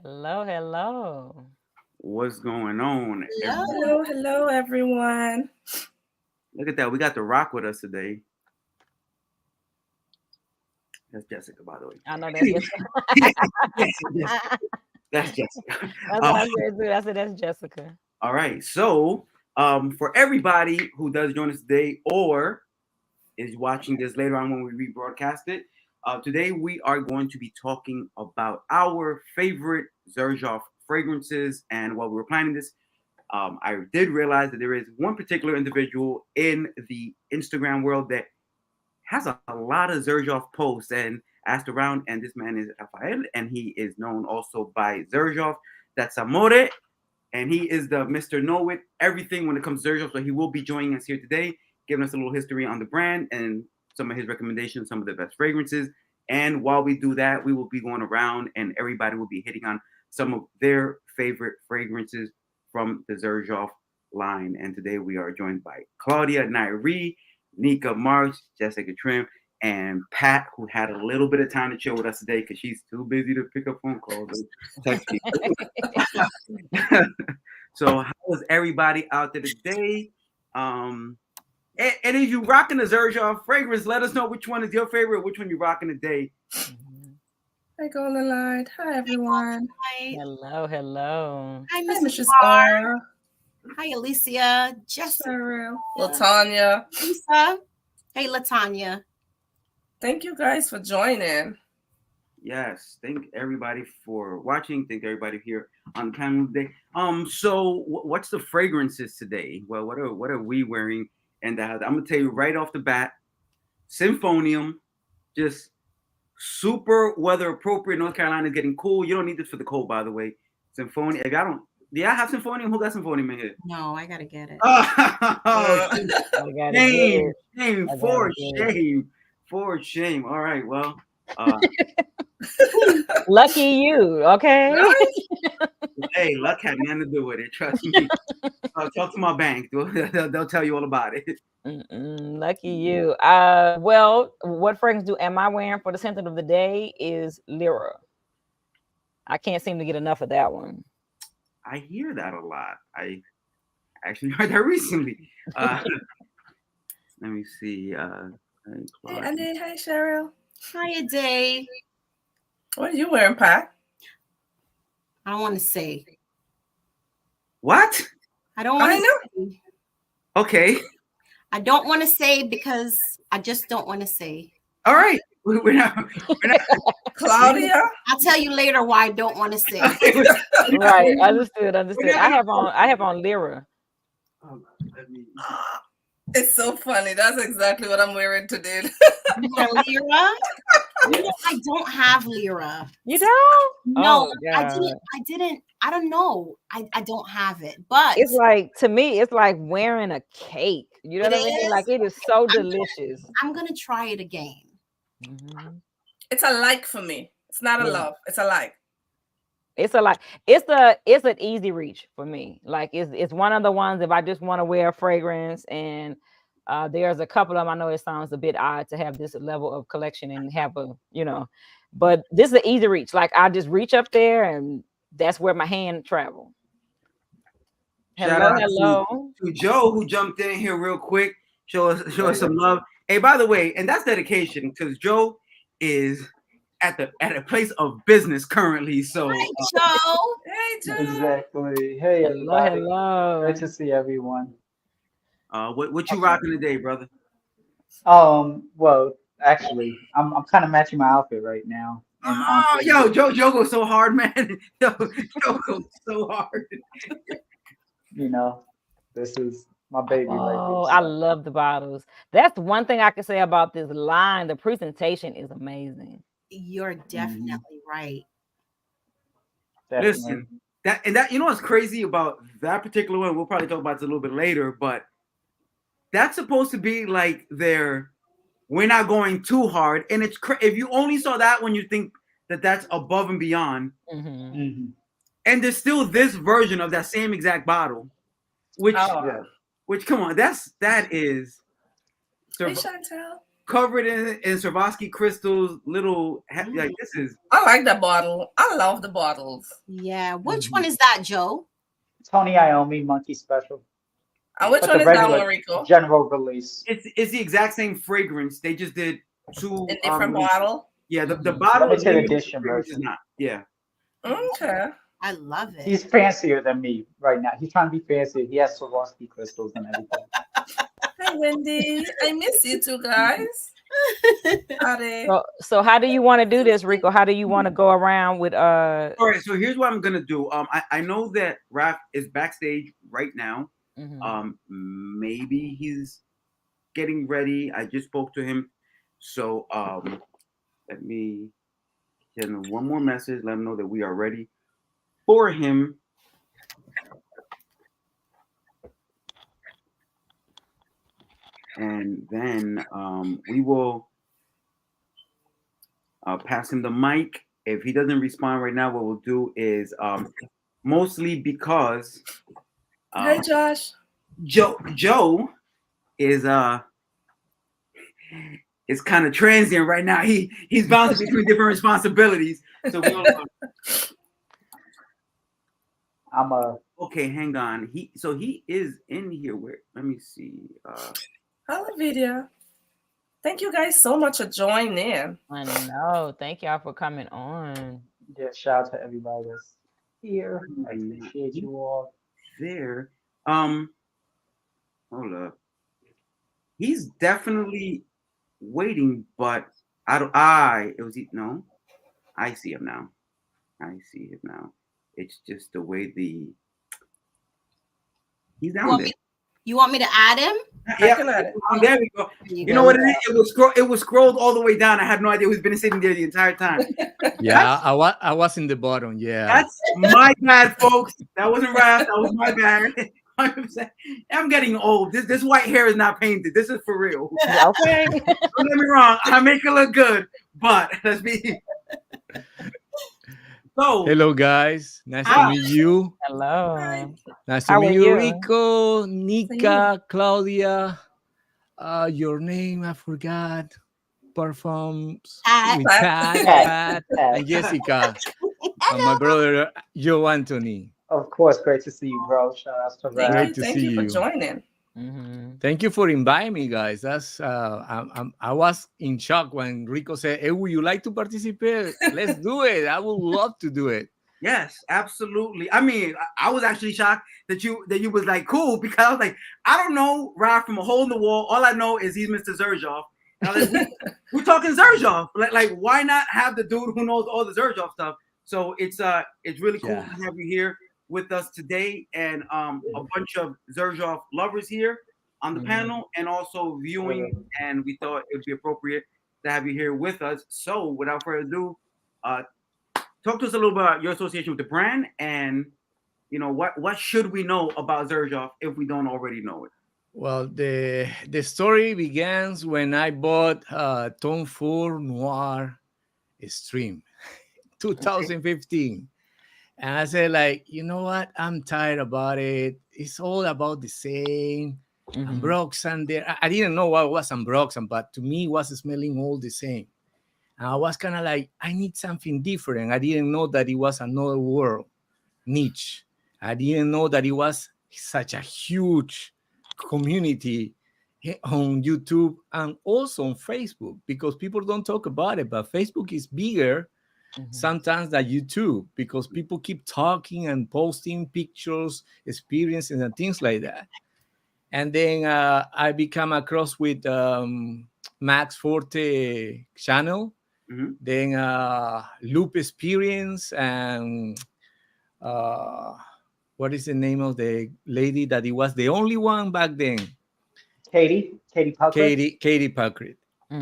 Hello, hello. What's going on? Hello, hello, everyone. Look at that. We got The Rock with us today. That's Jessica, by the way. I know that's Jessica. Yes, yes, that's Jessica. That's what I said too. I said that's Jessica. All right. So, for everybody who does join us today or is watching this later on when we rebroadcast it, today we are going to be talking about our favorite Xerjoff fragrances. And while we were planning this, I did realize that there is one particular individual in the Instagram world that has a lot of Xerjoff posts and asked around, and this man is Rafael, and he is known also by Xerjoff. That's Amore, and he is the Mr. Know It everything when it comes to Xerjoff. So he will be joining us here today, giving us a little history on the brand and some of his recommendations, some of the best fragrances. And while we do that, we will be going around, and everybody will be hitting on some of their favorite fragrances from the Xerjoff line. And today we are joined by Claudia Nairi, Nika March, Jessica Trim, and Pat, who had a little bit of time to chill with us today because she's too busy to pick up phone calls and text people. So, how is everybody out there today? And if you rocking the Xerjoff fragrance, let us know which one is your favorite, which one you rocking today. Hi, Golden Light. Hi, everyone. Hello, hello. Hi, Hi, Mrs. Mrs. R. R. Hi, Alicia. Jessica. Cheryl. Latanya. Lisa. Hey, Latanya. Thank you guys for joining. Yes, thank everybody for watching. Thank everybody here on the panel today. So what's the fragrances today? Well, what are we wearing? And I'm gonna tell you right off the bat, Symphonium, just super weather appropriate. North Carolina is getting cool. You don't need this for the cold, by the way. Symphonium. If I don't, do y'all have Symphonium? Who got Symphonium in here? No, I gotta get it. Shame, for shame. All right, well. Lucky you, okay? Hey, luck had nothing to do with it. Trust me. Talk to my bank. They'll tell you all about it. Lucky you. Well, what fragrance am I wearing for the scent of the day is Lyra. I can't seem to get enough of that one. I hear that a lot. I actually heard that recently. Let me see. Hey, Andy. Hi, Cheryl. Hi, Day. What are you wearing, Pat? I don't want to say. What? I don't want to say. Okay. I don't want to say because I just don't want to say. All right. We're not. Claudia? I'll tell you later why I don't want to say. Right. Understood. I have on Lyra. It's so funny. That's exactly what I'm wearing today. Lyra? I don't have Lyra. You don't? No, Oh, I didn't. I don't know. I don't have it. But it's like, to me, it's like wearing a cake. You know what I mean? Like, it is so delicious. I'm gonna try it again. Mm-hmm. It's a like for me. It's not a love. It's a like. It's a like. It's an easy reach for me. Like, it's one of the ones if I just want to wear a fragrance, and there's a couple of them. I know it sounds a bit odd to have this level of collection and have but this is an easy reach. Like, I just reach up there and that's where my hand travel. Shout out to Joe, who jumped in here real quick. Show us some love. Hey, by the way, and that's dedication because Joe is at a place of business currently. So, Hi, Joe. Hey, Joe. Exactly. Hey, everybody. Hello. Great to see everyone. What you rocking today, brother? Well, actually, I'm kind of matching my outfit right now. Yo, Joe goes so hard, man. Joe goes so hard. You know, this is my baby right here. Oh, I love the bottles. That's one thing I can say about this line. The presentation is amazing. You're definitely right. Definitely. Listen, that you know what's crazy about that particular one? We'll probably talk about it a little bit later, but that's supposed to be like we're not going too hard, and it's if you only saw that one, you think that that's above and beyond. Mm-hmm. Mm-hmm. And there's still this version of that same exact bottle, which come on, that is. Hey, Chantel. covered in Swarovski crystals. Little like this is. I like the bottle. I love the bottles. Yeah. Which one is that, Joe? Tony Iommi Monkey Special, And which but one the is that regular one, Rico? general release. It's the exact same fragrance. They just did two In different releases. bottle? Yeah, the bottle is Limited limited, edition fragrance is version. not. Yeah. Okay. I love it. He's fancier than me right now. He's trying to be fancier. He has Swarovski crystals and everything. Hi, Wendy. I miss you two guys. Howdy. So how do you want to do this, Rico? How do you want to go around with All right, so here's what I'm gonna do. I know that Raph is backstage right now. Mhm. Maybe he's getting ready. I just spoke to him, so let me send him one more message. Let him know that we are ready for him. And then we will pass him the mic. If he doesn't respond right now, what we'll do is mostly because Hi, Josh. Joe is kind of transient right now. He's bouncing between different responsibilities. So we'll I'm a okay, hang on. He is in here. Where let me see. Hello, video. Thank you guys so much for joining in. I know. Thank y'all for coming on. yeah, shout out to everybody that's here. I appreciate you all. There. Hold up. He's definitely waiting, but I see him now. I see him now. It's just the way he's down there. You want me to add him? Yeah, can add it. there we go. You know what it is? It was scrolled all the way down. I had no idea who's been sitting there the entire time. Yeah, I was in the bottom. Yeah, That's my bad, folks. That wasn't Raph. That was my bad. 100%. I'm getting old. This white hair is not painted. This is for real. Okay. Don't get me wrong. I make it look good, but let's be. So, hello guys, nice to meet you. Hello. Nice to How meet are you, you? Rico, Nika, Claudia. Your name I forgot. Perfumes Pat. with Pat, Pat. and Jessica, and my brother Joe Anthony. Of course, great to see you, bro. Shout out to Thank Rap. you. to Thank see you for you. joining. Mhm. Thank you for inviting me, guys. That's I was in shock when Rico said, "Hey, would you like to participate? Let's do it. I would love to do it." yes, absolutely. I mean, I was actually shocked that you was like cool because I was like, I don't know Raph from a hole in the wall. All I know is he's Mr. Xerjoff. And I was like, we're talking Xerjoff. Like, why not have the dude who knows all the Xerjoff stuff? So it's really cool Yeah. to have you here with us today, and a bunch of Xerjoff lovers here on the panel, and also viewing. And we thought it would be appropriate to have you here with us. So without further ado, talk to us a little bit about your association with the brand, and what should we know about Xerjoff if we don't already know it. Well, the story begins when I bought Tom Ford Noir Stream, 2015. And I said, like, you know what? I'm tired about it. It's all about the same. Mhm. Ambroxan there. I didn't know what was Ambroxan, but to me, it was smelling all the same. And I was kind of like, I need something different. I didn't know that it was another world niche. I didn't know that it was such a huge community on YouTube and also on Facebook, because people don't talk about it, but Facebook is bigger sometimes than YouTube, because people keep talking and posting pictures, experiences, and things like that. And then I become across with Max Forte channel, then Loop Experience, and what is the name of the lady that it was the only one back then? Katie Puckett. Katie Puckett.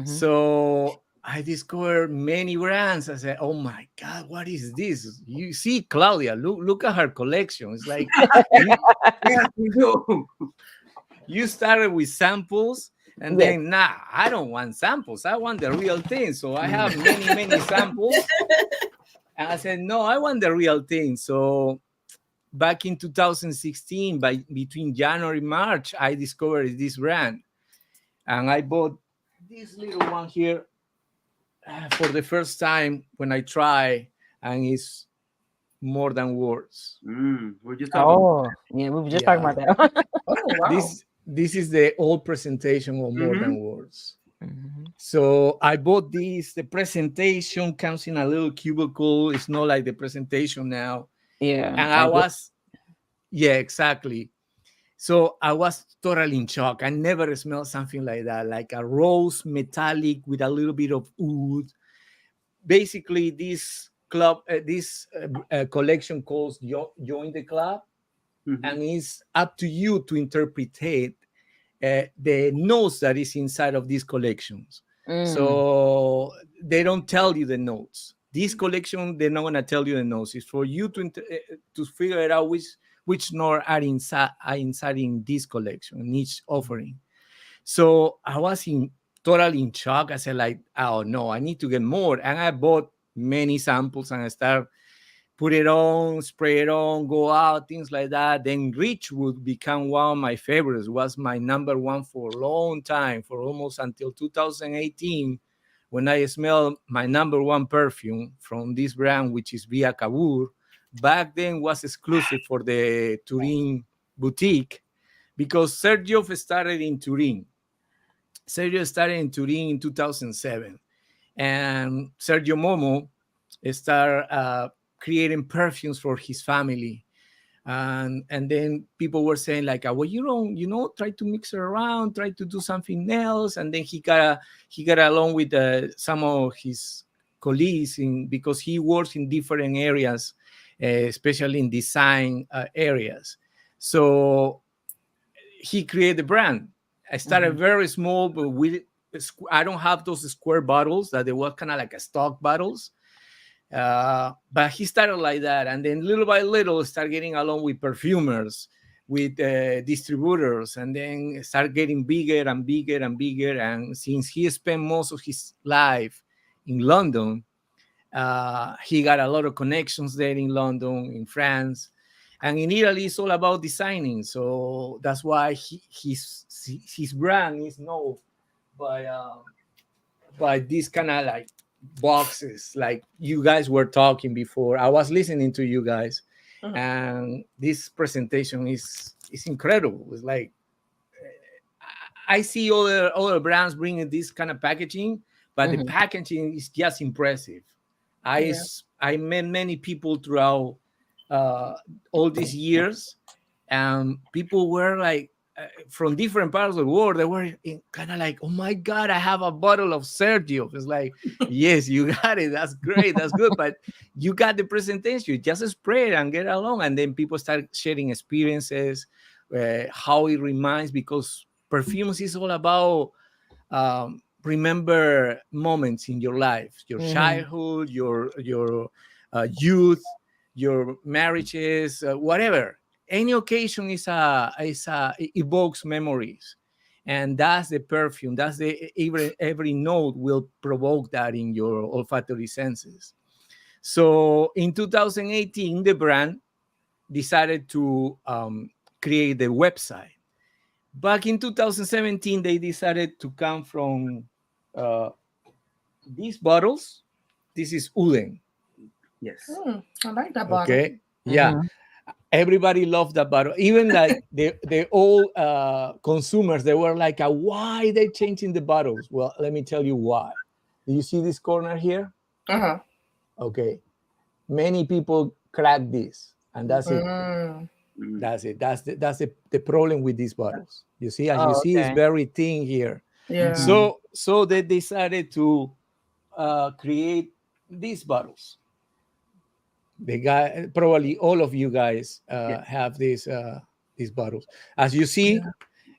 So I discovered many brands. I said, "Oh my God, what is this?" You see, Claudia, look at her collection. It's like Yes, we do. you started with samples, and then I don't want samples. I want the real thing. So I have many samples. And I said, no, I want the real thing. So back in 2016, between January and March, I discovered this brand. And I bought this little one here, for the first time when I try, and it's more than words. We're just talking. Oh, yeah, we were just talking Yeah. about that. Oh wow. This is the old presentation of more than words. Mhm. So I bought this. The presentation comes in a little cubicle. It's not like the presentation now. Yeah, And I I get. was, yeah, exactly. So I was totally in shock. I never smelled something like that, like a rose metallic with a little bit of oud. Basically, this club, collection calls Join the Club, and it's up to you to interpret the notes that is inside of these collections. So they don't tell you the notes. This collection, they're not gonna tell you the notes. It's for you to figure it out which notes are inside in this collection, in each offering. So I was totally in shock. I said like, oh no, I need to get more, and I bought many samples and I started put it on, spray it on, go out, things like that. Then Rich would become one of my favorites, was my number one for a long time, for almost until 2018, when I smelled my number one perfume from this brand, which is Via Cavour. Back then was exclusive for the Turin boutique, because Xerjoff started in Turin. Sergio started in Turin in 2007. And Sergio Momo started creating perfumes for his family. And then people were saying like, well, you don't, try to mix it around, try to do something else. And then he got along with some of his colleagues because he works in different areas, especially in design areas. So he created the brand. I started very small, but I don't have those square bottles that they were kind of like a stock bottles. But he started like that, and then little by little start getting along with perfumers, with distributors, and then start getting bigger and bigger and bigger. And since he spent most of his life in London, he got a lot of connections there in London, in France, and in Italy. It's all about designing, so that's why his brand is known by this kind of like boxes, like you guys were talking before. I was listening to you guys, and this presentation is incredible. It's like I see other brands bringing this kind of packaging, but the packaging is just impressive. I met many people throughout all these years, and people were like from different parts of the world. They were kind of like, oh my God, I have a bottle of Sergio. It's like, yes, you got it. That's great. That's good. But you got the presentation. You just spray it and get along. And then people start sharing experiences, how it reminds, because perfumes is all about remember moments in your life, your childhood, your youth, your marriages, whatever. Any occasion it evokes memories, and that's the perfume. That's every note will provoke that in your olfactory senses. So in 2018, the brand decided to create the website. Back in 2017, they decided to come from these bottles. This is Uden. Yes. I like that bottle. Okay. Yeah. Everybody loved that bottle. Even like the old consumers, they were like, why they changing the bottles? Well, let me tell you why. Do you see this corner here? Okay. Many people crack this, and that's it. That's it. That's the problem with these bottles. You see, as you see, it's very thin here. Yeah. So they decided to create these bottles. The guy, probably all of you guys have these bottles. As you see,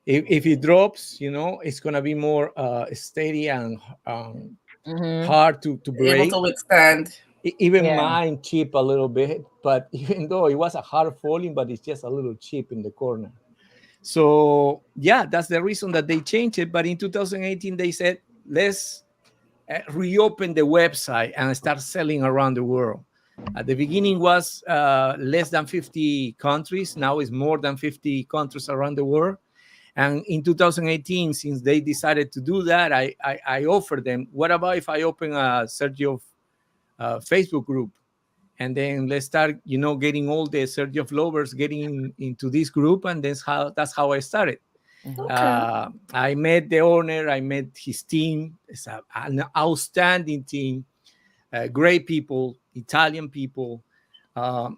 if it drops, it's gonna be more steady and hard to break. Able to withstand. Even mine chip a little bit, but even though it was a hard falling, but it's just a little chip in the corner. So that's the reason that they changed it. But in 2018, they said, let's reopen the website and start selling around the world. At the beginning was less than 50 countries. Now it's more than 50 countries around the world. And in 2018, since they decided to do that, I offered them, what about if I open a Xerjoff Facebook group? And then let's start, getting all the Xerjoff lovers getting into this group. And that's how I started. Okay. I met the owner, I met his team. It's an outstanding team, great people, Italian people.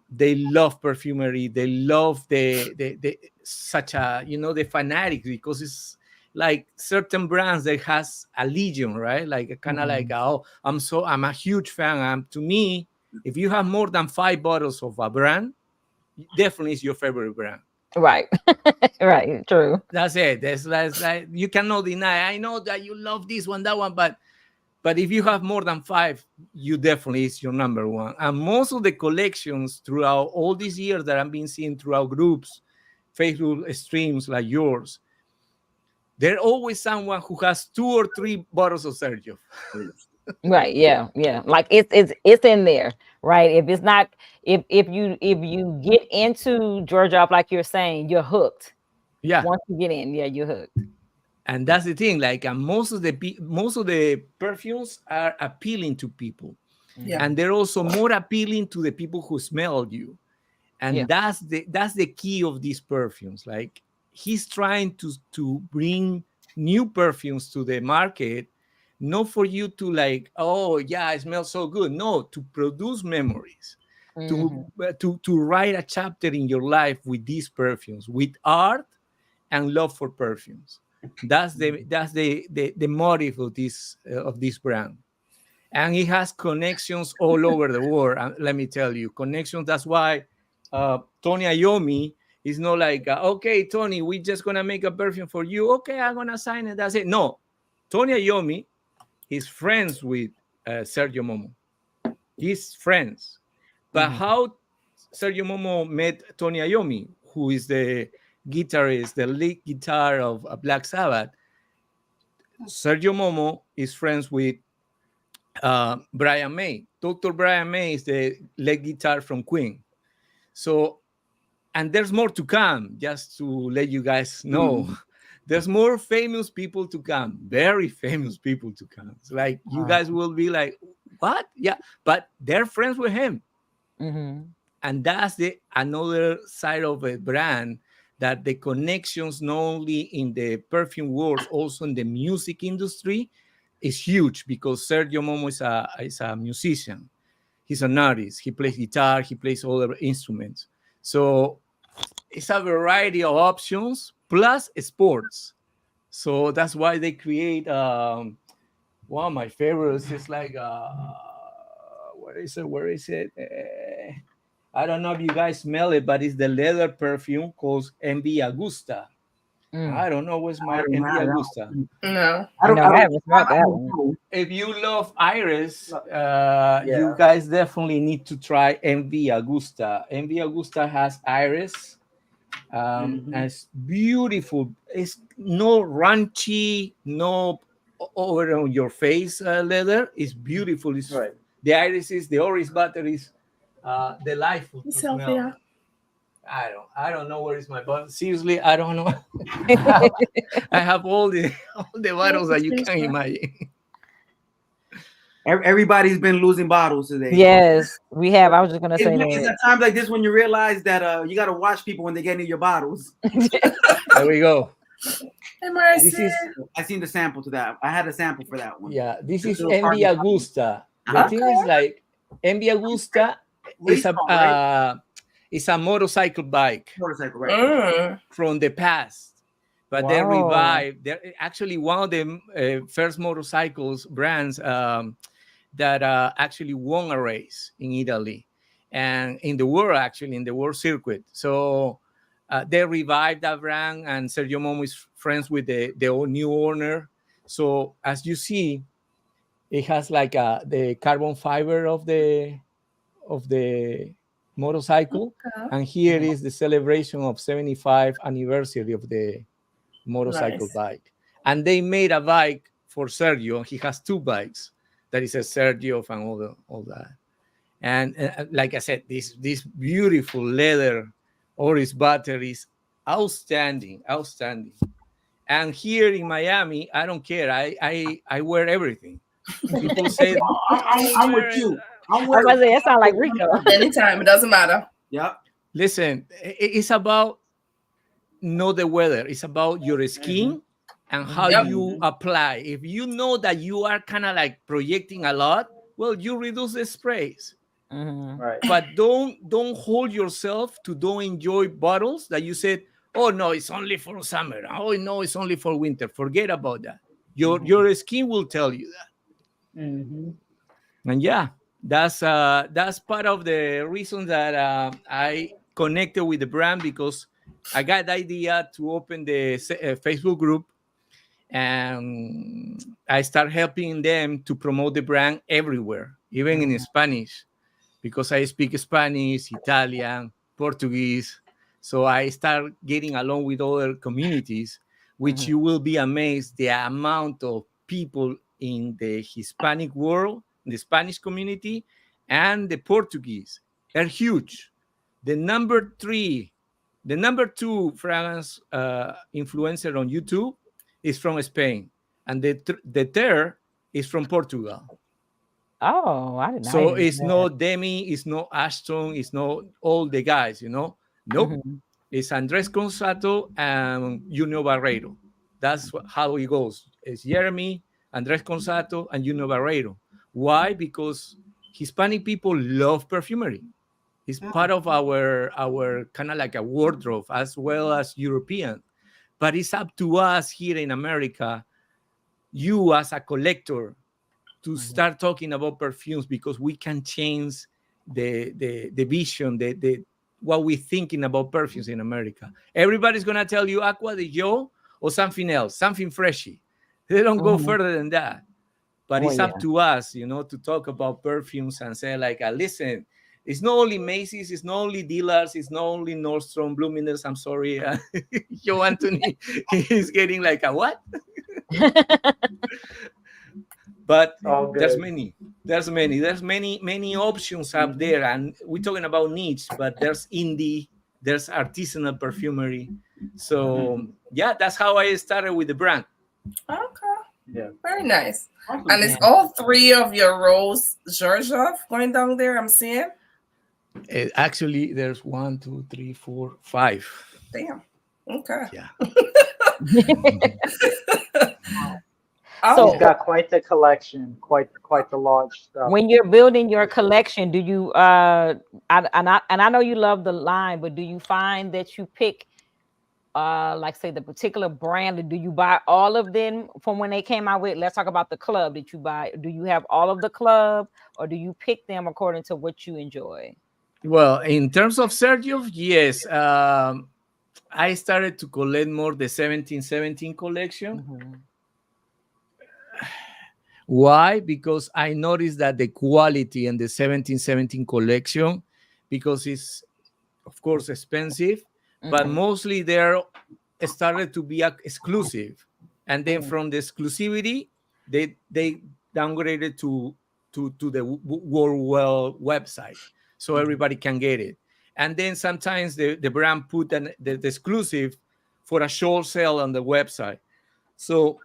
They love perfumery. They love the such a, the fanatics, because it's like certain brands that has a legion, right? Like kind of like, oh, I'm a huge fan. To me, if you have more than 5 bottles of a brand, definitely is your favorite brand. Right. Right. True. That's it. That's like, you cannot deny. I know that you love this one, that one, but if you have more than 5, you definitely is your number one. And most of the collections throughout all these years that I've been seeing throughout groups, Facebook streams like yours, there's always someone who has 2 or 3 bottles of Xerjoff. Right. Yeah. Yeah. Like it's in there, right? If it's not, if you get into Xerjoff, like you're saying, you're hooked. Yeah. Once you get in, yeah, you're hooked. And that's the thing. Like, most of the perfumes are appealing to people, and they're also more appealing to the people who smell you. And that's the key of these perfumes. Like, he's trying to bring new perfumes to the market, not for you to like, oh yeah, it smells so good. No, to produce memories, to write a chapter in your life with these perfumes, with art and love for perfumes. That's the motive of this brand. And it has connections all over the world. And let me tell you, connections. That's why Tony Iommi is not like, okay, Tony, we're just gonna make a perfume for you. Okay, I'm gonna sign it. That's it. No, Tony Iommi is friends with Sergio Momo. He's friends. But how Sergio Momo met Tony Iommi, who is the guitarist, the lead guitar of Black Sabbath? Sergio Momo is friends with Brian May. Dr. Brian May is the lead guitar from Queen. So, and there's more to come, just to let you guys know. There's more famous people to come, very famous people to come. It's like, you guys will be like, what? Yeah, but they're friends with him. And that's another side of a brand, that the connections, not only in the perfume world, also in the music industry, is huge, because Sergio Momo is a musician. He's an artist. He plays guitar. He plays other instruments. So it's a variety of options, plus sports. So that's why they create one of my favorites is like where is it? I don't know if you guys smell it, but it's the leather perfume called Envy Augusta. I don't know what's my Envy Augusta. No. I haven't smelled that one. If you love Iris, you guys definitely need to try Envy Augusta. Envy Augusta has Iris. And it's beautiful. It's no raunchy, no over on your face leather. It's beautiful. It's the irises, the orange batteries, delightful to smell. I don't know where is my bottle. Seriously, I don't know. I have all the bottles that you can imagine. Everybody's been losing bottles today. Yes, we have. I was just gonna say that. It's at times like this when you realize that you got to watch people when they get in your bottles. There we go. Hey, Marcy. I seen the sample to that. I had a sample for that one. Yeah, this is Envy Augusta. The thing is, like, Envy Augusta is a motorcycle bike. Motorcycle, right? From the past. But they revived. They're actually one of the first motorcycles brands that actually won a race in Italy and in the world, actually, in the world circuit. So they revived that brand, and Sergio Momo is friends with the new owner. So as you see, it has like the carbon fiber of the motorcycle. And here is the celebration of 75th anniversary of the motorcycle bike. And they made a bike for Sergio. He has 2 bikes that is a Xerjoff and all that. And like I said, this beautiful leather orange batteries, outstanding. And here in Miami, I don't care. I wear everything. People say, I'm with you. I'm I with was say, it sound like Rico. Anytime, it doesn't matter. Yep. listen, it's about know the weather. It's about your skin and how Yep. you apply. If you know that you are kind of like projecting a lot, well, you reduce the sprays. Mhm. Right. But don't hold yourself to don't enjoy bottles that you said, oh no, it's only for summer. Oh no, it's only for winter. Forget about that. Your skin will tell you that. Mm-hmm. And yeah, that's part of the reason that I connected with the brand, because I got the idea to open the Facebook group, and I start helping them to promote the brand everywhere, even in Spanish, because I speak Spanish, Italian, Portuguese. So I start getting along with other communities, which you will be amazed the amount of people in the Hispanic world, the Spanish community, and the Portuguese. They're huge. The number two fragrance influencer on YouTube is from Spain, and the third is from Portugal. Oh, I did not So even it's know no Demi, it's no Ashton, it's no all the guys, Nope. that. Mhm. It's Andres Consato and Junior Barreiro. That's how it goes. It's Jeremy, Andres Consato, and Junior Barreiro. Why? Because Hispanic people love perfumery. It's part of our kind of like a wardrobe, as well as European. But it's up to us here in America, you as a collector, to start talking about perfumes, because we can change the vision, the what we're thinking about perfumes in America. Everybody's gonna tell you Aqua de Joe or something else, something freshy. They don't go Mhm. further than that. But Oh it's yeah. up to us, to talk about perfumes and say like, listen, it's not only Macy's, it's not only dealers, it's not only Nordstrom, Bloomingdale's. I'm sorry, Joe Anthony, he's getting like a what? But It's all there's good. many options up there, and we're talking about niche, but there's indie, there's artisanal perfumery. So yeah, that's how I started with the brand. Okay. Yeah. Very nice. Awesome. And it's all three of your rows Xerjoff going down there, I'm seeing. Actually, there's 1, 2, 3, 4, 5. Damn. Okay. Yeah. Oh, He's got quite the collection, quite the large stuff. When you're building your collection, do you I know you love the line, but do you find that you pick like say the particular brand, or do you buy all of them from when they came out with, let's talk about the club that you buy, do you have all of the club, or do you pick them according to what you enjoy? Well, in terms of Sergio, yes. I started to collect more the 1717 collection. Mhm. Why? Because I noticed that the quality in the 1717 collection, because it's of course expensive, but Mhm. mostly they're started to be exclusive, and then Mhm. from the exclusivity, they downgraded to the world website, so everybody can get it. And then sometimes the brand put the exclusive for a short sale on the website. So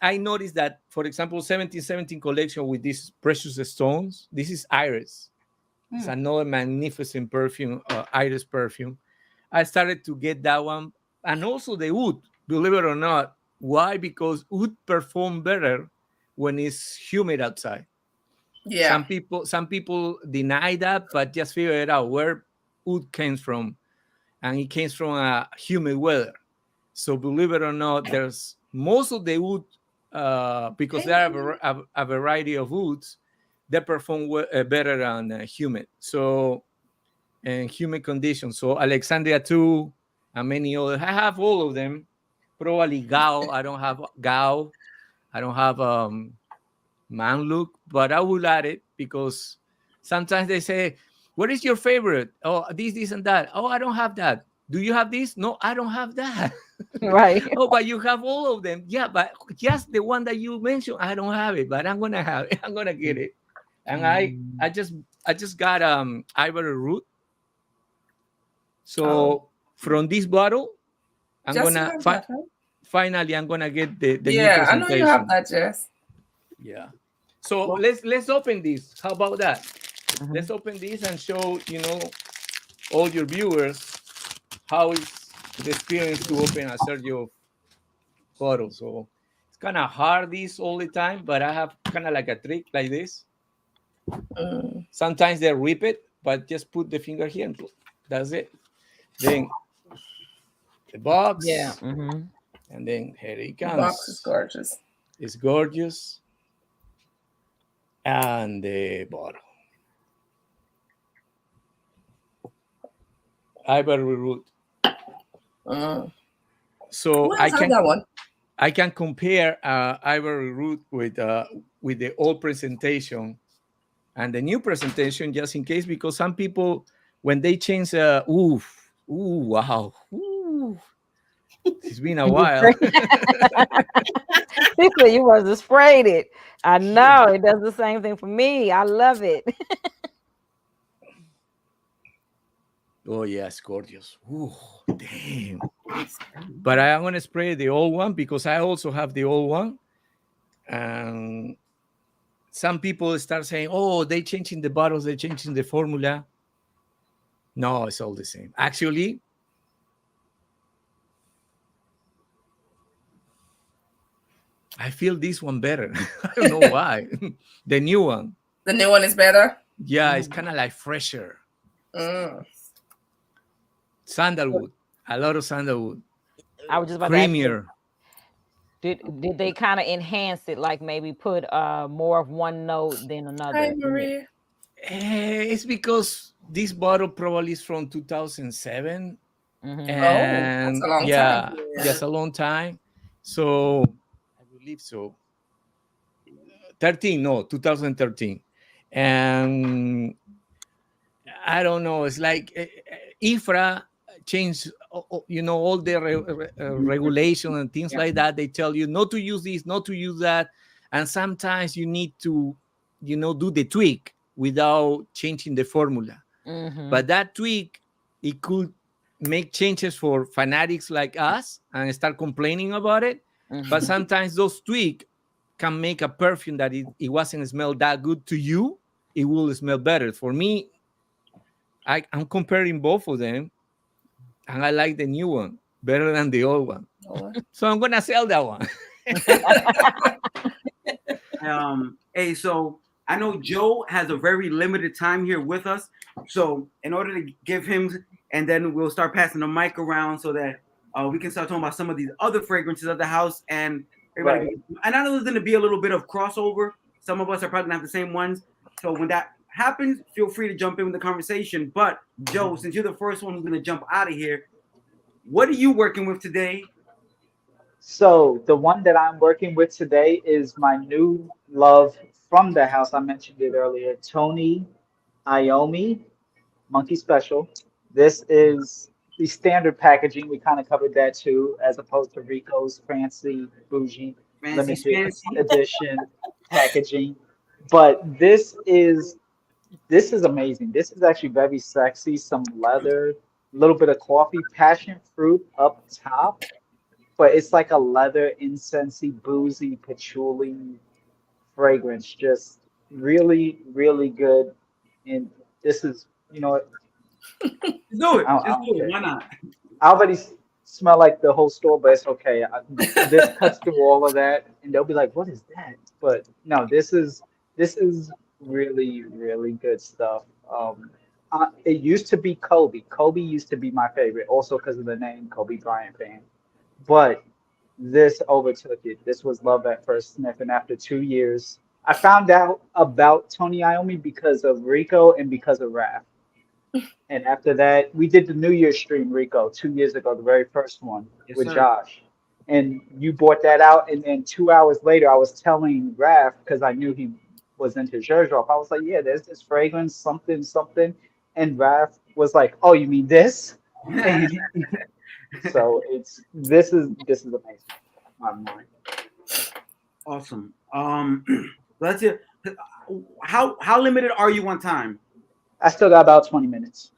I noticed that, for example, 1717 collection with these precious stones, this is Iris. It's another magnificent perfume, Iris perfume. I started to get that one. And also the oud, believe it or not. Why? Because oud perform better when it's humid outside. yeah. Some people deny that, but just figure it out where oud came from. And it came from a humid weather. So believe it or not, there's most of the oud, because there are a variety of ouds that perform better than humid. So, and humid conditions. So Alexandria 2 and many others. I have all of them. Probably Gao. I don't have Gao. I don't have Man Look, but I will add it because sometimes they say, what is your favorite? Oh, this, and that. Oh, I don't have that. Do you have this? No, I don't have that. Right. Oh, but you have all of them. Yeah, but just the one that you mentioned, I don't have it, but I'm gonna have it. I'm gonna get it. And I just got Ivory Root. So from this bottle, I'm Just gonna have that, huh? finally I'm gonna get the new Yeah, I know you have presentation. that, Jess. Yeah. So let's open this. How about that? Mhm. Let's open this and show all your viewers how is the experience to open a Sergio bottle. So it's kind of hard this all the time, but I have kind of like a trick like this. Mm. Sometimes they rip it, but just put the finger here and that's it. Then the box, Yeah. Mm-hmm. and then here it The box is comes. gorgeous. It's gorgeous. And the bottle. Ivory root. Mm. So Who else has that one? I can compare Ivory root with the old presentation and the new presentation, just in case, because some people when they change, wow, it's been a while. He said you wasn't sprayed it. I know it does the same thing for me. I love it. Oh yes, gorgeous. Ooh, damn. But I am gonna spray the old one because I also have the old one. And some people start saying, "Oh, they changing the bottles, they changing the formula." No, it's all the same. Actually, I feel this one better. I don't know why. The new one. The new one is better. Yeah, it's kind of like fresher. Mm. Sandalwood. A lot of sandalwood. I was just about to ask you, Creamier. did they kind of enhance it, like maybe put more of one note than another? Hi, Marie. It's because this bottle probably is from 2007. Mm-hmm. Oh, that's And a long yeah, time. just a long time. So I believe so. 13, no, 2013. And I don't know. It's like IFRA changed, all the regulation and things like that. They tell you not to use this, not to use that, and sometimes you need to, do the tweak without changing the formula. Mm-hmm. But that tweak, it could make changes for fanatics like us and start complaining about it. Mm-hmm. But sometimes those tweaks can make a perfume that it wasn't smell that good to you. It will smell better. For me, I'm comparing both of them, and I like the new one better than the old one. Oh. So I'm gonna sell that one. Hey, so I know Joe has a very limited time here with us. So in order to give him, and then we'll start passing the mic around so that we can start talking about some of these other fragrances of the house, and everybody. Right. And I know there's going to be a little bit of crossover. Some of us are probably going to have the same ones. So when that happens, feel free to jump in with the conversation. But Joe, since you're the first one who's going to jump out of here, what are you working with today? So the one that I'm working with today is my new love from the house. I mentioned it earlier. Tony Iommi Monkey Special. This is the standard packaging. We kind of covered that too, as opposed to Rico's fancy, bougie, limited edition packaging. But this is amazing. This is actually very sexy. Some leather, a little bit of coffee, passion fruit up top, but it's like a leather, incensey, boozy, patchouli fragrance. Just really, really good. And this is, what? Do it. I Just don't do it. care. Why not? I already smell like the whole store, but it's okay. This cuts through all of that, and they'll be like, "What is that?" But no, this is really, really good stuff. It used to be Kobe. Kobe used to be my favorite, also because of the name, Kobe Bryant fan. But this overtook it. This was love at first sniff, and after 2 years, I found out about Tony Iommi because of Rico and because of Raph. And after that, we did the New Year's stream, Rico, 2 years ago, the very first one Yes, with sir. Josh. And you brought that out. And then 2 hours later, I was telling Raph, because I knew he was into Xerjoff. I was like, yeah, there's this fragrance, something, something. And Raph was like, oh, you mean this? And so this is amazing. My mind. Awesome. Let's hear. How limited are you on time? I still got about 20 minutes.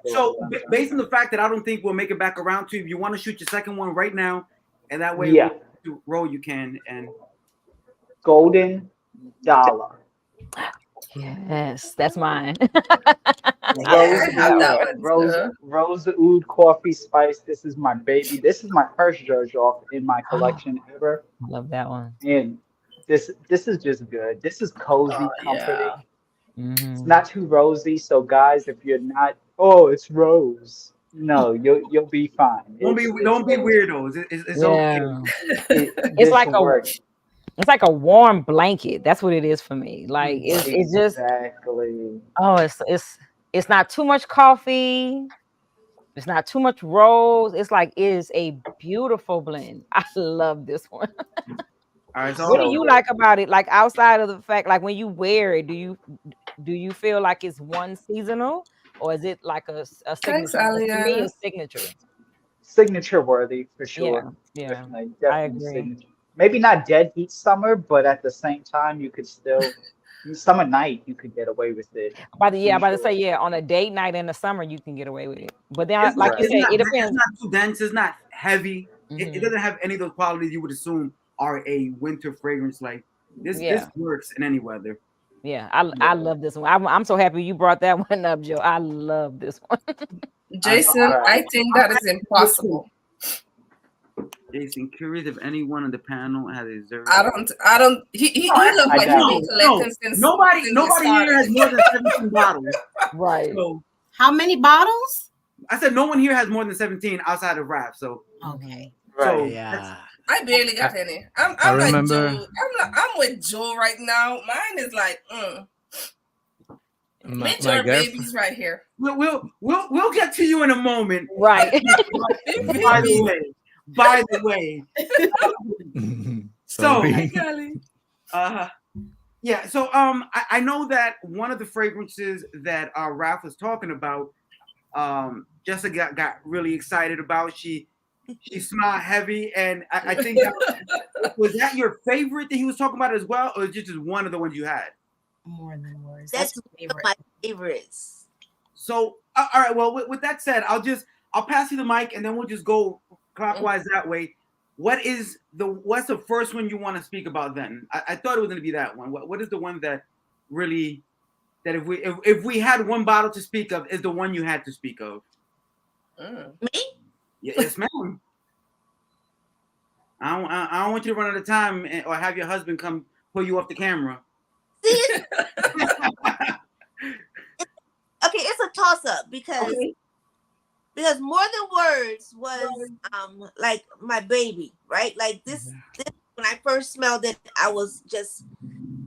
So based on the fact that I don't think we'll make it back around to you, if you want to shoot your second one right now, and that way, Yeah, to roll you can. And Golden Dollar. Yes, that's mine. Yeah, I have Rosewood, that one too. Rosewood coffee spice. This is my baby. This is my first Xerjoff in my I collection ever, love that one. and this is just good. This is Oh cozy, yeah. comforting. It's Hmm. not too rosy, so guys, if you're not, oh, it's rose. No, you'll be fine. It's don't be rose. weirdos. It's okay. Yeah, it's This like a works it's like a warm blanket. That's what it is for me. Like it's just exactly. oh, it's not too much coffee. It's not too much rose. It's like it is a beautiful blend. I love this one. All right, What do so So you good. like about it? Like outside of the fact, like when you wear it, do you feel like it's one seasonal or is it like a Thanks, signature? 'Cause to me, Alia. it's signature. Signature worthy for sure. Yeah, yeah, I Definitely agree. signature. Maybe not dead heat summer, but at the same time, you could still summer night you could get away with it Yeah, for about to say sure. yeah, on a date night in the summer you can get away with it. But then, it's not like you Right. it's said, not it it's depends. not too dense. It's not heavy. It Hmm. doesn't have any of those qualities you would assume are a winter fragrance. Like this Yeah, works in any weather. yeah, I Yeah. love this one. I'm so happy you brought that one up, Joe. I love this one. So Jason, Right. I think that is impossible. Jason, curious if anyone on the panel has a Xerjoff. I don't he looks I like he's don't. been No, collecting since he nobody here has started. more than 17 bottles. Right. So How many bottles? I said no one here has more than 17 outside of rap. So Hmm. Okay. Right. that's Yeah. I barely got any. I I'm like Joe. remember I'm with Joe right now. Mine is like my mature girlfriend. babies right here. we'll get to you in a moment. Right. By the way, by the way, so Sorry. Golly. uh yeah, so I know that one of the fragrances that Ralph was talking about, Jessica got really excited about. She smelled heavy, and I think was that your favorite that he was talking about as well, or just one of the ones you had? More than words. That's That's my one of favorite. my favorites. So all right, well with that said, I'll pass you the mic, and then we'll just go clockwise that way. What's the first one you want to speak about then? I thought it was going to be that one. What is the one that really that if we had one bottle to speak of is the one you had to speak of? Me? Yes, ma'am. I don't want you to run out of time or have your husband come pull you off the camera. See, okay, it's a toss up because More Than Words was like my baby, right? Like this when I first smelled it, I was just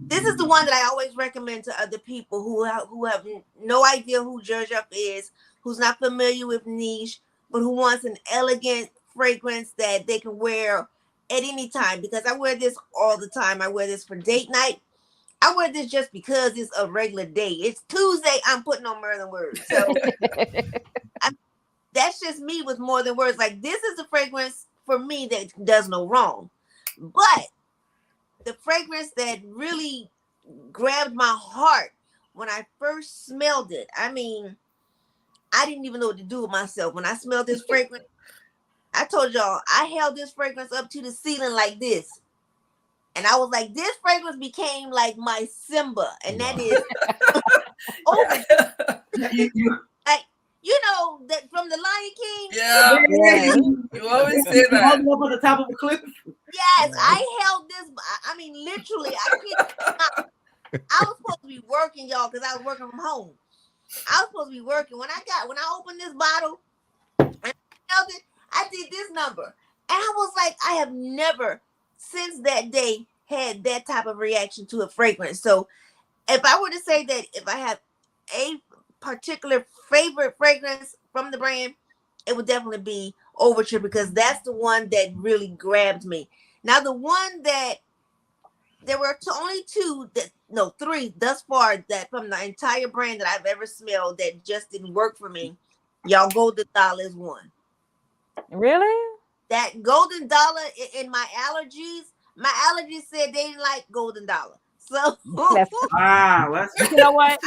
this is the one that I always recommend to other people who have no idea who Xerjoff is, who's not familiar with niche, but who wants an elegant fragrance that they can wear at any time. Because I wear this all the time. I wear this for date night. I wear this just because it's a regular day. It's Tuesday. I'm putting on More Than Words. So that's just me with More Than Words. Like this is the fragrance for me that does no wrong. But the fragrance that really grabbed my heart when I first smelled it, I mean, I didn't even know what to do with myself. When I smelled this fragrance, I told y'all, I held this fragrance up to the ceiling like this. And I was like, this fragrance became like my Simba. And that is like, you know, that from the Lion King. Yeah. Yes. You always say that. Up on the top of a cliff. Yes, I held this. I mean, literally, I was supposed to be working, y'all, because I was working from home. I was supposed to be working. When I opened this bottle and I smelled it, I did this number. And I was like, I have never since that day had that type of reaction to a fragrance. So if I were to say that if I have a particular favorite fragrance from the brand, it would definitely be Overture, because that's the one that really grabbed me. Now, the one that there were only three thus far that from the entire brand that I've ever smelled that just didn't work for me. Y'all, Golden Dollar is one. Really? That Golden Dollar in my allergies said they didn't like Golden Dollar. So You know what?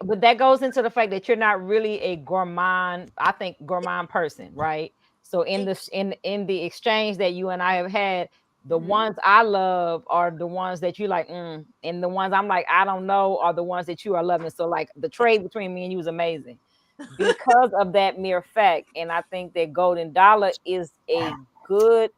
But that goes into the fact that you're not really a gourmand, I think, gourmand person, right? So in the exchange that you and I have had, the Mhm. ones I love are the ones that you like, and the ones I'm like, I don't know, are the ones that you are loving. So like the trade between me and you is amazing because of that mere fact. And I think that Golden Dollar is a good,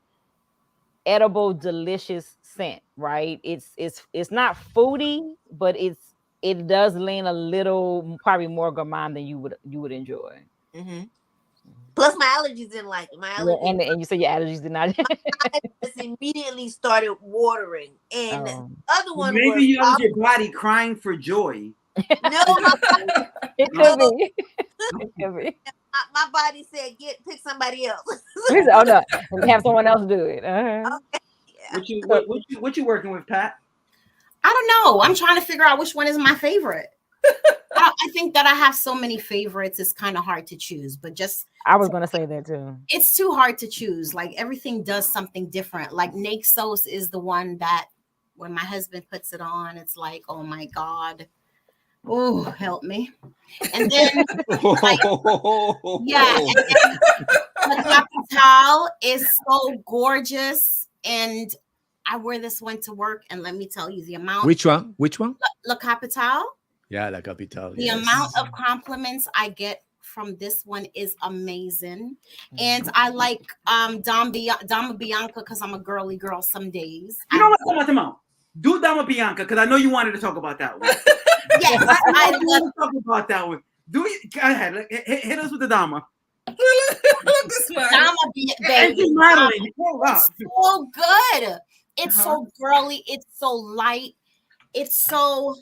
edible, delicious scent, right? It's not foodie, but it does lean a little probably more gourmand than you would enjoy. Hmm. Plus, my allergies didn't like it. My Yeah, allergies, and you say your allergies did not. I just immediately started watering, and the Oh, other one Maybe was you was your body crying for joy. no, my, it no, could be. It could be. my body said, pick somebody else. We said, oh no, have someone else do it. Yeah. What you working with, Pat? I don't know. I'm trying to figure out which one is my favorite. I think that I have so many favorites. It's kind of hard to choose, but just I was gonna say that too. it's too hard to choose. Like everything does something different. Like Naxos is the one that when my husband puts it on, it's like, oh my God. Oh, help me. And then like, yeah, and then the Capital is so gorgeous. And I wear this one to work, and let me tell you the amount. Which one? Which one? La Capital. Yeah, La Capital. The amount of compliments I get from this one is amazing. And I like Dama Bianca because I'm a girly girl some days. You know what? Come on. Do Dama Bianca, because I know you wanted to talk about that one. Yes, I love talk about that one. Go ahead. Hit us with the Dama. Look this man. Dama And she's modeling. Oh, wow. It's so good. It's so girly. It's so light. It's so,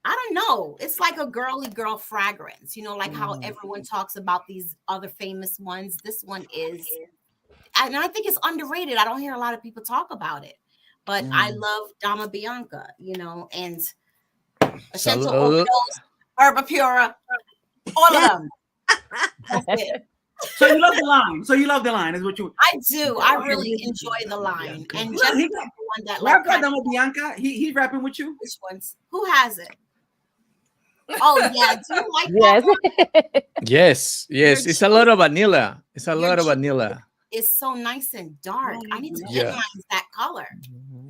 I don't know. It's like a girly girl fragrance. You know, like how everyone talks about these other famous ones. This one is, and I think it's underrated. I don't hear a lot of people talk about it. But I love Dama Bianca, you know, and Essential Oils, Herba Pura, all of them. That's it. So you love the line. Is what you? I do. I really enjoy the line. And just the one that like Dama Bianca. He's rapping with you. which ones? Who has it? Oh yeah. Do you like that Yes. one? Yes. It's a lot of vanilla. It's a lot of vanilla. It's so nice and dark. I need to get mine that color.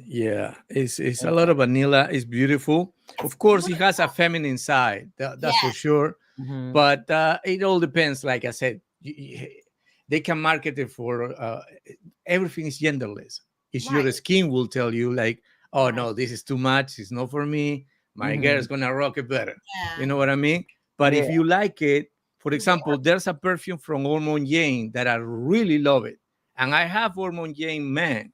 Yeah, it's a lot of vanilla. It's beautiful. Of course, it has a feminine side. That's for sure. But it all depends. Like I said, they can market it for everything is genderless. It's your skin will tell you like, oh no, this is too much. It's not for me. My girl is gonna rock it better. Yeah. You know what I mean? But if you like it, for example, there's a perfume from Hormone Jane that I really love it, and I have Hormone Jane man,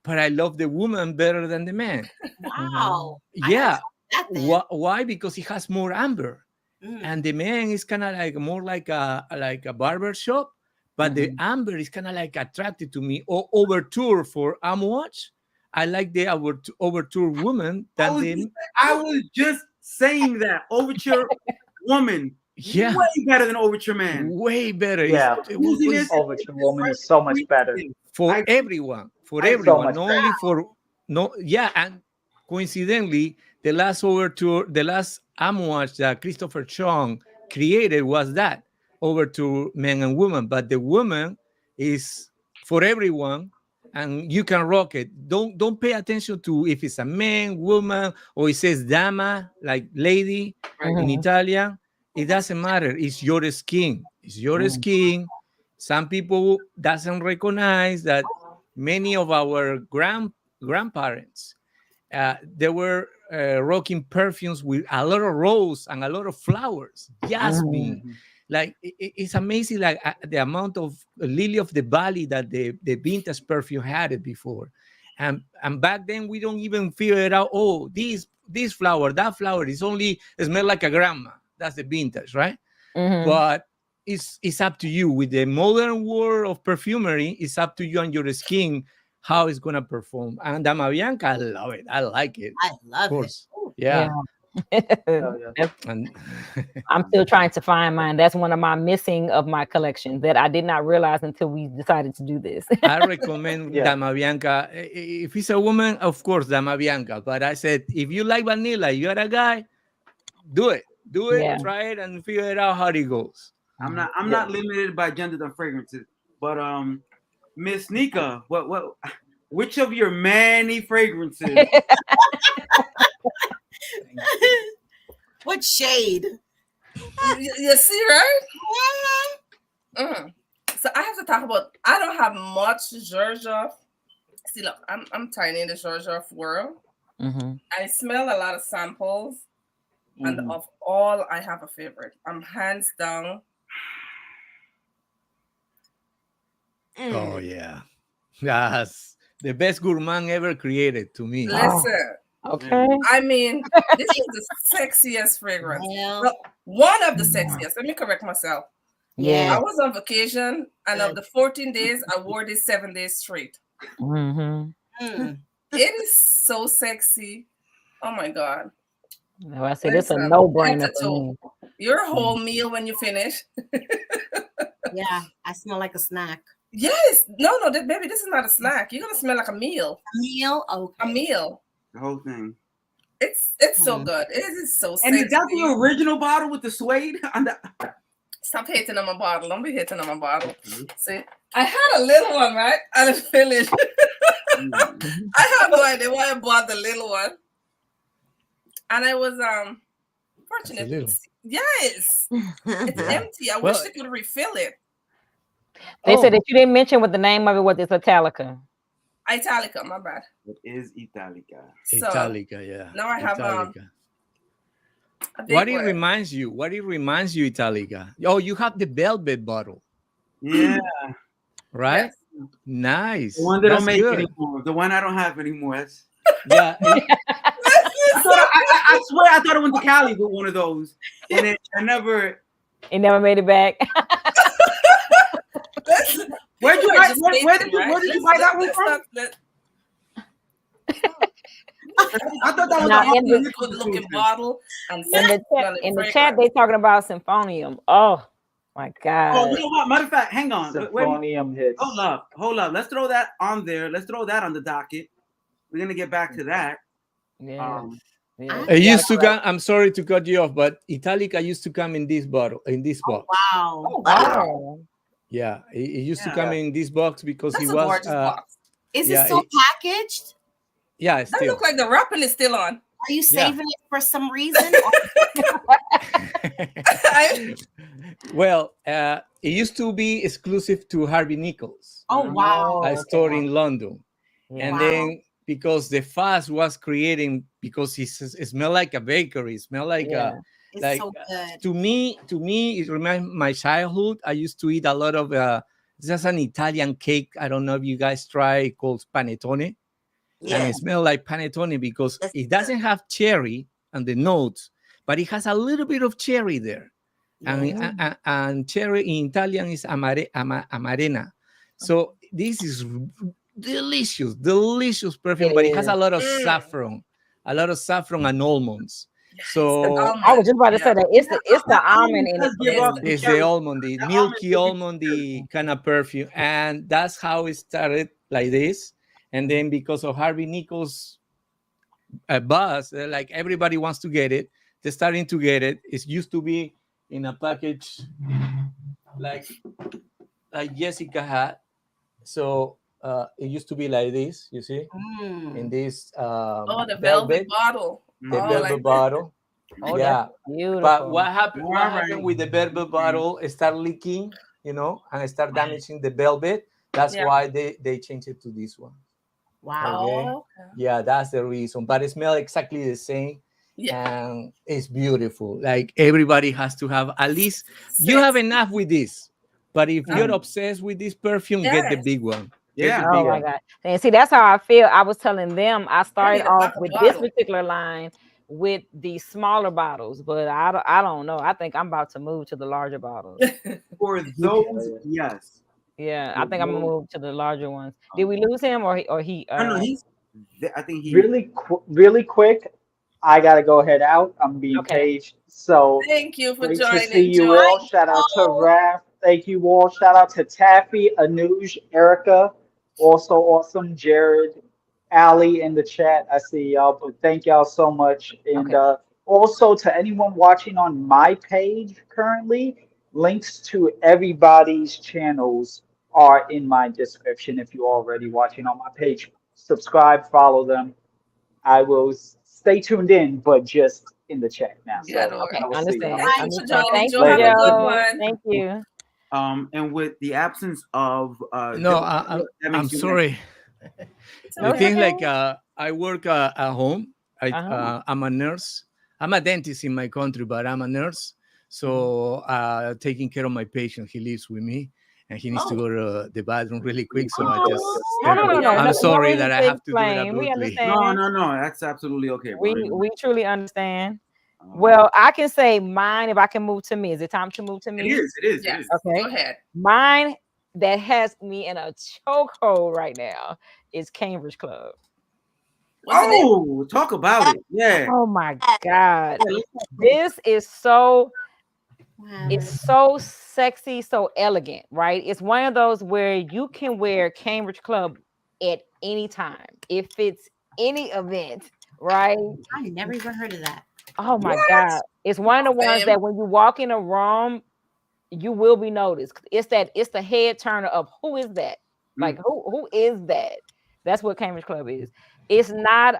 but I love the woman better than the man. Wow. Yeah. Why? Because it has more amber, and the man is kind of like more like a barber shop, but the amber is kind of like attracted to me. Or overture for Amouage. I like the overture woman than the. I was just saying that overture woman. Yeah, way better than overture man. Way better. Yeah, overture woman is so much better for everyone. For everyone, not only for and coincidentally, the last overture, the last Amouage that Christopher Chong created was that overture men and women, but the woman is for everyone. And you can rock it. Don't pay attention to if it's a man, woman, or it says dama, like lady in Italian. It doesn't matter. It's your skin. It's your skin. Some people doesn't recognize that many of our grandparents, they were rocking perfumes with a lot of rose and a lot of flowers, jasmine. Like it's amazing, like the amount of lily of the valley that the vintage perfume had it before, and back then we don't even figure it out. Oh, this flower, that flower is only smell like a grandma. That's the vintage, right? But it's up to you. With the modern world of perfumery, it's up to you and your skin how it's gonna perform. And Dama Bianca, I love it. I like it. I love it. Yeah. And I'm still trying to find mine. That's one of my missing of my collection that I did not realize until we decided to do this. I recommend Dama Bianca. If it's a woman, of course, Dama Bianca. But I said, if you like vanilla, you're a guy, do it. Try it and figure it out how it goes. I'm not limited by gender and fragrances. But Miss Nika, which of your many fragrances? What shade? You see, right? So I have to talk about. I don't have much Xerjoff. See, look, I'm tiny in the Xerjoff world. I smell a lot of samples, and of all, I have a favorite. I'm hands down. Oh yeah, that's the best gourmand ever created to me. Listen, Okay. I mean, this is the sexiest fragrance. Well, Well, one of the sexiest. Let me correct myself. Yeah. I was on vacation, and of the 14 days, I wore this 7 days straight. Mm-hmm. It is so sexy. Oh my God. No, I said it's a Listen, no-brainer head to for toe. me. Your whole meal when you finish. yeah, I smell like a snack. Yes. No, baby, this is not a snack. You're gonna smell like a meal. A meal? Okay. A meal. The whole thing. It's so good. It is so And sexy. is that the original bottle with the suede on the? Stop hating on my bottle. Don't be hating on my bottle. See, I had a little one, right? And it finished. I have no idea why I bought the little one. And I was fortunate. little. Yes. It's empty. I wish they could refill it. They said that you didn't mention what the name of it was. It's Italica. Italica, my bad. It is Italica. So, Italica, yeah. now I have Italica. a big What it one. reminds you? What it reminds you, Italica? Oh, you have the velvet bottle, Yeah. right? Yes. Nice. The one they don't That's make good. anymore. The one I don't have anymore. That's, Yeah. I swear I thought I went to Cali with one of those. And then I never. It never made it back. Listen, Where did you people are buy, just where hating, did you, right? where did you buy that one Let's from? not- I thought that was Now, a in the- good looking bottle and in the chat, they talking about Symphonium. Oh my Oh, God. you know what? Matter of fact, hang on. Wait, Symphonium hits. hold up. Let's throw that on there. Let's throw that on the docket. We're gonna get back to that. Yeah. It used to come. I'm sorry to cut you off, but Italica used to come in this bottle, in this box. Wow. Oh, wow. Oh. Yeah, it used to Yeah. come in this box because That's it a was. gorgeous box. Is yeah, it still it- packaged? Yeah, That still. look like the wrapping is still on. Are you Yeah. saving it for some reason? Well, it used to be exclusive to Harvey Nichols, Oh wow. a store in London, and Wow. then because the fast was creating, because it smelled like a bakery, smelled like Yeah. It's like so good. to me, it reminds my childhood. I used to eat a lot of there's an Italian cake. I don't know if you guys try, called panettone. Yeah. And it smells like panettone because That's it doesn't have cherry and the notes, but it has a little bit of cherry there. And cherry in Italian is amarena. So this is delicious perfume, but it has a lot of saffron, and almonds. So I was just about to say that it's the almond in Let's give it. up it's cherry. the almond, the The milky almond. almondy kind of perfume, and that's how it started, like this. And then because of Harvey Nichols' buzz, like everybody wants to get it, they're starting to get it. It used to be in a package like Jessica had. So it used to be like this, you see, in this Oh, the velvet bottle. the Oh, velvet like bottle. Oh, Yeah. that's beautiful. But what happened? All What right. happened with the velvet bottle? It start leaking, and start damaging the velvet. That's Yeah. why they changed it to this one. Wow. Okay. Oh, Yeah, that's the reason. But it smells exactly the same, yeah. and it's beautiful. Like everybody has to have at least. You have enough with this, but if you're obsessed with this perfume, get the Yes. big one. Yeah. Get the Oh big my one. God. And see, that's how I feel. I was telling them I started need a off black with bottle. this particular line with the smaller bottles, but I don't know. I think I'm about to move to the larger bottles. For those, yes. Yeah, I think I'm gonna move to the larger ones. Did we lose him or he I know I think he. Really quick. I gotta go head out. I'm being Okay. paged. So Thank you for great to joining. see you Joy. all. Shout out to Raph. Thank you all. Shout out to Taffy, Anuj, Erica. Also awesome. Jared, Ali in the chat. I see y'all. But thank y'all so much. And also to anyone watching on my page currently, links to everybody's channels are in my description if you're already watching on my page. Subscribe, follow them. I will stay tuned in, but just in the chat now. Yeah, So don't Okay, worry. I will see understand. y'all. Thank you, Understand. Joe. Thank Joe, you, have a Later. good Joe. one. Thank you. And with the absence of No, that I'm makes you sorry. It's No, The it's okay. thing okay. like I work at home. Uh-huh. I'm a nurse. I'm a dentist in my country, but I'm a nurse. So taking care of my patient, he lives with me, and he needs to Oh, go to the bathroom really quick. So I just oh, No, step no, no, out. no, yeah. no, I'm no sorry reason that I to have to do it explain. We abruptly. No, understand. no, no. That's absolutely okay, brother. We truly understand. Um, Well, I can say mine if I can move to me. Is it time to move to it me? is. It is. It Yes. is. Okay. Go ahead. Mine that has me in a chokehold right now is Cambridge Club. What's the name? Oh, talk about it. Yeah. Oh my God. Yeah, This is so Wow. it's so sexy, so elegant, right? It's one of those where you can wear Cambridge Club at any time. If it's any event, right? I never even heard of that. Oh my God. It's one of the ones Same. that when you walk in a room, you will be noticed. It's the head turner of who is that? Like who is that? That's what Cambridge Club is. It's not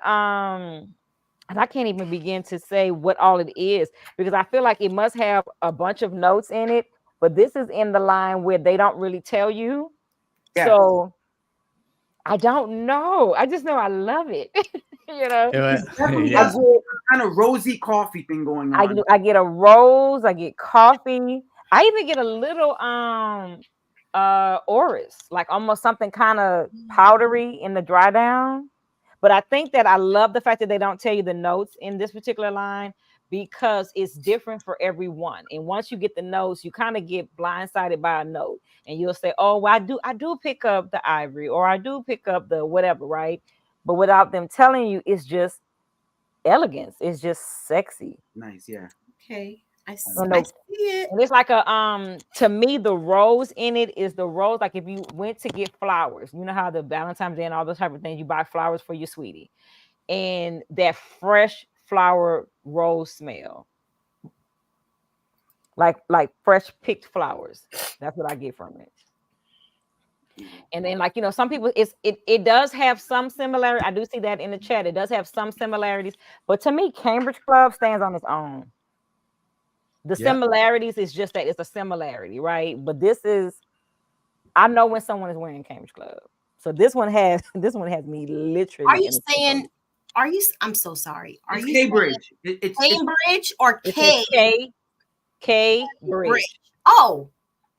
and I can't even begin to say what all it is because I feel like it must have a bunch of notes in it, but this is in the line where they don't really tell you. Yeah. So I don't know. I just know I love it. you know, Yeah, It's definitely I got yeah. some get kind of rosy coffee thing going on. I get a rose, I get coffee, I even get a little orris, like almost something kind of powdery in the dry down. But I think that I love the fact that they don't tell you the notes in this particular line because it's different for everyone. And once you get the notes, you kind of get blindsided by a note, and you'll say, "Oh, well, I do pick up the ivory, or I do pick up the whatever," right? But without them telling you, it's just elegance. It's just sexy. Nice. Yeah. Okay. I I know. see it. And it's like a to me the rose in it is the rose, like if you went to get flowers, you know how the Valentine's Day and all those type of things, you buy flowers for your sweetie, and that fresh flower rose smell, like fresh picked flowers. That's what I get from it. And then, like, some people, it does have some similarity. I do see that in the chat. It does have some similarities, but to me, Cambridge Club stands on its own. The Yeah. similarities is just that it's a similarity, right? But this is, I know when someone is wearing Cambridge Club. So this one has me literally. Are you saying? Are you? I'm so sorry. Are It's you saying Cambridge. It's Cambridge or It K? says K Bridge. Bridge. Oh,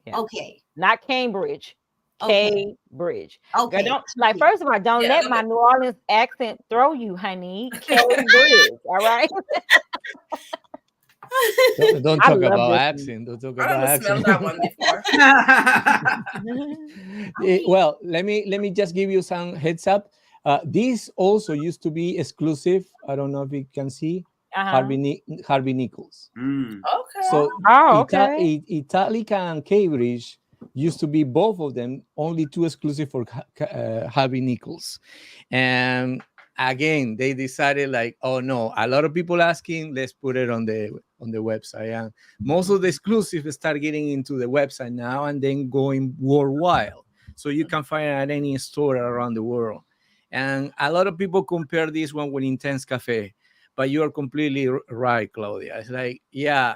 Yeah. okay. Not Cambridge. Okay. K Bridge. Girl, Okay. don't, like, first of all, don't Yeah, let look my at- New Orleans accent throw you, honey. K Bridge. All right. Don't I talk love about this accent. Don't talk I about haven't smelled accent. that one before. one. Well, let me just give you some heads up. This also used to be exclusive. I don't know if you can see Uh-huh. Harvey Nichols. Mm. Okay. So Oh, okay. Italica and Cambridge used to be both of them only two exclusive for Harvey Nichols, and again they decided like, oh no, a lot of people asking, let's put it on the website, and most of the exclusives start getting into the website now and then going worldwide, so you can find it at any store around the world. And a lot of people compare this one with Intense Cafe, but you are completely right, Claudia. It's like, yeah,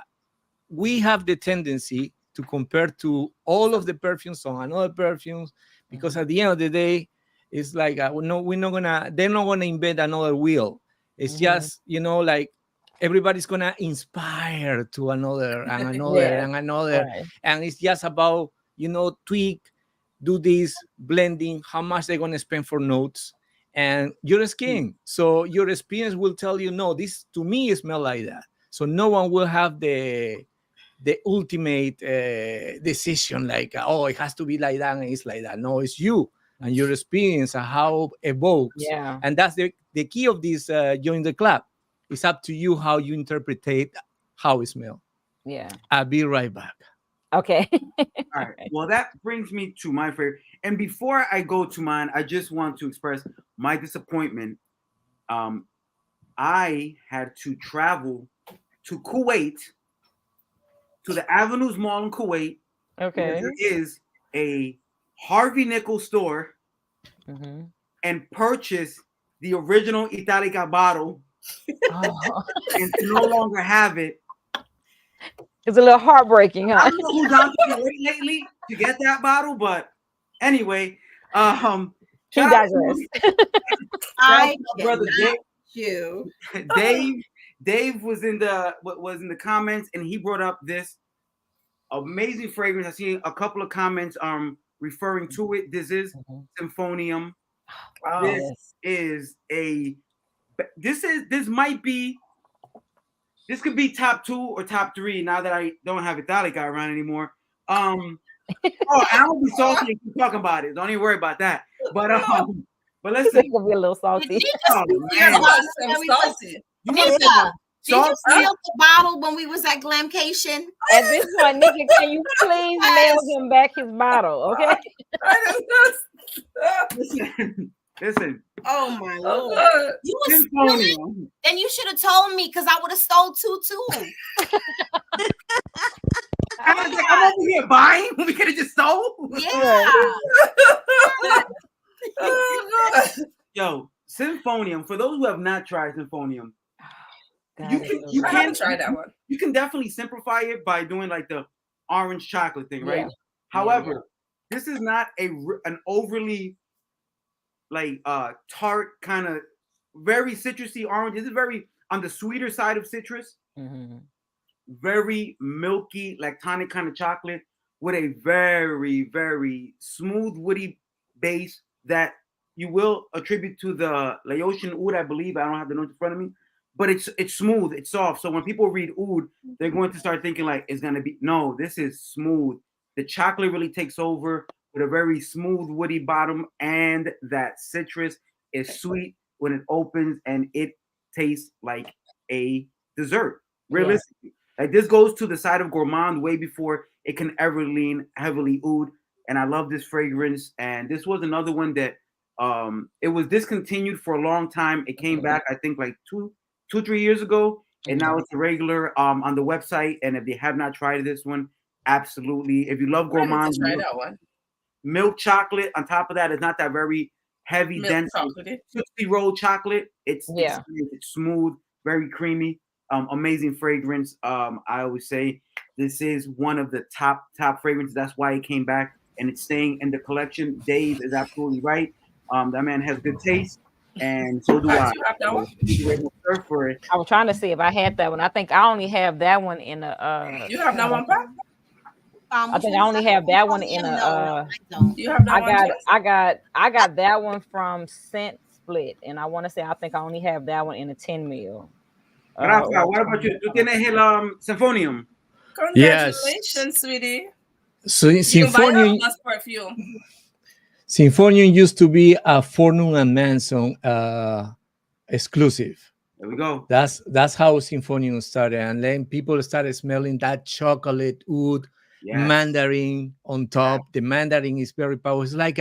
we have the tendency to compare to all of the perfumes on another perfumes, because at the end of the day, it's like, no, they're not gonna invent another wheel. It's just, like everybody's gonna inspire to another and another Yeah. and another, Right. and it's just about, tweak, do this blending, how much they're gonna spend for notes, and your skin. So your experience will tell you, no, this to me smell like that. So no one will have the ultimate decision like, oh, it has to be like that and it's like that. No, it's you and your experience and how it evokes. Yeah. And that's the key of this join the club. It's up to you how you interpret how it smells. Yeah. I'll be right back. Okay. All right. Well, that brings me to my favorite. And before I go to mine, I just want to express my disappointment. I had to travel to Kuwait, to the Avenues Mall in Kuwait, because Okay. there is a Harvey Nichols store Mhm. and purchase the original Italica bottle Oh. and to no longer have it. It's a little heartbreaking, I huh? don't know who's on to the rate lately to get that bottle, but anyway, He shout out digressed. to I my brother cannot you. Dave. Dave was in the comments, and he brought up this amazing fragrance. I seen a couple of comments referring to it. This is Mhm. Symphonium. Oh, This Yes. is a this might be this could be top 2 or top 3 now that I don't have Italica around anymore. Oh, I'm gonna be salty if you talking about it. Don't even worry about that. But He listen, could be a little Did salty. you just oh speak to your man, bottle I'm when we was salty. you want to Nika, did you salt? steal the bottle when we was at Glamcation? At this point, Nikki, can you please mail him back his bottle? Okay. Listen. Oh my lord. Oh, You was stealing? Symphonium. Then you should have told me because I would have stole two too. I'm over here buying. We could have just stole. Yeah. God. Yo, Symphonium. For those who have not tried Symphonium, God, you it's can so you I good. haven't tried that one. you can definitely simplify it by doing like the orange chocolate thing, right? Yeah. However, this is not an overly like tart kind of very citrusy orange. This is very on the sweeter side of citrus. Mhm. Very milky, lactonic kind of chocolate with a very, very smooth, woody base that you will attribute to the Laotian oud, I believe. I don't have the notes in front of me, but it's smooth, it's soft. So when people read oud, they're going to start thinking like it's gonna be no. This is smooth. The chocolate really takes over with a very smooth, woody bottom, and that citrus is sweet when it opens, and it tastes like a dessert. Yeah. Realistically. Like this goes to the side of gourmand way before it can ever lean heavily oud. And I love this fragrance. And this was another one that it was discontinued for a long time. It came back, I think, like 3 years ago, and now it's a regular on the website. And if they have not tried this one, absolutely. If you love I need gourmand, to try that one. milk chocolate on top of that is not that very heavy, Milk dense, chocolate. 60-roll chocolate. It's Yeah. it's smooth, very creamy. Amazing fragrance. I always say this is one of the top fragrances. That's why it came back and it's staying in the collection. Dave is absolutely right. That man has good taste, and so do Pat, I. you have that one? Surf for it. I was trying to see if I had that one. I think I only have that one in a. You have that one, Pat? I think I only have that one in a. No, I don't. You have that I one, got Jess? I got that one from Scent Split, and I want to say I think I only have that one in a 10 mil. Rafa, what about you? ¿Tú tienes el Symphonium? Congratulations, sweetie. So You can buy Symphonium, us perfume. Symphonium used to be a Fornum and Manson exclusive. There we go. That's how Symphonium started, and then people started smelling that chocolate oud, Yes. mandarin on top. The mandarin is very powerful. It's like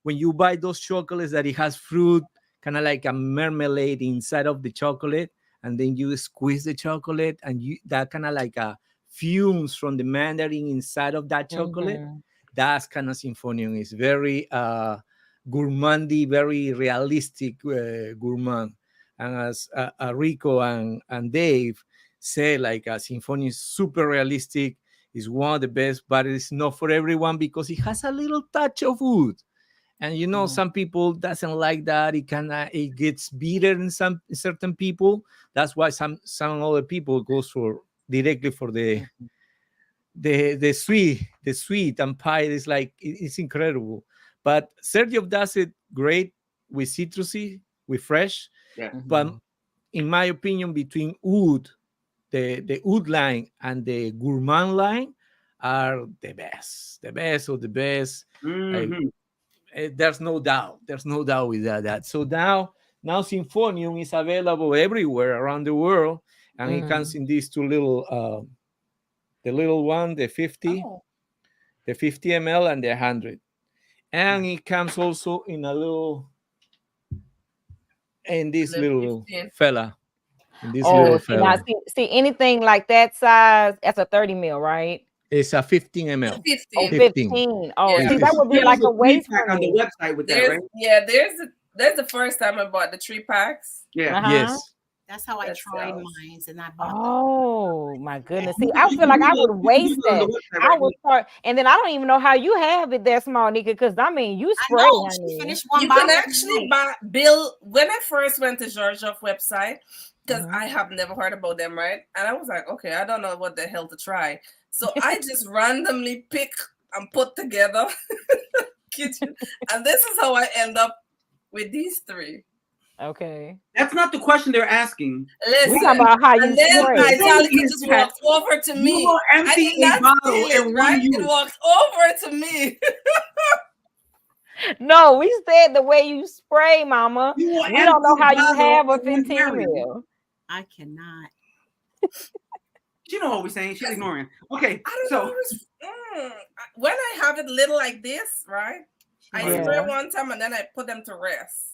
when you buy those chocolates that it has fruit, kind of like a marmalade inside of the chocolate, and then you squeeze the chocolate, and that kind of like fumes from the mandarin inside of that chocolate. Mhm. That's kind of Symphonium. Is very gourmandy, very realistic gourmand. And as Rico and Dave say, like Symphonium is super realistic. Is one of the best, but it's not for everyone because it has a little touch of wood. And you know, some people doesn't like that. It gets bitter in certain people. That's why some other people goes for directly for the sweet and pie. Is like it's incredible. But Xerjoff does it great with citrusy, with fresh. Yeah. But in my opinion, between oud, the oud line and the gourmand line are the best of the best. Mhm. There's no doubt with that. So now Symphonium is available everywhere around the world, and it comes in these two little the little one, the 50 Oh. the 50 ml and the 100, and it comes also in a little in this little 15. fella in this Oh, little see, now, fella. see anything like that size, that's a 30 mil, right? It's a 15 ml. Oh, 15. 15. Oh, Yeah. see, that would be There like was a waste three-pack for on the me. website with that, right? There's the first time I bought the 3 packs. Yeah. Uh-huh. Yes. That's how I That's tried gross. mine, and I bought them. Oh my goodness. See, I feel like I would waste that. I would start, and then I don't even know how you have it that small, Nika, because I mean you I spray, know she honey. finished one You bottle. can actually buy Bill. When I first went to Xerjoff website, because Mhm. I have never heard about them, right? And I was like, okay, I don't know what the hell to try. So I just randomly pick and put together kitchen, and this is how I end up with these 3. Okay. That's not the question they're asking. We Listen, talking about how you and then spray. Italica Is just that walked over to You me. will I empty did a not bottle steal it, in right? one It use. walked over to me. No, we said the way you spray, mama. You will We don't know empty how a you bottle have a in one 15 carrying. mil. I cannot. She know what we're saying. She's ignoring. Okay, I don't so know. When I have it little like this, right? I Yeah. spray one time and then I put them to rest.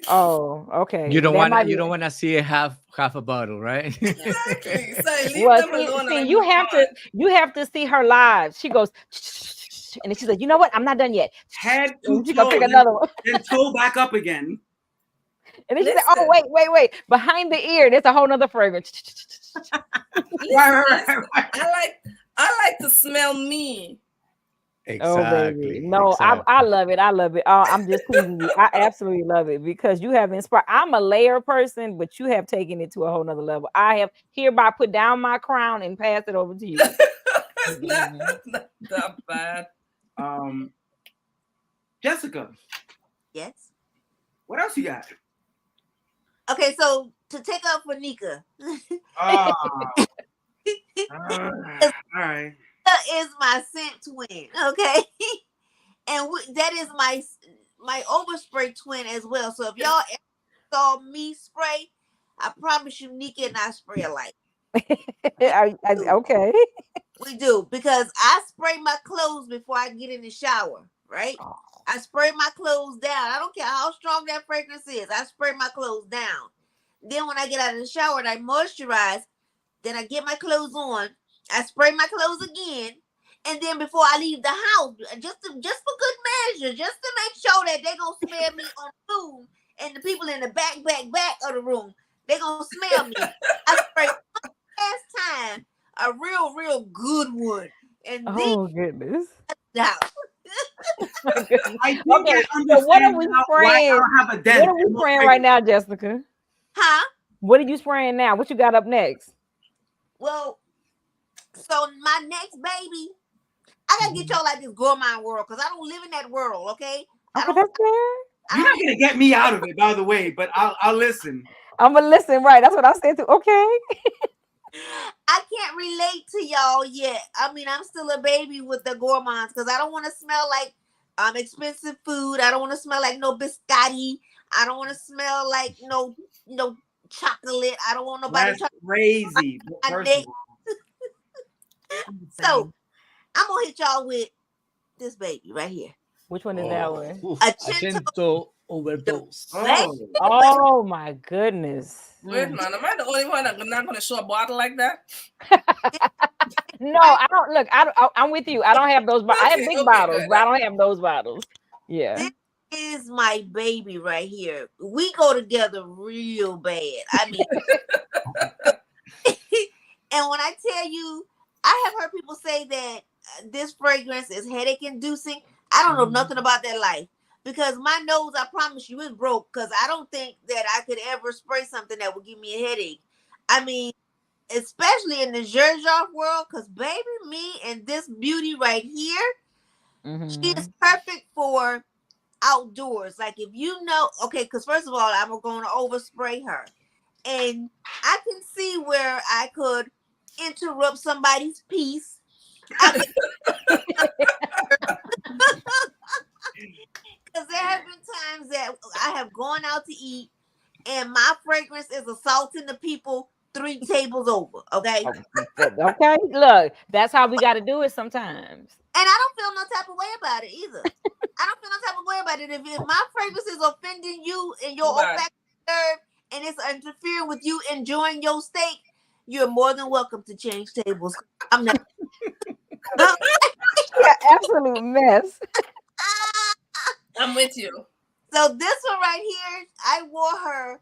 Oh, okay. You don't That want might to. You be- don't want to see a half a bottle, right? Exactly. So I leave Well, them alone and I see, you move have to see her live. She goes, and then she's like, you know what? I'm not done yet. head to And she gonna toe, pick another one. then toe back up again. And then she said, oh, wait. Behind the ear, there's a whole nother fragrance. Listen, I like to smell me. Oh, baby. Exactly. No, exactly. I love it. I love it. I'm just teasing you. I absolutely love it because you have inspired. I'm a layer person, but you have taken it to a whole nother level. I have hereby put down my crown and pass it over to you. It's not that bad. Jessica, Yes. what else you got? Okay, so to take up for Nika, All right. that is my scent twin. Okay, and that is my overspray twin as well. So if y'all ever saw me spray, I promise you, Nika and I spray alike. Okay. We do, because I spray my clothes before I get in the shower, right? I spray my clothes down. I don't care how strong that fragrance is. I spray my clothes down. Then when I get out of the shower and I moisturize, then I get my clothes on. I spray my clothes again. And then before I leave the house, just for good measure, just to make sure that they're going to smell me on the room, and the people in the back of the room, they're going to smell me. I spray one last time, a real good one. And then Oh, goodness. out. I think Okay, I so what are understand we now why I spraying? don't have a What dent. are we spraying right now, Jessica? Huh? What are you spraying now? What you got up next? Well, so my next baby, I gotta get y'all like this gourmand world, because I don't live in that world, okay? Okay, that's fair. You're not gonna get me out of it, by the way, but I'll listen. I'm gonna listen, right? That's what I said too. Okay. I can't relate to y'all yet. I mean, I'm still a baby with the gourmands, because I don't want to smell like expensive food. I don't want to smell like no biscotti. I don't want to smell like no chocolate. I don't want nobody That's crazy. So I'm gonna hit y'all with this baby right here. Which one is that one? Acento overdose. Oh my goodness. Wait, man, am I the only one that's not going to show a bottle like that? No, I don't. Look, I'm with you. I don't have those. I have big bottles, good. but I don't have those bottles. Yeah. This is my baby right here. We go together real bad. I mean, and when I tell you, I have heard people say that this fragrance is headache inducing. I don't know nothing about that life, because my nose, I promise you, is broke, because I don't think that I could ever spray something that would give me a headache. I mean, especially in the Xerjoff world, because baby, me and this beauty right here, she is perfect for outdoors. Like, if you know, okay, because first of all, I'm going to overspray her, and I can see where I could interrupt somebody's peace. Because there have been times that I have gone out to eat and my fragrance is assaulting the people 3 tables over. Okay. Okay. Look, that's how we got to do it sometimes. And I don't feel no type of way about it either. I don't feel no type of way about it. If my fragrance is offending you and your olfactory nerve, and it's interfering with you enjoying your steak, you're more than welcome to change tables. I'm not. Yeah, absolute mess. I'm with you. So this one right here, I wore her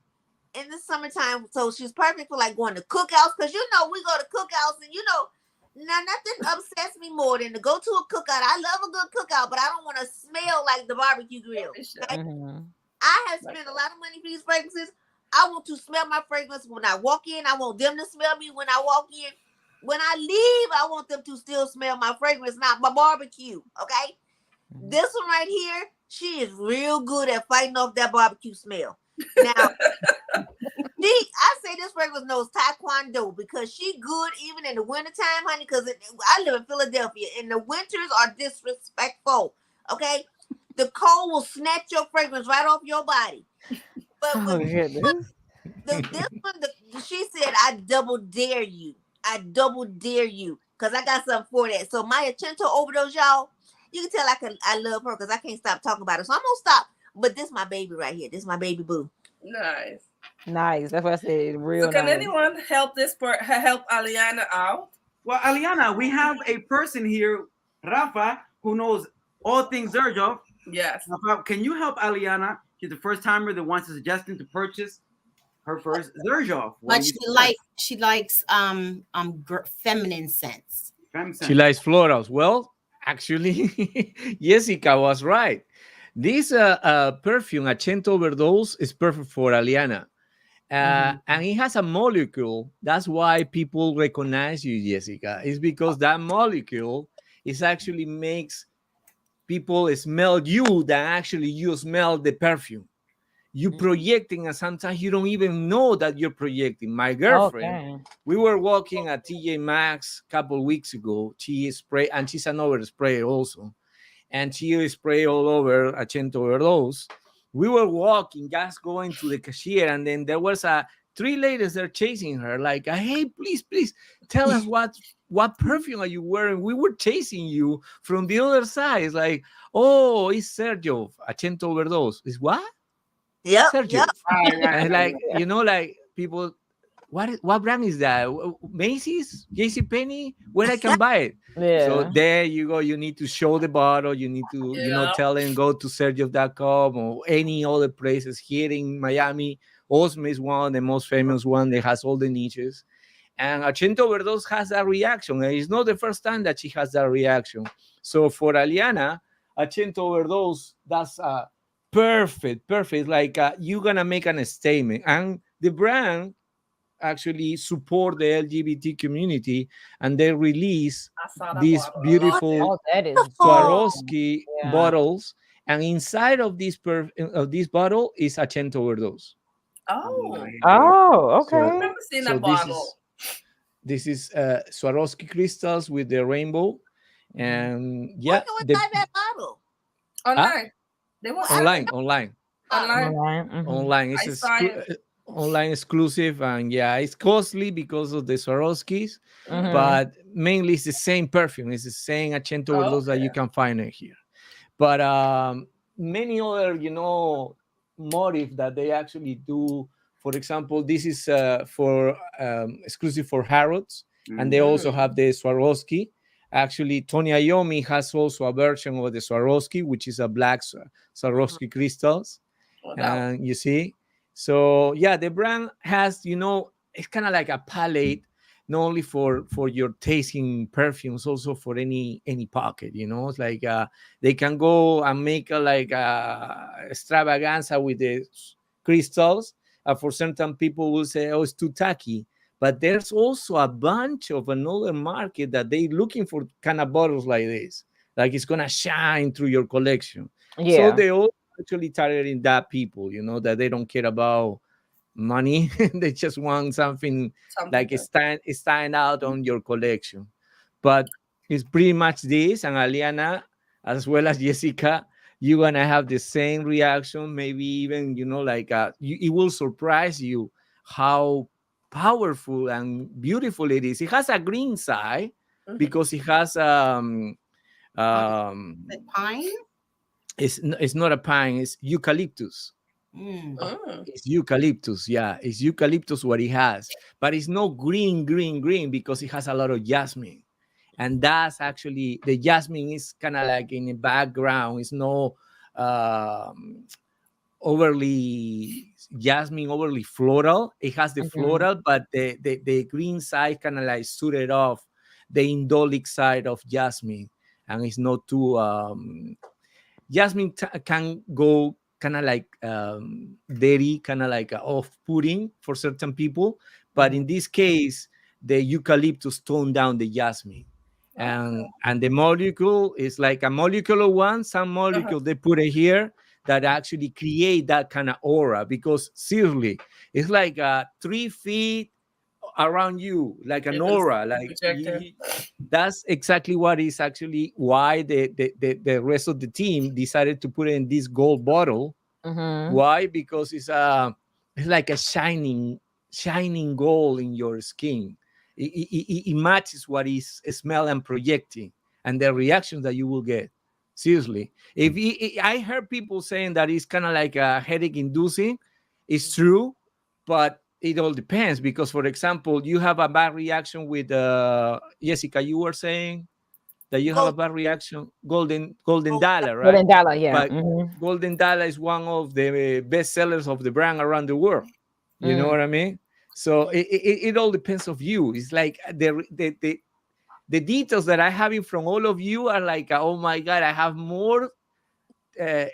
in the summertime. So she's perfect for like going to cookouts. Because you know, we go to cookouts and you know, now nothing upsets me more than to go to a cookout. I love a good cookout, but I don't want to smell like the barbecue grill. Okay? Mhm. I have spent a lot of money for these fragrances. I want to smell my fragrance when I walk in. I want them to smell me when I walk in. When I leave, I want them to still smell my fragrance, not my barbecue. Okay? This one right here, she is real good at fighting off that barbecue smell. Now, I say this fragrance knows taekwondo because she good even in the wintertime, honey, because I live in Philadelphia and the winters are disrespectful. Okay? The cold will snatch your fragrance right off your body. But Oh with goodness. this one, she said, I double dare you. I double dare you. Because I got something for that. So my Acento overdose, y'all, you can tell I love her because I can't stop talking about her. So I'm going to stop. But this my baby right here. This my baby boo. Nice. Nice. That's what I said. Real So can nice. anyone help help Aliana out? Well, Aliana, we have a person here, Rafa, who knows all things Xerjoff. Yes. Rafa, can you help Aliana? She's the first timer that wants a suggestion to purchase her first Xerjoff. But she likes feminine scents. She likes florals. Well, actually, Jessica was right. This perfume, Acento Overdose, is perfect for Aliana. And it has a molecule. That's why people recognize you, Jessica. It's because that molecule is actually makes people smell you than actually you smell the perfume. You projecting, and sometimes you don't even know that you're projecting. My girlfriend, we were walking at TJ Maxx a couple weeks ago. She spray, and she's an over sprayer also, and she spray all over Acento Overdose. We were walking, just going to the cashier, and then there was three ladies there chasing her, like, "Hey, please, tell us what perfume are you wearing? We were chasing you from the other side." It's like, "Oh, it's Xerjoff, Acento Overdose." Is what? Yep. Xerjoff. And like, you know, like people, what brand is that? Macy's, JCPenney, where I can buy it. Yeah. So there you go. You need to show the bottle. You need to, tell them go to Xerjoff.com or any other places here in Miami. Osme is one, the most famous one that has all the niches. And Acento Overdose has that reaction. And it's not the first time that she has that reaction. So for Aliana, Acento Overdose, that's perfect. Like you're going to make a statement. And the brand actually support the LGBT community, and they release these beautiful Swarovski bottles, and inside of this bottle is Acento Overdose. Okay. I've never seen that bottle. This is Swarovski crystals with the rainbow, and Where can we buy that bottle? Online. Online. It's online exclusive, and it's costly because of the Swarovskis, but mainly it's the same perfume. It's the same Acento Overdose that you can find it here. But many other, motif that they actually do. For example, this is for exclusive for Harrods, and they also have the Swarovski. Actually, Tony Iommi has also a version of the Swarovski, which is a black Swarovski crystals. And you see, so the brand has, it's kind of like a palette, not only for your tasting perfumes, also for any pocket. It's like they can go and make a extravaganza with the crystals. For certain people will say, oh, it's too tacky. But there's also a bunch of another market that they looking for kind of bottles like this. Like it's going to shine through your collection. So they all actually targeting that people, that they don't care about money. They just want something like stand out on your collection. But it's pretty much this. And Aliana, as well as Jessica, you're going to have the same reaction. Maybe even, it will surprise you how powerful and beautiful it is. It has a green side because it has pine. It's not a pine. It's eucalyptus. It's eucalyptus. It's eucalyptus what it has, but it's no green because it has a lot of jasmine, and that's actually the jasmine is kind of like in the background. It's no overly jasmine, overly floral. It has the Mhm. floral, but the green side kind of like suited off the indolic side of jasmine, and it's not too jasmine can go kind of like dirty, kind of like off-putting for certain people, but in this case the eucalyptus toned down the jasmine, and the molecule is like a molecular one. Some molecule they put it here that actually create that kind of aura, because seriously it's like 3 feet around you, like an aura, like Projector. that's exactly what is actually why the rest of the team decided to put it in this gold bottle. Mhm. Why? Because it's like a shining gold in your skin. It matches what is smell and projecting, and the reactions that you will get. Seriously, if I heard people saying that it's kind of like a headache inducing, it's true, but it all depends, because for example, you have a bad reaction with Jessica, you were saying that you have a Gold, bad reaction, golden gold. dollar, right? Golden dollar, yeah. But golden dollar is one of the best sellers of the brand around the world. You know Mm. what I mean? So it all depends of you. It's like the details that I have in from all of you are like, oh my god, I have more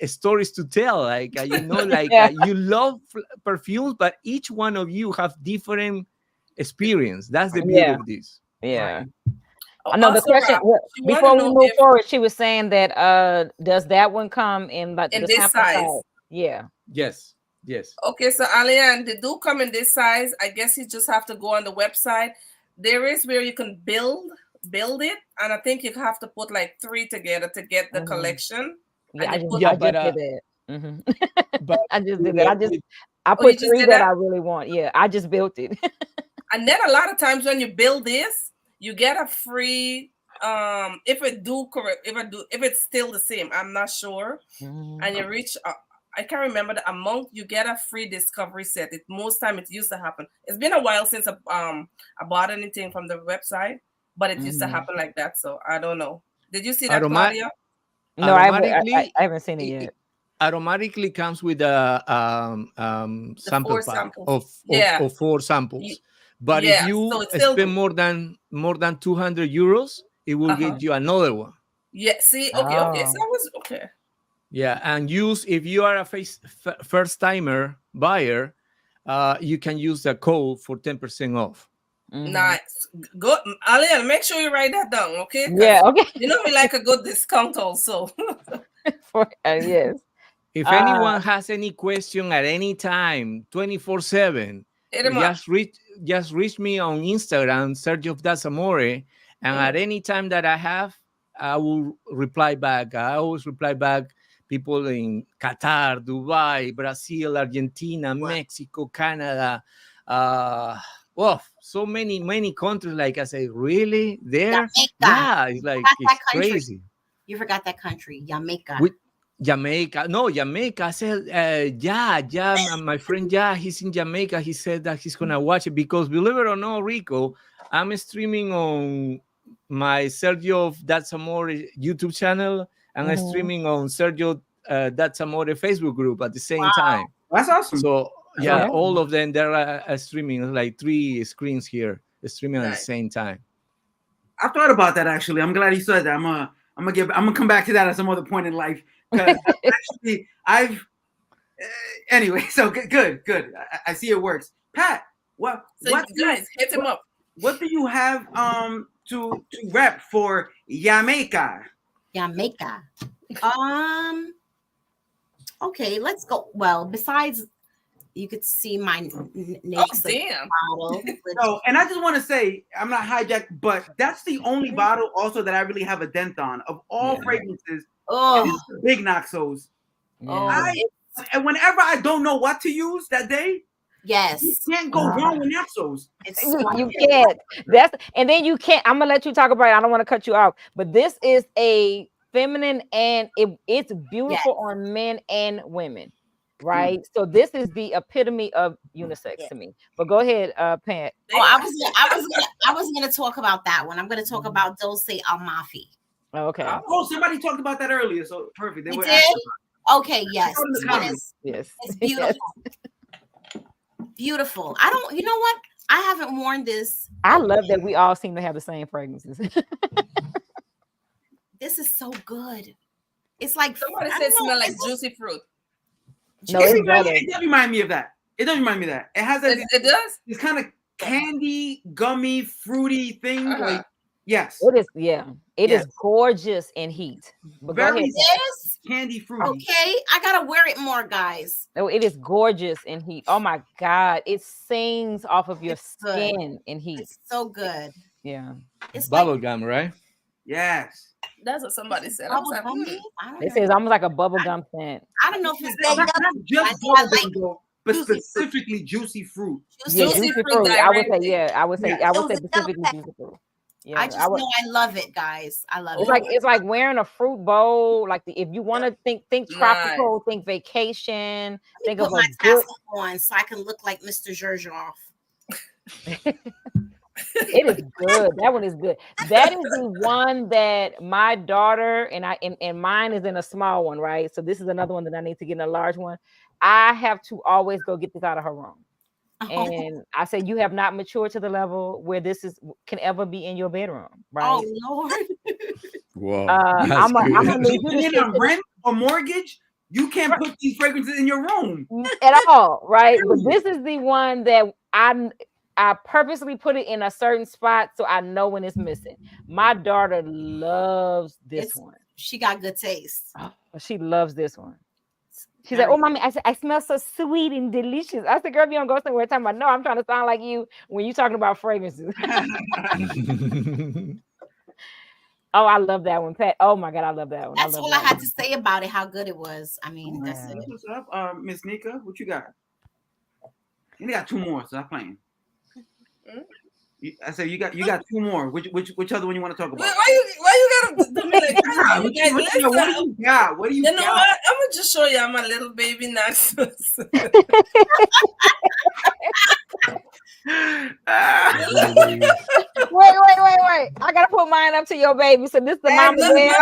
stories to tell. Like you know, like Yeah. you love perfumes, but each one of you have different experience. That's the beauty Yeah. of this. Yeah. Oh, I know the also, question she want before to we know move if forward, she was saying that does that one come in like in the this sample size. size? Yeah. Yes. Yes. Okay, so Alian, they do come in this size. I guess you just have to go on the website. There is where you can build it, and I think you have to put like 3 together to get the collection. Yeah, And you put Yeah, I but just did that. but I just did with that. the, with I oh, you put just 3 did that that. I really want. Yeah, I just built it. And then a lot of times when you build this, you get a free if it do correct, if it's still the same, I'm not sure. And you reach I can't remember the amount, you get a free discovery set. It most time it used to happen. It's been a while since I bought anything from the website, but it used to happen like that. So I don't know. Did you see that, Claudia? No, automatically I haven't seen it it yet. automatically comes with a The sample 4 pack samples. of Yeah. 4 samples. But if Yeah. So you it's still spend more than 200 euros, it will get you another one. yeah. See, okay, so that was okay. Yeah, and if you are a first timer buyer, you can use the code for 10% off. Nice. Good. Alian, make sure you write that down, okay? Yeah, okay. You know we like a good discount also. Yes. If anyone has any question at any time, 24/7, Hit 'em up. just reach me on Instagram, Xerjoff Dasamore, and at any time that I will reply back. I always reply back. People in Qatar, Dubai, Brazil, Argentina, Mexico, Canada, well, so many countries. Like I say, really there? Jamaica. Yeah, it's like it's crazy. You forgot that country, Jamaica. With Jamaica. No, Jamaica. I said, my friend, he's in Jamaica. He said that he's going to watch it because, believe it or not, Rico, I'm streaming on my Sergio That's Amore YouTube channel, and I'm streaming on Sergio That's Amore Facebook group at the same time. That's awesome. So, Yeah. all of them, they're streaming, like 3 screens here, streaming at the Nice. same time. I thought about that actually. I'm glad you said that. I'm gonna come back to that at some other point in life because actually anyway. So good. I see it works. Pat, what guys hit him up? What do you have to rep for Jamaica? Jamaica. Okay, let's go. Well, besides, you could see my next bottle. So, and I just want to say, I'm not hijacked, but that's the only bottle also that I really have a dent on of all fragrances. Oh, Big Noxos. Yeah. And whenever I don't know what to use that day, yes, you can't go wrong with Noxos. You can't. And then you can't. I'm gonna let you talk about it. I don't want to cut you off, but this is a feminine and it's beautiful on men and women. right? So this is the epitome of unisex to me. But go ahead, Pat. Oh, I was gonna talk about that one. I'm gonna talk about Dolce Almafi. Okay. Oh, somebody talked about that earlier. So perfect. They You were did? asking. Okay, yes. Show them the This one comments. is Yes. it's beautiful. Beautiful. I don't, you know what? I haven't worn this. I love that we all seem to have the same fragrances. This is so good. It's like Somebody I said don't know, smell like it's juicy fruit. No, it's better. It does remind me of that. It does remind me of that. It has that. It does? This kind of candy, gummy, fruity thing. Like, yes. It is, yeah. It Yes. is gorgeous in heat. But go Very ahead. Yes. candy fruity. Okay, I gotta wear it more, guys. No, it is gorgeous in heat. Oh my God. It sings off of your It's good. skin in heat. It's so good. Yeah. It's like Bubble gum, right? Yes. That's what somebody said. I was bubble like, gummy. I don't It know. says almost like a bubble gum scent. I don't know if it's Not just I bubble like gum, though, but juicy fruit. specifically juicy fruit. Yeah, Juicy juicy fruit fruit. I would say, directly. yeah. I would say Those are specifically double juicy fruit. Yeah, I just would. know I love it, guys. I love It's it. like wearing a fruit bowl. Like if you want to think tropical, think vacation, Let me think put of a my good. tassel on so I can look like Mr. Xerjoff. It is good. That one is good. That is the one that my daughter and mine is in a small one, right? So this is another one that I need to get in a large one. I have to always go get this out of her room. And I said, you have not matured to the level where can ever be in your bedroom, right? Oh Lord. Whoa. I'm gonna need you to Depending on shift rent or mortgage, you can't put these fragrances in your room. at all, right? But this is the one that I purposely put it in a certain spot so I know when it's missing. My daughter loves this one. She got good taste. Oh, she loves this one. She's like, oh, mommy, I smell so sweet and delicious. I said, girl, if you don't go somewhere talking about, no, I'm trying to sound like you when you're talking about fragrances. Oh, I love that one, Pat. Oh my God, I love that one. That's all I had to say about it, how good it was. I mean, that's it. What's up, Miss Nika? What you got? You got two more, so I'm playing. I said you got two more. Which other one you want to talk about? Why you gotta do me like that? What do you got? What do you got? You know what? I'm gonna just show you my little baby Naxos. Wait. I gotta put mine up to your baby. So this is the mama bear.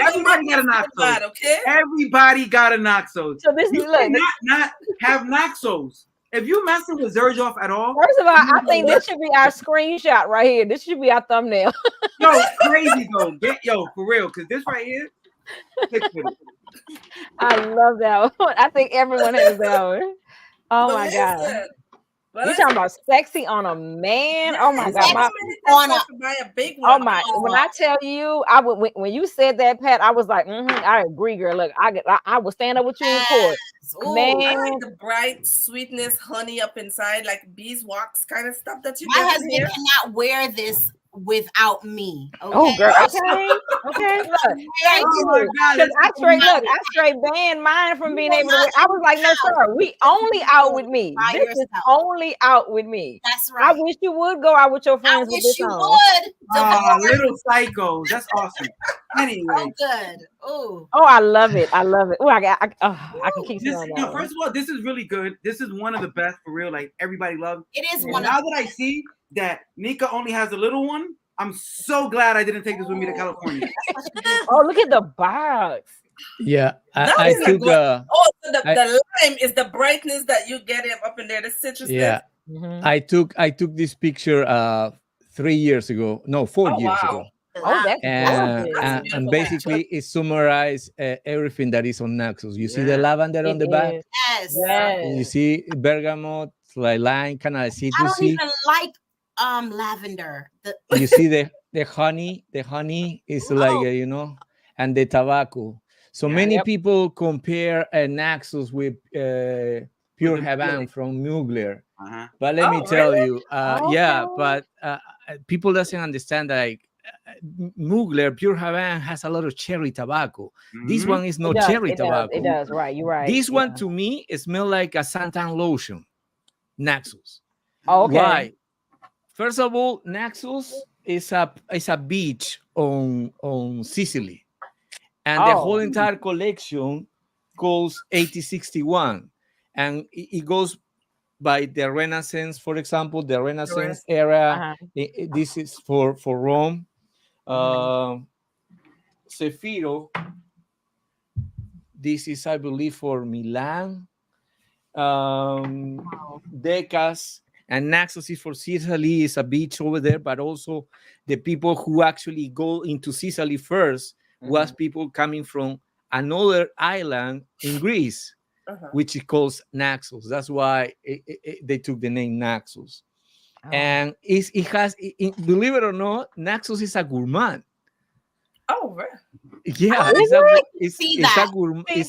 Everybody got a Naxos. Okay. Everybody got a Naxos. So this is not have Naxos. If you messing with Xerjoff at all, first of all, I think this should be our screenshot right here. This should be our thumbnail. Yo, crazy though. For real, because this right here. I love that one. I think everyone has that one. Oh my God. You're talking about sexy on a man. Oh my God. Oh my, when I tell you, I would when you said that, Pat, I was like, I agree, girl. Look, I will stand up with you in court. Man, I like the bright sweetness, honey up inside, like beeswax kind of stuff that you My husband cannot wear this without me. Okay? Oh girl, okay. Look, I straight banned mine from being able to wear. I was like, no, sir, we only out with me. This is only out with me. That's right. I wish you would go out with your friends. I wish you would. Little psychos. That's awesome. Anyway, so good. Oh, I love it. I love it. Oh, I can keep saying that. First of all, this is really good. This is one of the best for real. Like everybody loves. It is and one. Now that I see that Nika only has a little one, I'm so glad I didn't take this with me to California. Oh, look at the box. Yeah, I took. The lime is the brightness that you get up in there. The citrus. Yeah, I took this picture 3 years ago. No, 4 years ago. Oh, that's and basically it summarized everything that is on Naxos. You see the lavender on the back. Yes. And you see bergamot, like lime, kind of citrusy. I don't even like lavender. You see the honey. The honey is like and the tobacco. So many people compare Naxos with Pure Heaven from Mugler. But let me tell you, but people doesn't understand that like Mugler, Pure Heaven has a lot of cherry tobacco. This one is no cherry tobacco. It does, right? You're right. This one to me, it smells like a suntan lotion. Naxos. Oh, okay. Why? First of all, Naxos is a beach on Sicily, and the whole entire collection called 1861, and it goes by the Renaissance, for example, the Renaissance era. Uh-huh. This is for Rome. Mhm. Zefiro, this is, I believe, for Milan. Decas and Naxos is for Sicily, is a beach over there, but also the people who actually go into Sicily first was Mhm. people coming from another island in Greece, which is called Naxos. That's why they took the name Naxos. Oh. And it has, believe it or not, Naxos is a gourmand. Oh, right. Yeah, it's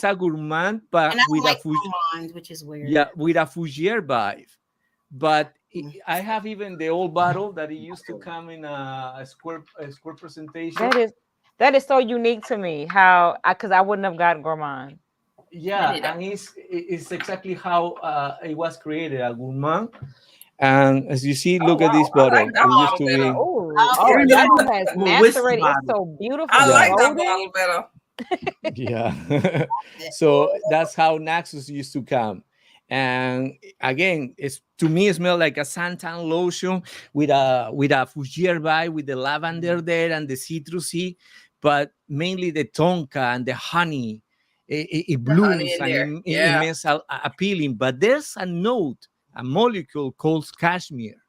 a gourmand, but And I don't with like gourmands, which is weird. with a fougere vibe. But I have even the old bottle that it used to come in a square presentation. That is so unique to me. How because I wouldn't have gotten gourmand. Yeah, and it's exactly how it was created, a gourmand. And as you see, look at this bottle. I like that It used to bottle be. Oh, that one has macerated. It's so beautiful. I like that golden. bottle better. Yeah. So that's how Naxos used to come. And again, it's to me it smells like a suntan lotion with a fougere vibe, with the lavender there and the citrusy, but mainly the tonka and the honey. It blooms and it makes appealing. But there's a note, a molecule called cashmere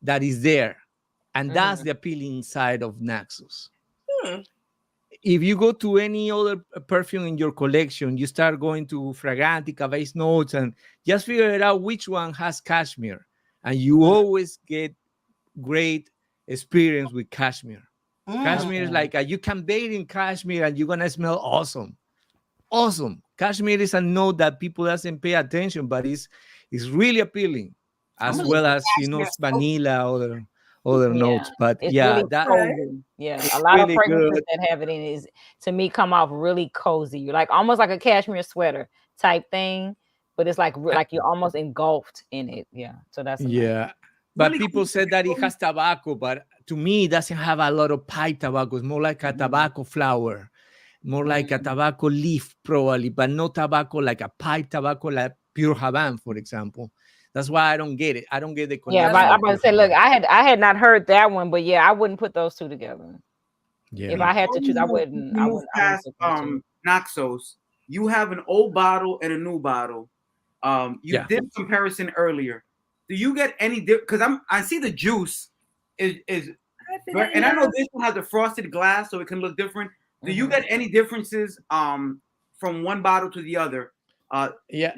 that is there, and that's the appealing side of Naxos. If you go to any other perfume in your collection, you start going to Fragrantica, base notes, and just figure out which one has cashmere. And you always get great experience with cashmere. Cashmere is like you can bathe in cashmere and you're going to smell awesome. Awesome. Cashmere is a note that people doesn't pay attention, but it's really appealing, as well as, vanilla, other notes. But it's yeah, really that cozy. Yeah, a lot really of fragrances good. that have it in is to me come off really cozy, like almost like a cashmere sweater type thing, but it's like you're almost engulfed in it. Yeah, so that's yeah. But people said that it has tobacco, but to me, it doesn't have a lot of pipe tobacco. It's more like a tobacco flower, more like a tobacco leaf, probably, but no tobacco like a pipe tobacco, like pure Havana, for example. That's why I don't get it. I don't get the connection. Yeah, but I'm going to say, look, I had not heard that one, but yeah, I wouldn't put those two together. Yeah. If I had to choose, I wouldn't. I wouldn't past Naxos, you have an old bottle and a new bottle. You did comparison earlier. Do you get any? Because I see the juice is, and I know this one has a frosted glass, so it can look different. Do you get any differences from one bottle to the other? Yeah,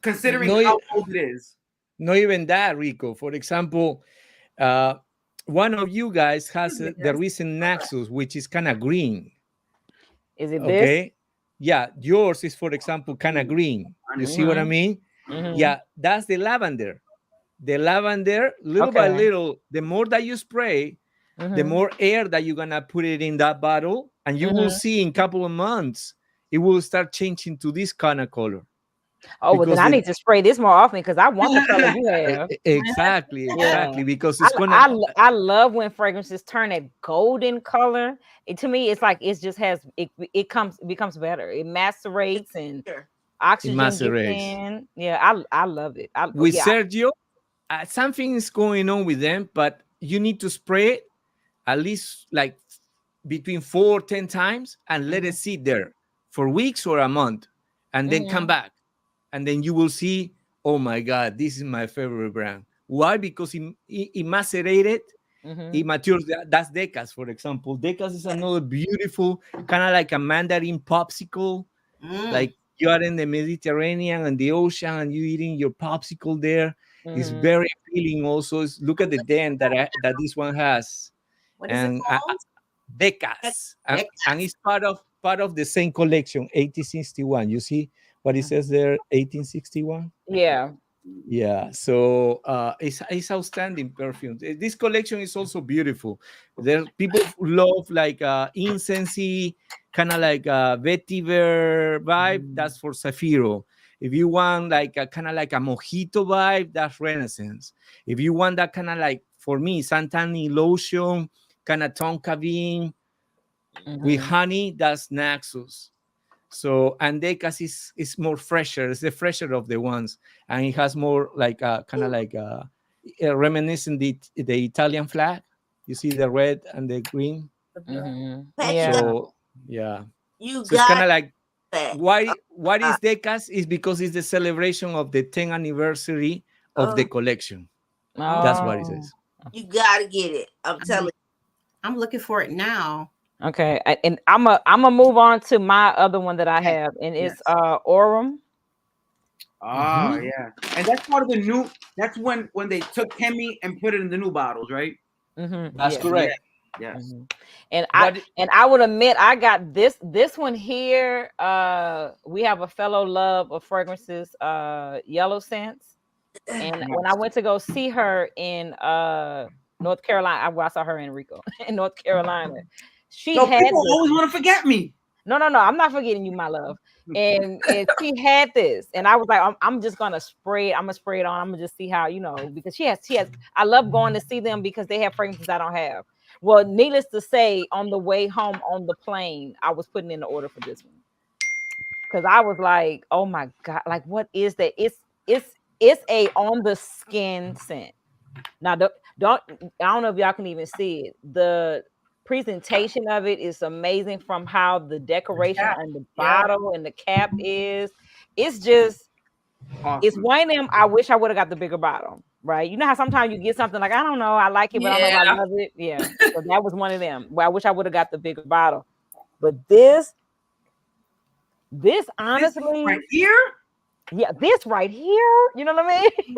considering how old it is. Not even that, Rico. For example, one of you guys has the recent Naxos, which is kind of green. Is it this? Yeah, yours is, for example, kind of green. You see what I mean? Yeah, that's the lavender. The lavender, little by little, the more that you spray, the more air that you're gonna put it in that bottle, and you will see in a couple of months, it will start changing to this kind of color. Oh, well, then I need to spray this more often because I want the color you have. Exactly. Because it's I love when fragrances turn a golden color. To me, it's like it just has it becomes better. It macerates and oxygen gets in. Yeah, I love it. With Xerjoff, something is going on with them, but you need to spray it at least like between 4 or 10 times and let it sit there for weeks or a month, and then come back. And then you will see, oh my God, this is my favorite brand. Why? Because it macerated, it matures. That's Decas, for example. Decas is another beautiful, kind of like a mandarin popsicle. Like you are in the Mediterranean and the ocean and you eating your popsicle there. It's very appealing also. Look at the dent that this one has. What is it called? Decas. And it's part of the same collection, 1861. You see what it says there, 1861? Yeah, so it's outstanding perfume. This collection is also beautiful. There people love like incensey, kind of like a vetiver vibe. That's for Zafiro. If you want like a kind of like a mojito vibe, that's Renaissance. If you want that kind of like, for me, Santani lotion, kind of tonka bean with honey, that's Naxos. So and Decas is more fresher. It's the fresher of the ones, and it has more like kind of like reminiscent the Italian flag. You see the red and the green. Pat, Yeah. So yeah, you so it's kind got of like that. why what is Decas is because it's the celebration of the 10th anniversary of the collection. That's what it Oh, says. You gotta get it. I'm telling I'm looking for it now. okay. And I'm a move on to my other one that I have, and it's Yes. Aurum. Ah, yeah. And that's part of the new. That's when they took Hemi and put it in the new bottles, right? That's Yeah. correct. Yes. And But I would admit I got this one here. We have a fellow love of fragrances, Yellow Scents. And when I went to go see her in North Carolina, I saw her in Rico in North Carolina. She No, had people this. always want to forget me. No, I'm not forgetting you, my love. And she had this, and I was like, I'm just gonna spray it. I'm gonna spray it on. I'm gonna just see how, because she has. I love going to see them because they have fragrances I don't have. Well, needless to say, on the way home on the plane, I was putting in the order for this one because I was like, oh my god, like what is that? It's a on the skin scent. Now, I don't know if y'all can even see it. The presentation of it is amazing from how the decoration Cap, on the yeah. bottle and the cap is. It's just, it's Awesome. one of them. I wish I would have got the bigger bottle, right? You know how sometimes you get something like, I don't know, I like it, but I don't know if I Yeah. love it. Yeah. So that was one of them. Well, I wish I would have got the bigger bottle. But this This honestly, right here. yeah, this right here, you know what I mean?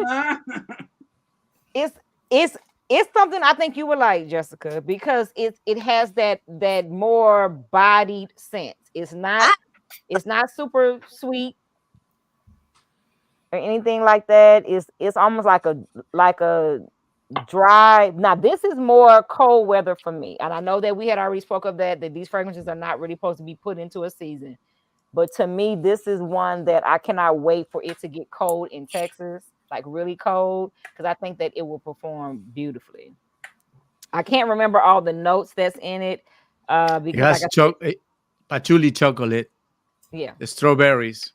it's it's it's something I think you would like, Jessica, because it has that more bodied scent. It's not super sweet or anything like that. It's almost like a dry. Now this is more cold weather for me, and I know that we had already spoke of that these fragrances are not really supposed to be put into a season. But to me, this is one that I cannot wait for it to get cold in Texas, like really cold, because I think that it will perform beautifully. I can't remember all the notes that's in it, it because like has I said, patchouli chocolate, yeah. the strawberries.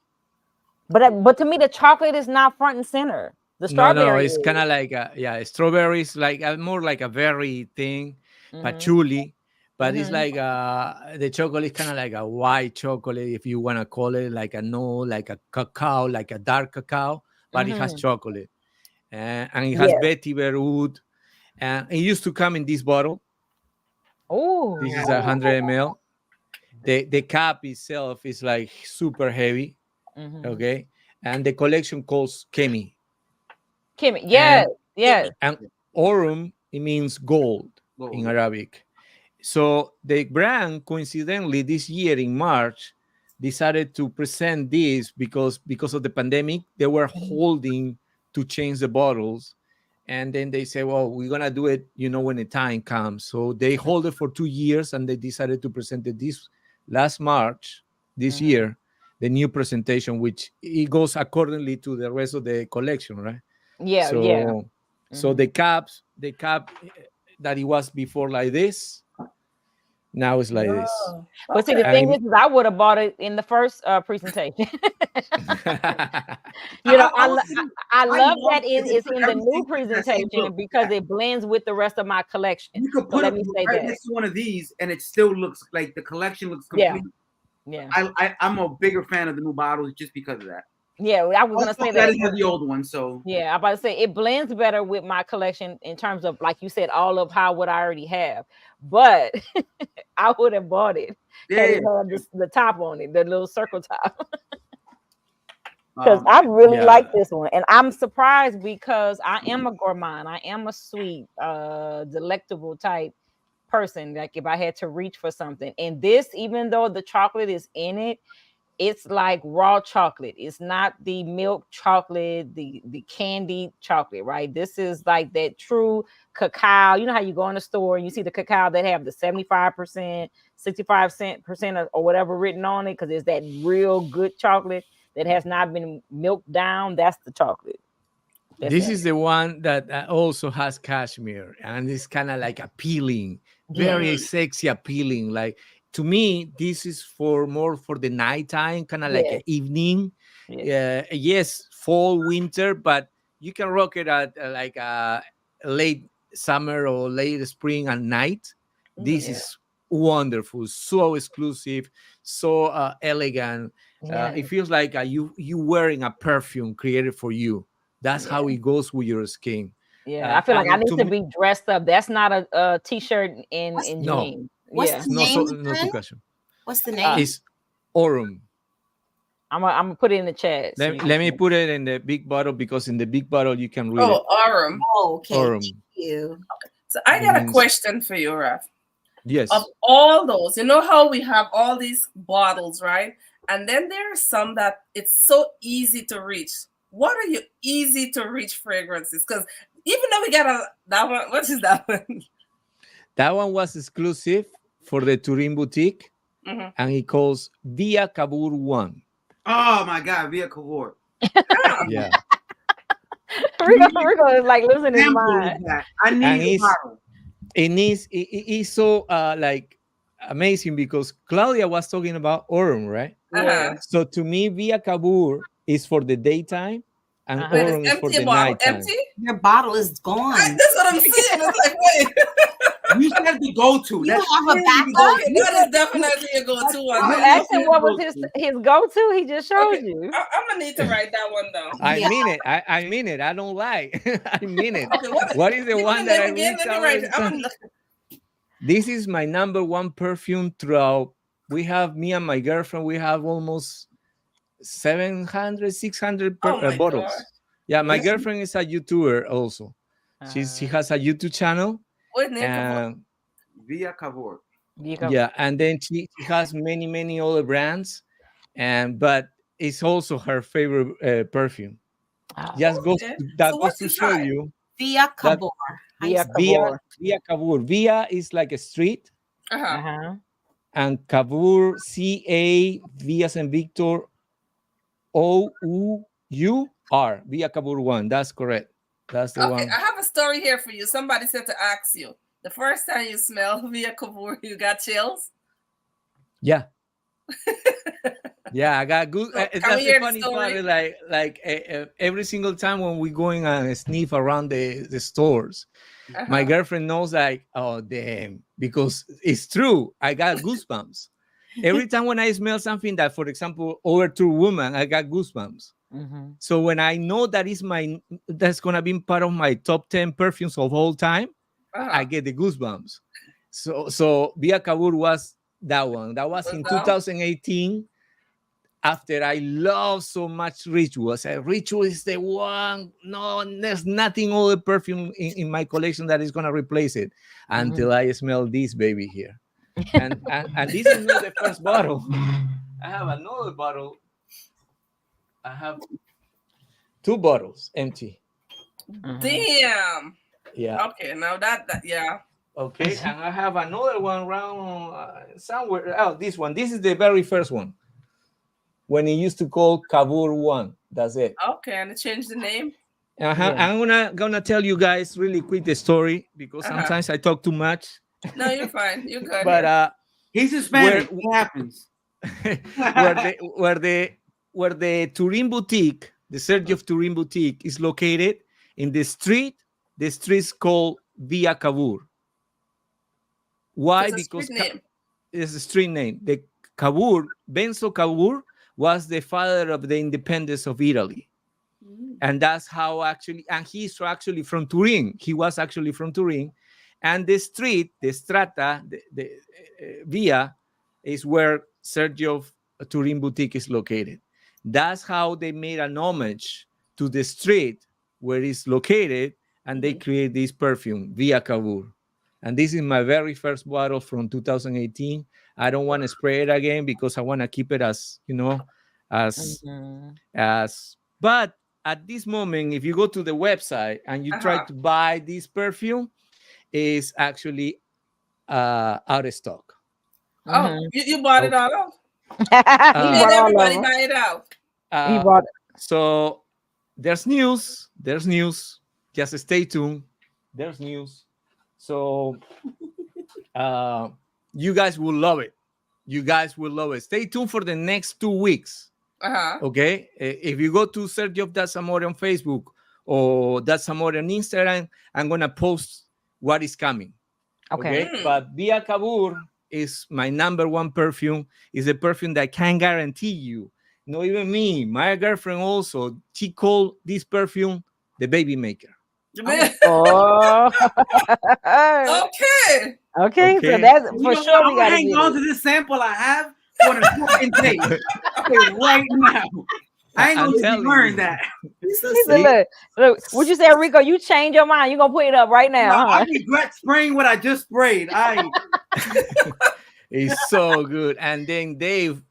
But to me, the chocolate is not front and center. The No, strawberry it's kind is. of like strawberries, like more like a berry thing, Mm-hmm. patchouli, but it's Mm-hmm. like the chocolate is kind of like a white chocolate, if you want to call it, like a no, like a cacao, like a dark cacao, but it has Mm-hmm. chocolate, and it has Yeah. vetiver wood, and it used to come in this bottle. Oh. This is 100 ml. The cap itself is like super heavy, Mm-hmm. okay, and the collection calls Kemi. Kimmy. and Yes. Yes. and Aurum, it means gold in Gold. Arabic. So the brand, coincidentally, this year in March, decided to present this because of the pandemic. They were holding to change the bottles, and then they say, "Well, we're gonna do it, when the time comes." So they hold it for 2 years, and they decided to present it this last March this Mm-hmm. year, the new presentation, which it goes accordingly to the rest of the collection, right? Yeah. Yeah. So Mm-hmm. the cap that it was before like this, now it's like this. Oh, But see, okay. the thing And is I would have bought it in the first presentation. I was thinking, I I love love that that they it's put in the new everything in that same presentation look. because it blends with the rest of my collection. You could So put let it me say right that. next to one of these, and it still looks like the collection looks Yeah. complete. Yeah. I'm a bigger fan of the new bottles just because of that. Yeah. I was gonna Also, say I that. didn't have the old one, so Yeah, I'm about to say it blends better with my collection in terms of, like you said, all of what I already have. But I would have bought it had yeah. it had the top on it, the little circle top. Because Um, I really like yeah, this one, and I'm surprised because I am a gourmand. I am a sweet, delectable type person. Like if I had to reach for something, and this, even though the chocolate is in it, it's like raw chocolate. It's not the milk chocolate, the candied chocolate, right? This is like that true cacao. You know how you go in the store and you see the cacao that have the 75%, 65% or whatever written on it, because it's that real good chocolate that has not been milked down. That's the chocolate. That's this in is the one that also has cashmere, and it's kind of like appealing, it. Yeah. very sexy appealing. Like to me, this is for more for the nighttime, kind of like an Yes. evening. Yes. Yes, fall, winter, but you can rock it at like late summer or late spring and night. This Yeah. is wonderful, so exclusive, so elegant. Yeah. It feels like you wearing a perfume created for you. That's how Yeah. it goes with your skin. Yeah. I feel like I And need to to me, be dressed up. That's not a t-shirt What's in no, jeans. what's Yeah. the no, name so no again? to question. What's the Uh, name? It's Aurum. I'm gonna put it in the chat so you Let can me see. put it in the big bottle because in the big bottle you can read it. Oh, Arum. Oh, okay. Thank Aurum. you. So I It got a means question for you, Raf. Of yes. all those, you know how we have all these bottles, right? And then there are some that it's so easy to reach. What are your easy to reach fragrances? Because even though we got that one, what is that one? That one was exclusive for the Turin boutique, Mhm. and it calls Via Cabur One. Oh my God, Via Cavor. Ah, Yeah, Rico is like losing his Example mind. is that I and need a bottle. it's so like amazing because Claudia was talking about Aurum, right? uh-huh. Yeah. So to me, Via Cabur is for the daytime, and Uh-huh. Wait, it's Aurum is for empty the bottle. nighttime. Empty? Your bottle is gone. That's what I'm saying. It's like, wait. You said the go-to. You That's have a clearly the backup? go-to. Okay, that is definitely a go-to one. You I Then. know asked him it's what was go-to. his go-to. He just showed Okay, you. I'm gonna need to write that one down. I Yeah. mean it. I mean it. I don't lie. I mean it. Okay, What is the give me one the that I name again. reach Let me out write every it. I'm time? gonna This is my number one perfume throughout. We have me and my girlfriend. We have almost 700, 600 Oh my bottles. god. Yeah, my This is girlfriend is a YouTuber also. She has a YouTube channel, What name? and Via Cavor. yeah, and then she has many other brands, and but it's also her favorite perfume. Just goes Okay. that So goes what's to show inside? you Via that Cabor. How you Via say it? Via Cabor. Via Cavour. Via is like a street, Uh-huh. Uh-huh. and Cavour CA as in Victor OUUR. Via Cavour one. That's correct. That's the Okay, one. I have a story here for you. Somebody said to ask you. The first time you smell Via Cavour, you got chills. Yeah. Yeah, I got good. So can we That's the hear the funny part. story? Every single time when we going and sniff around the stores, my Uh-huh. girlfriend knows like, oh damn, because it's true. I got goosebumps every time when I smell something that, for example, over to woman, I got goosebumps. Mm-hmm. So when I know that's gonna be part of my top 10 perfumes of all time, I Uh-huh. get the goosebumps. So Via Cabur was that one. That was Was in that? 2018. After I love so much Ritual, I said, Ritual is the one. No, there's nothing other perfume in my collection that is gonna replace it until I smell this baby here. And this is not the first bottle. I have another bottle. I have two bottles empty. Damn. Yeah. Okay, now that yeah. Okay. And I have another one around somewhere. Oh, this one. This is the very first one. When it used to call Cabur One. That's it. Okay, and it changed the name. Uh-huh. Yeah. I'm gonna tell you guys really quick the story because sometimes I talk too much. No, you're fine. You're good. But He's Hispanic. What happens? where the Turin boutique, the Xerjoff Turin boutique, is located in the street's called Via Cabur. Why? It's a Because street name. it's a street name. The Cabur, Benzo Cabur, was the father of the independence of Italy. And that's how actually, and he's actually from Turin. He was actually from Turin. And the street, the strata, the via, is where Sergio Turin Boutique is located. That's how they made an homage to the street where it's located, and they create this perfume, Via Cabur. And this is my very first bottle from 2018. I don't want to spray it again because I want to keep it as, but at this moment, if you go to the website and you try to buy this perfume, is actually out of stock. Oh, you bought it all out? He You made bought all of everybody them. buy it out. He bought So there's news. Just stay tuned. There's news. So you guys will love it. You guys will love it. Stay tuned for the next 2 weeks. Okay, if you go to Xerjoff That's Amore on Facebook or That's Amore on Instagram, I'm gonna post what is coming. Okay, but Via Kabur is my number one perfume. Is a perfume that I can guarantee you. Not even me, my girlfriend also. She called this perfume the baby maker. Oh. Okay, so that's for sure. We gotta hang on to this sample I have for an important day. Right now. I ain't gonna learn that. Look, would you say, Rico? You change your mind? You gonna put it up right now? No, huh? I regret spraying what I just sprayed. It's so good. And then Dave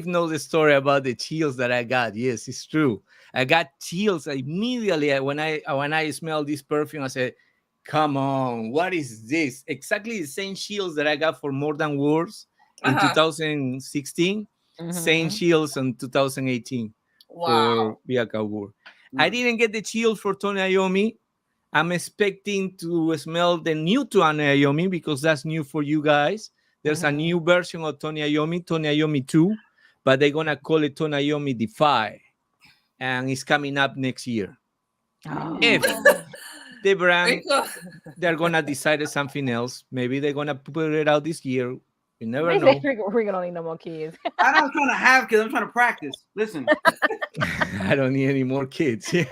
knows the story about the chills that I got. Yes, it's true. I got chills immediately when I smelled this perfume. I said, "Come on, what is this?" Exactly the same chills that I got for More Than Words in 2016. Same chills in 2018 for Via Kabur. I didn't get the chills for Tony Iommi. I'm expecting to smell the new Tony Iommi because that's new for you guys. There's a new version of Tony Iommi 2, but they're going to call it Tony Iommi Defy. And it's coming up next year. Oh. If the brand, they're going to decide something else. Maybe they're going to put it out this year. You never know. Rico don't need no more kids. I'm not trying to have kids. I'm trying to practice. Listen. I don't need any more kids. Yeah.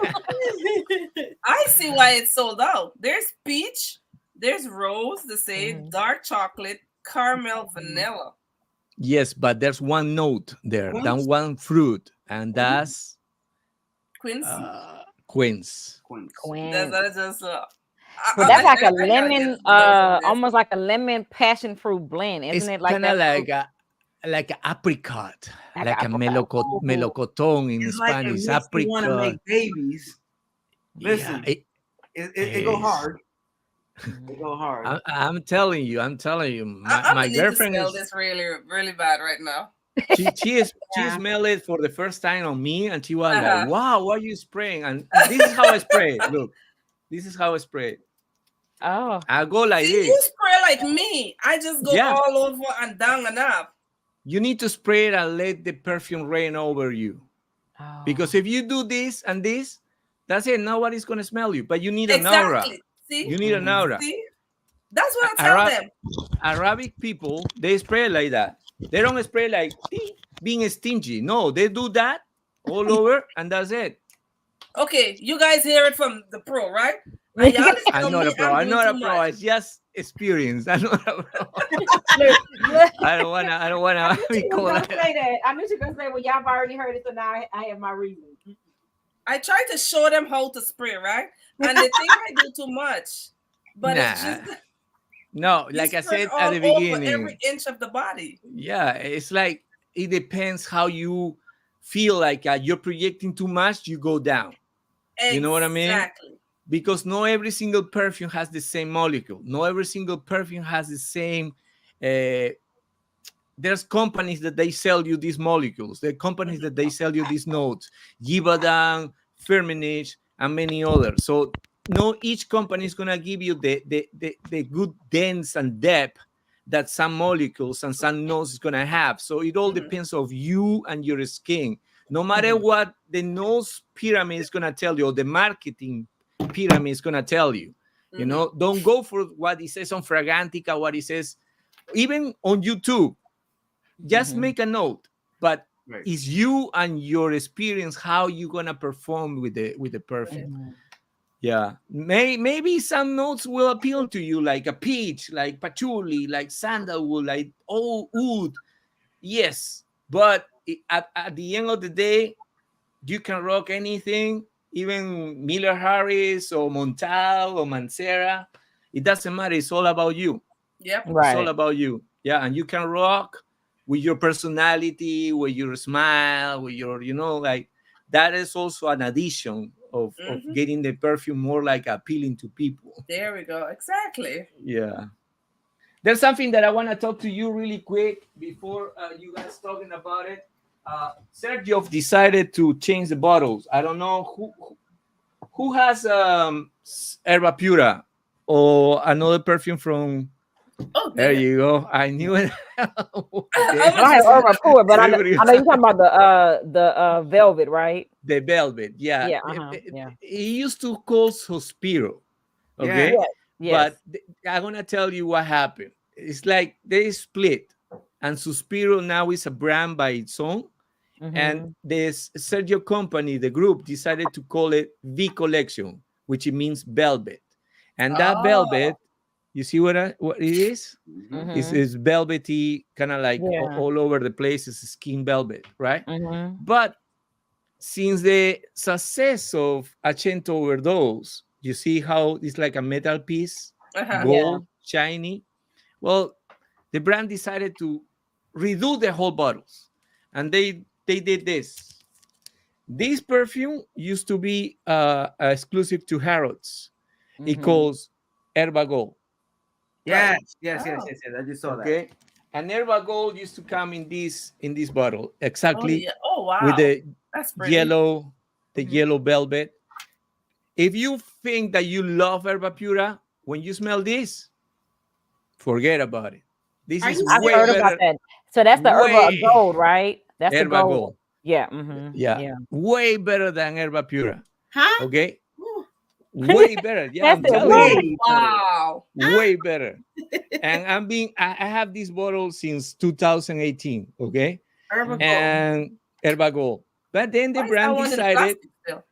I see why it's sold out. There's peach, there's rose, the same dark chocolate, caramel, vanilla. Yes, but there's one note there, that one fruit, and that's quince. Quince. That's just that's like a lemon, almost like a lemon passion fruit blend, isn't it's it? Like kind of like an apricot, like a melocotón in Spanish. Like apricot. Want to make babies? Listen, yeah, it go hard. It go hard. I'm telling you. My girlfriend is this really, really bad right now. She smelled it for the first time on me, and she was like, "Wow, what are you spraying?" And this is how I spray it. Look, this is how I spray it. Oh, I go like this. You spray like me. I just go all over and down and up. You need to spray it and let the perfume rain over you. Oh. Because if you do this and this, that's it. Nobody's gonna smell you. But you need an aura. See? You need an aura. See? That's what I tell them. Arabic people, they spray like that. They don't spray like being stingy. No, they do that all over, and that's it. Okay, you guys hear it from the pro, right? I'm not a pro. I'm not a pro. It's just experience. I'm not a pro. I don't wanna be called. Say that. I knew you were gonna say, well, y'all have already heard it, so now I have my reason. I try to show them how to spray, right? And they think I do too much. But it's just no, like I said at the beginning, every inch of the body. Yeah, it's like it depends how you feel. Like you're projecting too much, you go down. Exactly. You know what I mean? Exactly. Because not every single perfume has the same molecule. Not every single perfume has the same. There's companies that they sell you these molecules. There are companies that they sell you these notes, Givaudan, Firmenich, and many others. So no, each company is gonna give you the good dense and depth that some molecules and some notes is gonna have. So it all depends of you and your skin. No matter what the nose pyramid is gonna tell you, or the marketing pyramid is gonna tell you. You know, don't go for what it says on Fragrantica, what it says, even on YouTube. Just make a note, but it's you and your experience how you gonna perform with the perfume. Yeah, maybe some notes will appeal to you, like a peach, like patchouli, like sandalwood, like oud. Yes, but at the end of the day, you can rock anything, even Miller Harris or Montal or Mancera. It doesn't matter. It's all about you. Yep, it's all about you. Yeah, and you can rock with your personality, with your smile, with your, like that is also an addition of getting the perfume more like appealing to people. There we go. Exactly. Yeah. There's something that I want to talk to you really quick before you guys talking about it. Xerjoff decided to change the bottles. I don't know who has Herba Pura or another perfume from Oh, There good. you go. I knew it. Okay. I have Urban Poor, but Everybody- I know you're talking about the velvet, right? The velvet, yeah. Yeah, yeah. He used to call Suspiro, Yeah. okay? Yes. But I'm gonna tell you what happened. It's like they split, and Suspiro now is a brand by its own. And Mhm. this Sergio company, the group, decided to call it V Collection, which it means velvet. And that velvet, you see what it is? Mhm. It's velvety, kind of like Yeah. all over the place. It's skin velvet, right? Mhm. But since the success of Accento Overdose, you see how it's like a metal piece, gold, shiny. Well, the brand decided to redo the whole bottles, and they did this. This perfume used to be exclusive to Harrods. It Mhm. calls Herba Gold. Yes. I just saw that. Okay, and Herba Gold used to come in this bottle Oh, exactly yeah. Oh, wow. with the That's pretty. yellow, the Mhm. yellow velvet. If you think that you love Herba Pura, when you smell this, forget about it. This Are is you I've way heard serious? about better. that. So that's the Herba Way Gold, right? That's the Herba gold. Gold. Yeah. Mhm. Yeah, Yeah. way better than Herba Pura. Huh? Okay, Ooh. way better. Yeah, I'm That's it. telling What? you, Wow. way better. And I have this bottle since 2018. Okay, Urban Gold. and Herba Gold. But then the Why is that brand one in the decided, plastic still?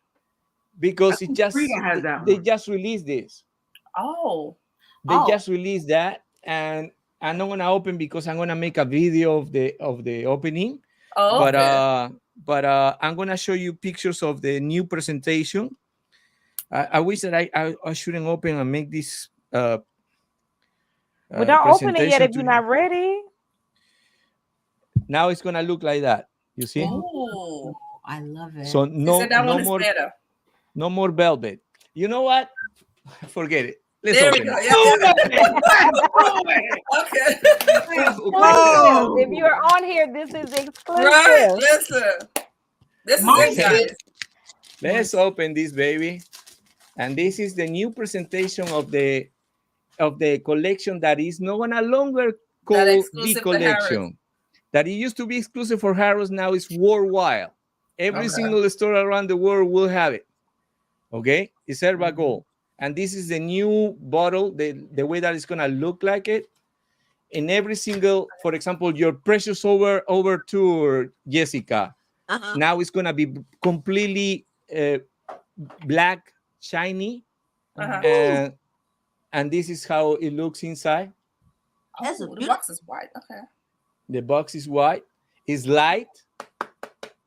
because Frida has that they one. just released this. Oh. They Oh. just released that, and I'm not gonna open because I'm gonna make a video of the opening. Oh, But okay. I'm gonna show you pictures of the new presentation. I wish that I shouldn't open and make this Well, don't open it yet presentation if to you're you. not ready. Now it's gonna look like that. You see? Oh. I love it. So She no said that no one is more better. no more velvet. You know what? Forget it. Let's There we open go. it. Yeah. Okay. Exclusive. If you're on here, this is exclusive. Right. Listen. This is it, guys. Let's open this baby. And this is the new presentation of the collection that is no longer That called the exclusive to Harrods. collection. That it used to be exclusive for Harrods, now it's worldwide. Every Okay. single store around the world will have it. Okay, it's Herba Gold, and this is the new bottle. The way that it's gonna look like it in every single. For example, your precious over tour, Jessica. Now it's gonna be completely black, shiny, and this is how it looks inside. That's the box is white. Okay. The box is white. It's light.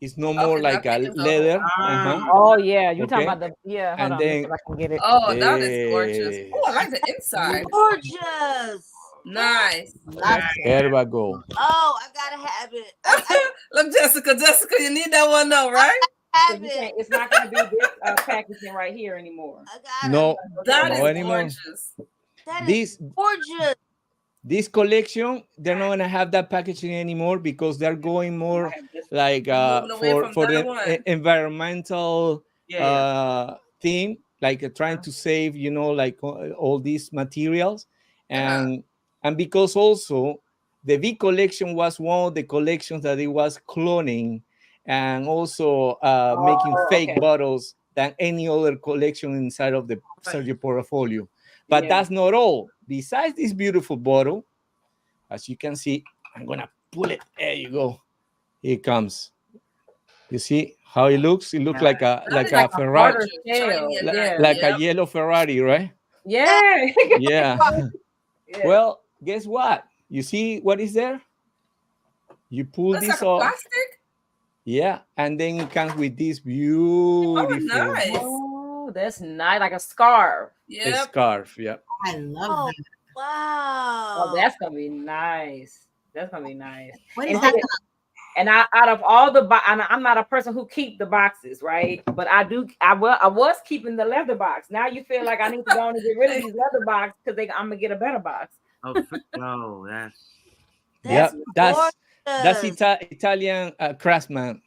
It's no more Okay, like now a take it off. leather. Oh yeah, you Okay. talking about the hold And on, let me then see if I can get it. Oh, that is gorgeous. Oh, I like the inside. Gorgeous. Nice. Herba Gold. Oh, I gotta have it. Look, Jessica, you need that one though, right? So you can't, it's not gonna be this packaging right here anymore. I gotta. No, That no is anymore. gorgeous. That This is gorgeous. this collection, they're not gonna have that packaging anymore because they're going more like Moving away from for that the one. environmental Yeah. theme, like trying to save, like all these materials, and because also the V collection was one of the collections that it was cloning and also making fake bottles than any other collection inside of the Sergio portfolio. But that's not all. Besides this beautiful bottle, as you can see, I'm gonna pull it. There you go. Here it comes. You see how it looks? It looks like a Ferrari, like a yellow Ferrari, right? Yeah. Yeah. Well, guess what? You see what is there? You pull That's this like a off. plastic? Yeah, and then it comes with this beautiful nice. Oh, that's nice, like a scarf. scarf. Yeah. I love that. Wow. Oh, that's gonna be nice. That's gonna be nice. What is that? And out of all the I'm not a person who keep the boxes, right? But I was keeping the leather box. Now you feel like I need to go on and get rid of these leather boxes because I'm gonna get a better box. Oh, that's Italian craftsman.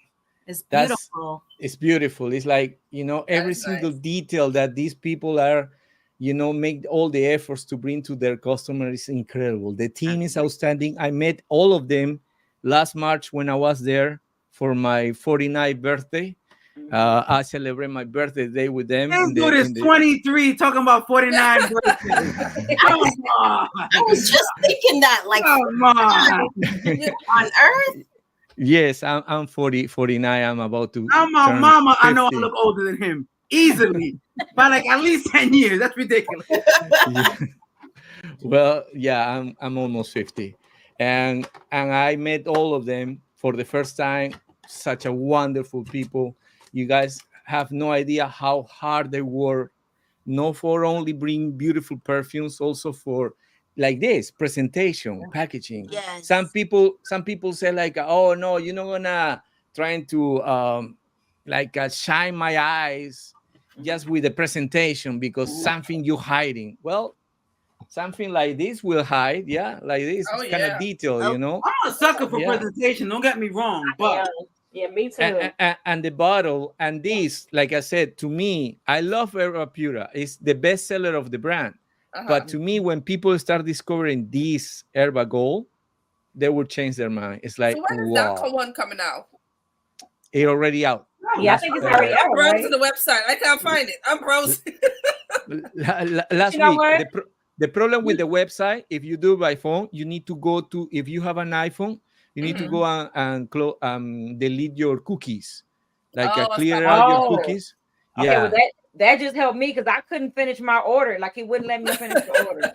It's beautiful. It's beautiful. It's like every single detail that these people are make all the efforts to bring to their customers is incredible. The team is outstanding. I met all of them last March when I was there for my 49th birthday. I celebrate my birthday day with them. This dude is 23 talking about 49 birthday. Come on. I was just thinking that, like, Come on. on Earth. Yes, I'm 49. I'm about to. I'm my turn mama. I know I 50. look older than him easily by like at least 10 years. That's ridiculous. Yeah. Well, yeah, I'm almost 50, and I met all of them for the first time. Such a wonderful people. You guys have no idea how hard they work. Not for only bring beautiful perfumes, also for like this presentation, packaging. Yes. Some people say like, oh no, you're not gonna trying to shine my eyes just with the presentation because something you're hiding. Well, something like this will hide, yeah, like this kind of detail, Oh. I'm a sucker for presentation. Don't get me wrong, but yeah, me too. and the bottle and this, like I said, to me, I love Herba Pura. It's the best seller of the brand. But to me, when people start discovering this Herba Gold, they will change their mind. It's like, So when is wow, that one coming out? it already out. Yeah, I think it's already out. I'm browsing the website. I can't find it. I'm browsing. Last You know week, what? the problem with the website, if you do by phone, you need to go to, if you have an iPhone, you need to go and delete your cookies, like clear out your cookies. Okay, Yeah. well that just helped me because I couldn't finish my order. Like it wouldn't let me finish the order.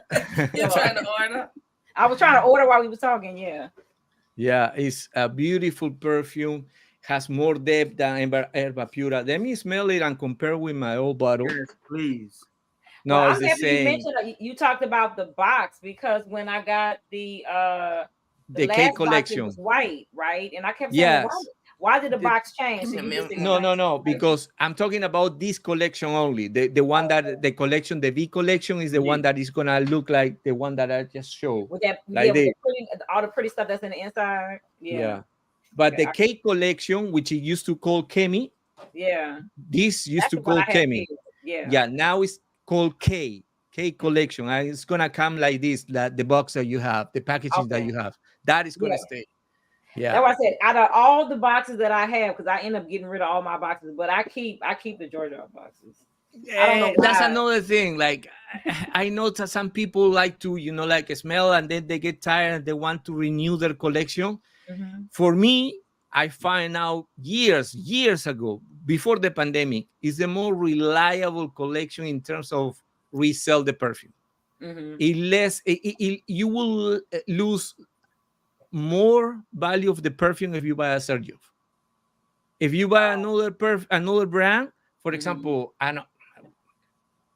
You're trying to order? I was trying to order while we was talking. Yeah. Yeah, it's a beautiful perfume. Has more depth than Herba Pura. Let me smell it and compare with my old bottle. yes, please. No, well, it's the same. You mentioned you talked about the box because when I got the K collection, it was white, right? And I kept saying, why did the box change? No, because I'm talking about this collection only. The one that the collection, the V collection, is the one that is gonna look like the one that I just showed. With that, like all the pretty stuff that's in the inside. Yeah. But the K collection, which it used to call Kemi, this used to call Kemi. Yeah, now it's called K collection, and it's gonna come like this, like the box that you have, the packaging that you have, that is gonna stay. Yeah, that's what I said. Out of all the boxes that I have, because I end up getting rid of all my boxes, but I keep the Xerjoff boxes. I don't know why. That's another thing. Like I know that some people like to, like smell, and then they get tired and they want to renew their collection. For me, I find out years ago, before the pandemic, is the more reliable collection in terms of resell the perfume. You will lose more value of the perfume if you buy a Xerjoff. If you buy another brand, for example, I know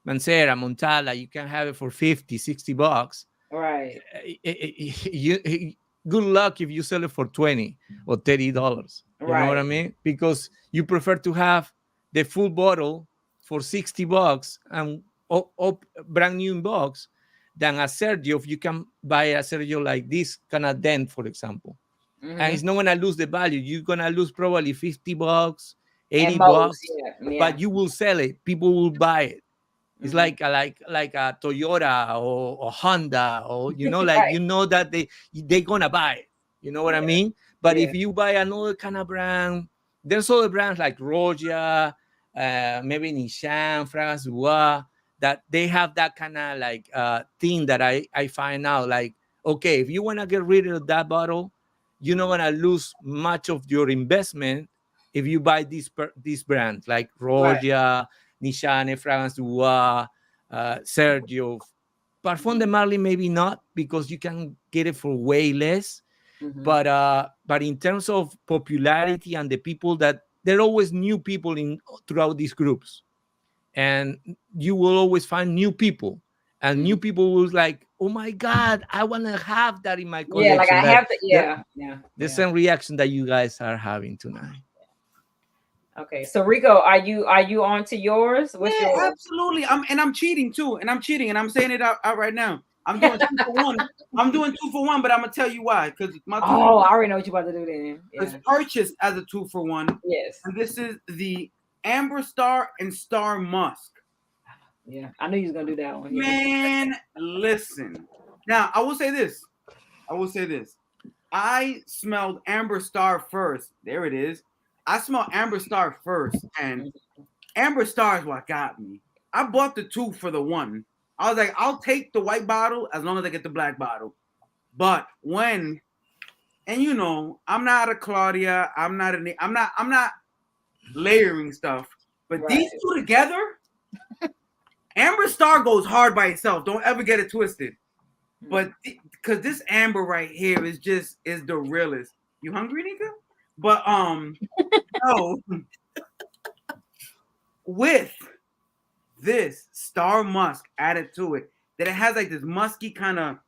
Mancera, Montala, you can have it for $50-$60. Right. Good luck if you sell it for $20 or $30. You know what I mean? Because you prefer to have the full bottle for $60 and brand new in box than a Xerjoff. You can buy a Xerjoff like this kind of dent, for example. And it's not gonna lose the value. You're gonna lose probably $50, $80, but you will sell it. People will buy it. It's like a Toyota or Honda, or that they're gonna buy it. You know what I mean? But if you buy another kind of brand, there's other brands like Roja, maybe Nishan, France Bois, that they have that kind of thing that I find out like, okay, if you wanna get rid of that bottle, you're not gonna lose much of your investment if you buy these brands like Roja, Nishan, France Bois, Xerjoff. Parfum de Marly maybe not, because you can get it for way less. But in terms of popularity and the people that there are always new people throughout these groups, and you will always find new people, and new people will like, oh my God, I want to have that in my collection. Yeah, like I have to. The same reaction that you guys are having tonight. Okay, so Rico, are you on to yours? What's yours? Absolutely. I'm cheating too, and I'm saying it out right now. I'm doing 2 for 1. I'm doing 2 for 1, but I'm gonna tell you why. Because I already know what you're about to do then. It's purchased as a 2 for 1. Yes. And this is the Amber Star and Star Musk. Yeah, I knew you was gonna do that one. Yeah. Man, listen. Now I will say this. I will say this. I smelled Amber Star first. There it is. I smelled Amber Star first, and Amber Star is what got me. I bought the 2 for the 1. I was like, I'll take the white bottle as long as I get the black bottle. But when, and you know, I'm not a Claudia. I'm not layering stuff. But Right. these two together, Amber Star goes hard by itself. Don't ever get it twisted. But because this Amber right here is the realest. You hungry, Nika? But no, with this Star Musk added to it, that it has like this musky kind of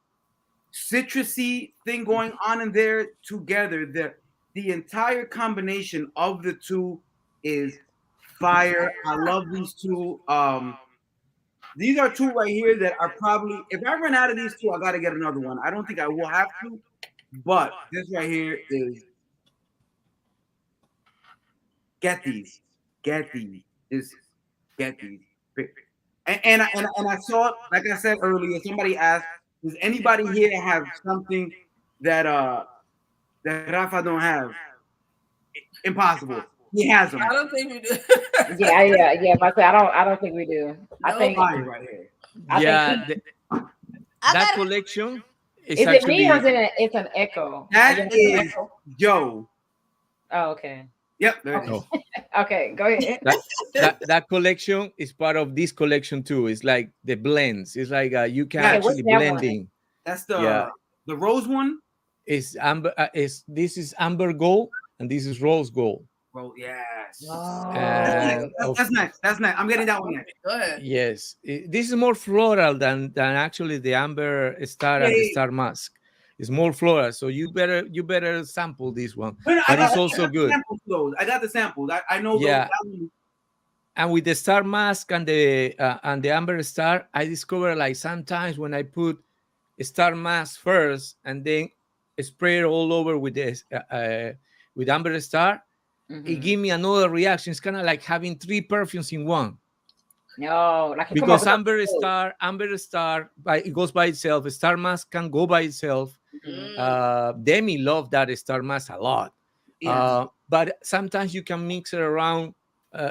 citrusy thing going on in there together. The entire combination of the two is fire. I love these two. These are two right here that are probably, if I run out of these two, I gotta get another one. I don't think I will have to, but this right here is get these, just get these. And I saw, like I said earlier, somebody asked, does anybody here have something that that Rafa don't have? Impossible. He has them. I don't think we do. Yeah. But I don't think we do. I No. think. Fire right here. I Yeah, think I that got collection is is it actually me or is it it's an echo? That Is it an is echo? Joe. Oh, okay. Yep, there it is. no. Okay, go ahead. That collection is part of this collection too. It's like the blends. It's like you can Yeah, what's actually that one? blending. That's Yeah. the rose one. It's amber. This is amber gold and this is rose gold. Bro, yes. Oh. And That's nice. That's nice. I'm getting that one next. Go ahead. yes, this is more floral than actually the amber star and the Hey. star mask. It's more floral, so you better sample this one. Wait, But it's I also got the good. samples for those. I got the samples. I know Yeah. those. And with the star mask and the amber star, I discovered like sometimes when I put a star mask first and then spray it all over with this with amber star, it gave me another reaction. It's kind of like having 3 perfumes in one. No, like you come Because up with amber star, it goes by itself. Star mask can go by itself. Demi loved that star mask a lot. Yes. But sometimes you can mix it around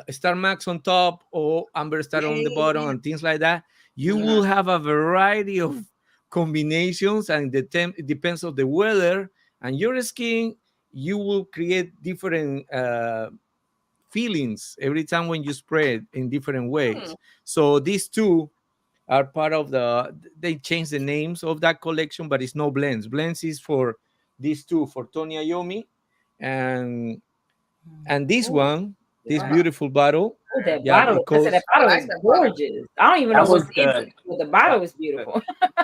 star max on top or amber star on the bottom and things like that. You will have a variety of combinations, and it depends on the weather and your skin. You will create different feelings every time when you spray it in different ways. So these two are part of they changed the names of that collection, but it's no blends. Blends is for these two, for Tony Iommi and this one, this beautiful bottle. Oh, that Yeah, bottle. because That bottle is gorgeous. I don't even know That was what's in good. it, but the bottle is beautiful.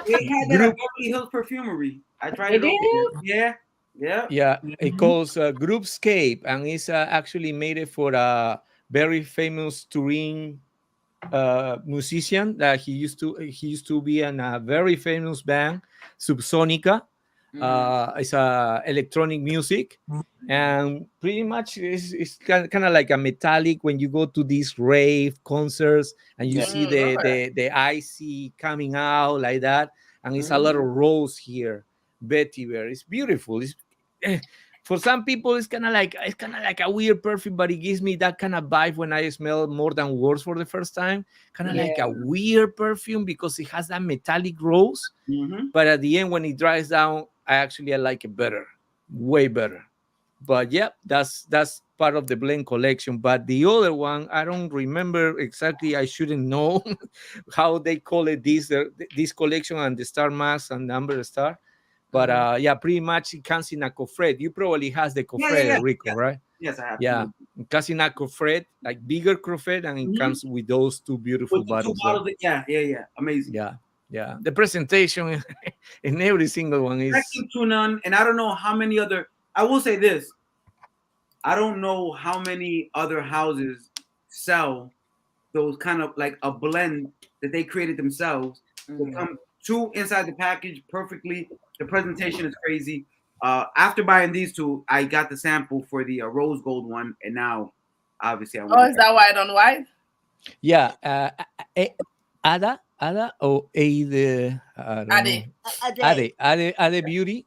They had that at Beverly Hills Perfumery. I tried It it. is? Yeah. Yeah. yeah, it calls Groupscape, and it's actually made it for a very famous Turin musician that he used to be in a very famous band, Subsonica. It's electronic music, and pretty much it's kind of like a metallic when you go to these rave concerts and you see the icy coming out like that, and it's a lot of rose here, vetiver. It's beautiful. It's for some people it's kind of like a weird perfume, but it gives me that kind of vibe when I smell More Than Words for the first time, kind of like a weird perfume because it has that metallic rose. But at the end when it dries down, I like it better, way better. But yeah, that's part of the blend collection. But the other one, I don't remember exactly. I shouldn't know how they call it, this collection and the star mask and the amber star. But yeah, pretty much it comes in a cofred. You probably has the cofred, Rico, right? Yes, I have. Yeah, it comes in a cofred, like bigger cofred, and it comes with those two beautiful With the bottles. two bottles. Yeah. Amazing. Yeah. The presentation in every single one is Second to none, and I don't know how many other. I will say this: I don't know how many other houses sell those kind of like a blend that they created themselves. They come two inside the package perfectly. The presentation is crazy. After buying these two, I got the sample for the rose gold one, and now obviously I want. Oh, is that white on white? Yeah. Ada or Ade, I don't know. Ade. Ade Beauty.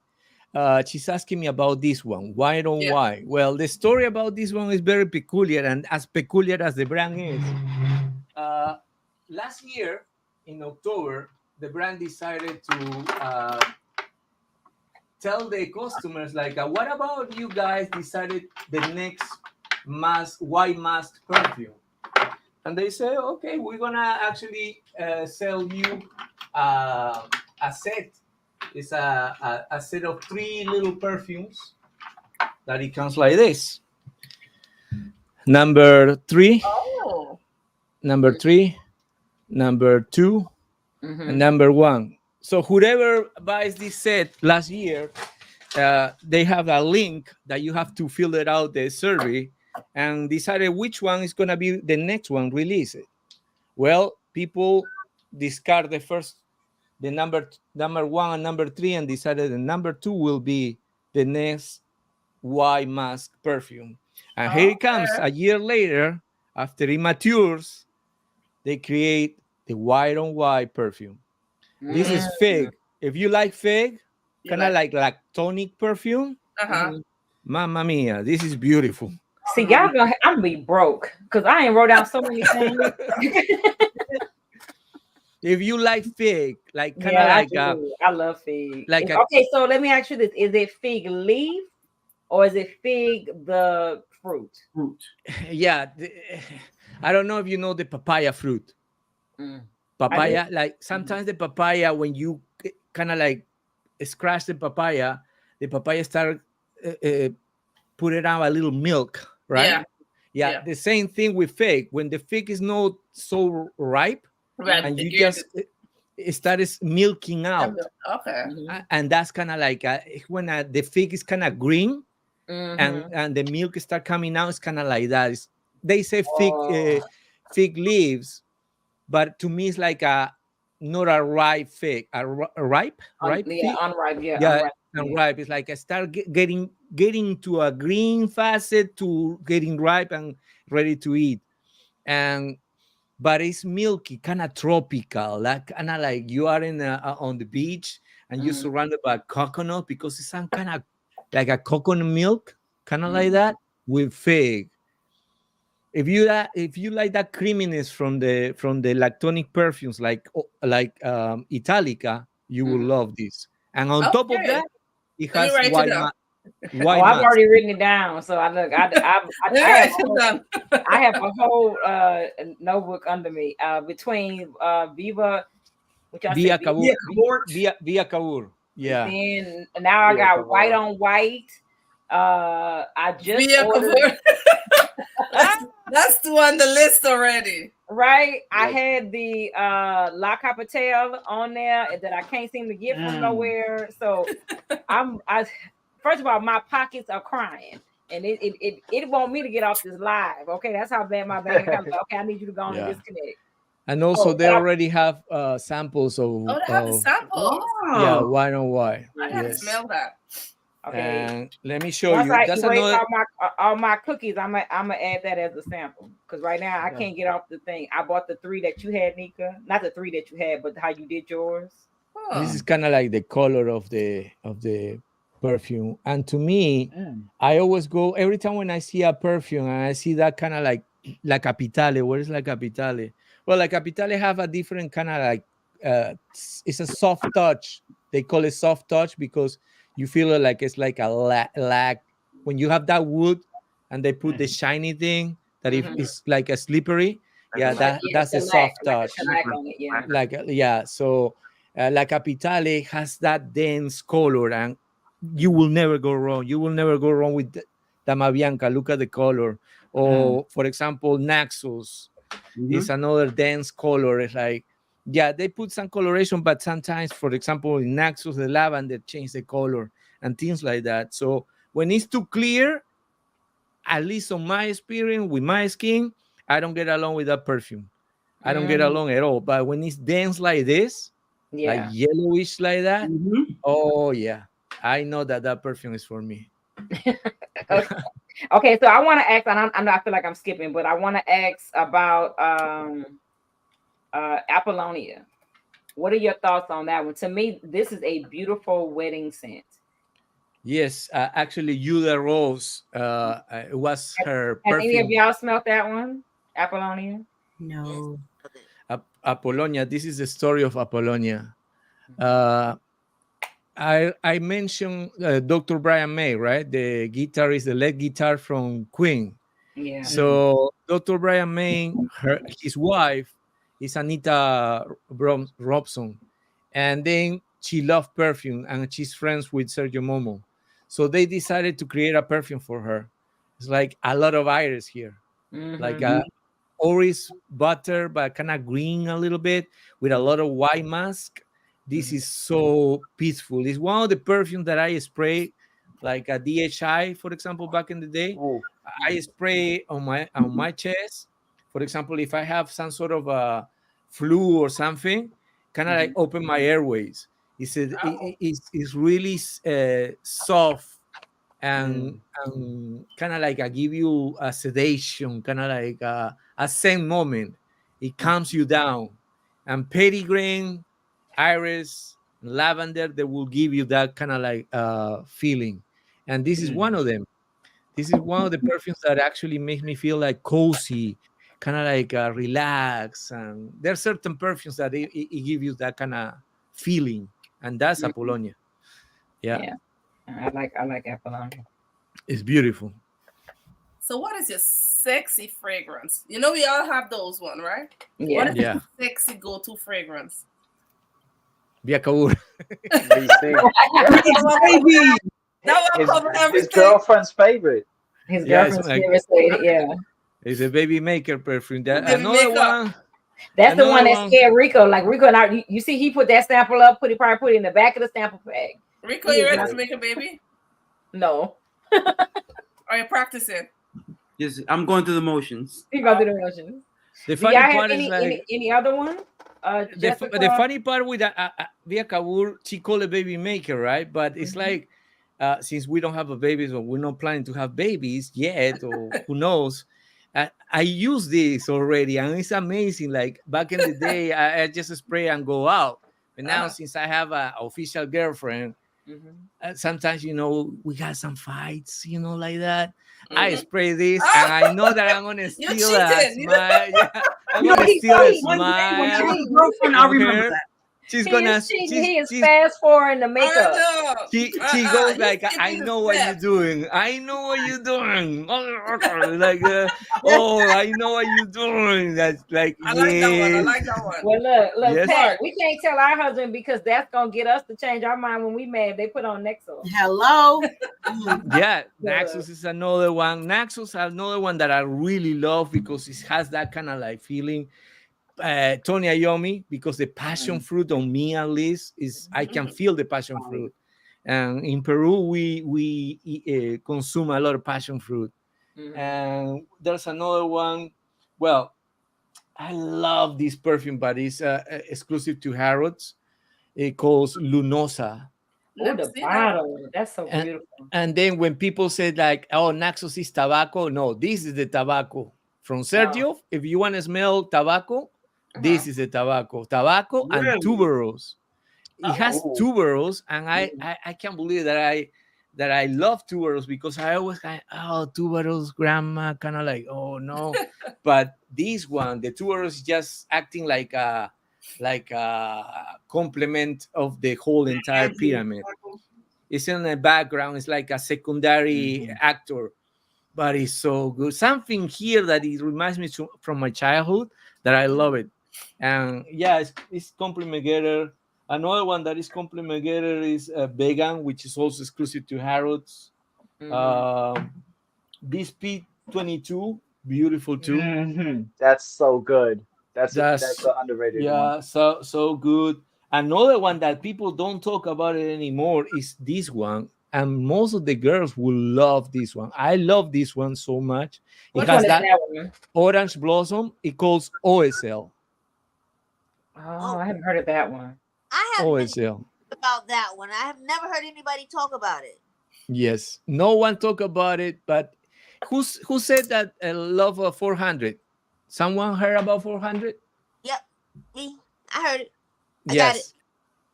She's asking me about this one. Why don't Yeah. why? Well, the story about this one is very peculiar, and as peculiar as the brand is. Last year in October, the brand decided to tell the customers like, what about you guys decided the next white mask perfume? And they say, okay, we're gonna actually sell you a set. It's a set of 3 little perfumes that it comes like this. Number 3, Oh. number 3, number 2, and number 1. So whoever buys this set last year, they have a link that you have to fill it out the survey and decide which one is going to be the next one released. Well, people discard the number 1 and number 3, and decided the number 2 will be the next white mask perfume. And here it comes a year later, after it matures, they create the white on white perfume. This is fig. If you like fig, kind of like lactonic perfume, mamma mia, this is beautiful. See, y'all I'm gonna be broke because I ain't wrote down so many things. If you like fig, like kind of I love fig. Like okay, so let me ask you this: is it fig leaf or is it fig the fruit? Yeah, I don't know if you know the papaya fruit. Papaya, like sometimes the papaya, when you kind of like scratch the papaya start putting out a little milk, right? Yeah. The same thing with fig. When the fig is not so ripe, and you just start milking out. Okay. And that's kind of like when the fig is kind of green, and the milk start coming out. It's kind of like that. They say fig leaves, but to me it's like not a ripe fig, a ripe fig? Unripe, unripe. It's like I start getting to a green facet to getting ripe and ready to eat, but it's milky, kind of tropical, like kind of like you are on the beach and you're surrounded by coconut, because it's some kind of like a coconut milk, kind of like that with fig. If you like that creaminess from the lactonic perfumes like Italica, you will love this. And on top of that, it has white I've already written it down. So I have a whole notebook under me between Via Cabur. Yeah. Then now I got white on white. I just ordered. That's two on the list already. Right. I had the La Capital on there that I can't seem to get from nowhere. So first of all, my pockets are crying. And it want me to get off this live. Okay, that's how bad my bank account is. Okay, I need you to go on and disconnect. And also, they already have samples of. Oh, they have the samples. Yeah, white on white. I have to smell that. Okay. And let me show you. That's another. All my cookies. I'm gonna add that as a sample because right now I can't get off the thing. I bought the 3 that you had, Nika. Not the 3 that you had, but how you did yours. This is kind of like the color of the perfume. And to me, I always go every time when I see a perfume and I see that kind of like La Capitale. Where is La Capitale? Well, La Capitale have a different kind of like it's a soft touch. They call it soft touch because you feel it like it's like a lag when you have that wood and they put the shiny thing that is like a slippery. Yeah, that's a soft touch. So La Capitale has that dense color, and you will never go wrong. You will never go wrong with Dama Bianca. Look at the color. Or for example, Naxos is another dense color. It's like, they put some coloration, but sometimes, for example, in Naxos, the lavender change the color and things like that. So when it's too clear, at least on my experience with my skin, I don't get along with that perfume. I don't get along at all. But when it's dense like this, like yellowish like that, oh yeah, I know that perfume is for me. Okay, so I want to ask, and I feel like I'm skipping, but I want to ask about Apollonia. What are your thoughts on that one? To me, this is a beautiful wedding scent. Yes, actually, Yuda Rose, it was her Has any of perfume. y'all smelled that one? Apollonia? No. Apollonia. This is the story of Apollonia. I mentioned Dr. Brian May, right? The guitarist, the lead guitar from Queen. Yeah. So Dr. Brian May, his wife is Anita Robson, and then she loved perfume, and she's friends with Sergio Momo. So they decided to create a perfume for her. It's like a lot of iris here, like orange butter, but kind of green a little bit with a lot of white mask. This is so peaceful. It's one of the perfumes that I spray, like a DHI, for example, back in the day. Oh, I spray on my chest. For example, if I have some sort of a flu or something, kind of like open my airways. It's really soft and kind of like I give you a sedation, kind of like a same moment. It calms you down. And petitgrain, iris, lavender, they will give you that kind of like feeling. And this is one of them. This is one of the perfumes that actually makes me feel like cozy, kind of like relax. And there are certain perfumes that it give you that kind of feeling, and that's Apollonia. Yeah. I like Apollonia. It's beautiful. So what is your sexy fragrance? You know we all have those one, right? Yeah. What is your sexy go-to fragrance? Via Kaur. His girlfriend's favorite. His girlfriend's favorite. Yeah. It's a baby maker perfume. Another one. That's the one that scared Rico. Like Rico, now you see, he put that sample up. Probably put it in the back of the sample bag. Rico, you ready to make a baby? No. Are you practicing? Yes, I'm going through the motions. You go through the motions. The funny part is any other one? The funny part with Via Kabur, she called a baby maker, right? But it's like since we don't have a baby, or we're not planning to have babies yet, or who knows. I use this already, and it's amazing. Like back in the day, I just spray and go out. But now, since I have an official girlfriend, sometimes we got some fights, like that. I spray this, and I know that I'm gonna steal a smile. Yeah, I'm gonna steal a smile. I remember that. She's he is fast forwarding the makeup. She goes like, I know what you're doing. I know what you're doing. Like, I know what you're doing. That's like, I like that one. Well, look, yes. Pat, we can't tell our husband because that's gonna get us to change our mind when we mad. They put on Nexus. Hello. Yeah, Naxos is another one. Naxos is another one that I really love because it has that kind of like feeling. Tony Iommi, because the passion fruit on me at least is I can feel the passion fruit, and in Peru we consume a lot of passion fruit. And there's another one. Well, I love this perfume, but it's exclusive to Harrods. It calls Lunosa. Oh, the bottle. That's so beautiful. And then when people say like, oh, Naxos is tobacco, no, this is the tobacco from Xerjoff. If you want to smell tobacco, this is the tobacco and tuberose. It has tuberose, and I can't believe that I love tuberose because I always tuberose, grandma, kind of like, oh no. But this one, the tuberose is just acting like a complement of the whole entire pyramid. It's in the background. It's like a secondary actor, but it's so good. Something here that it reminds me from my childhood that I love it. And yeah, it's complementary. Another one that is complementary is vegan, which is also exclusive to Harrods. This P22, beautiful too. That's so good. That's an underrated one. So good. Another one that people don't talk about it anymore is this one, and most of the girls will love this one. I love this one so much. It has that orange blossom. It calls OSL. Oh, I haven't heard of that one. I have OSL. About that one. I have never heard anybody talk about it. Yes, no one talk about it. But who said that love of 400? Someone heard about 400? Yep. Me, I heard it. I got it. Yes,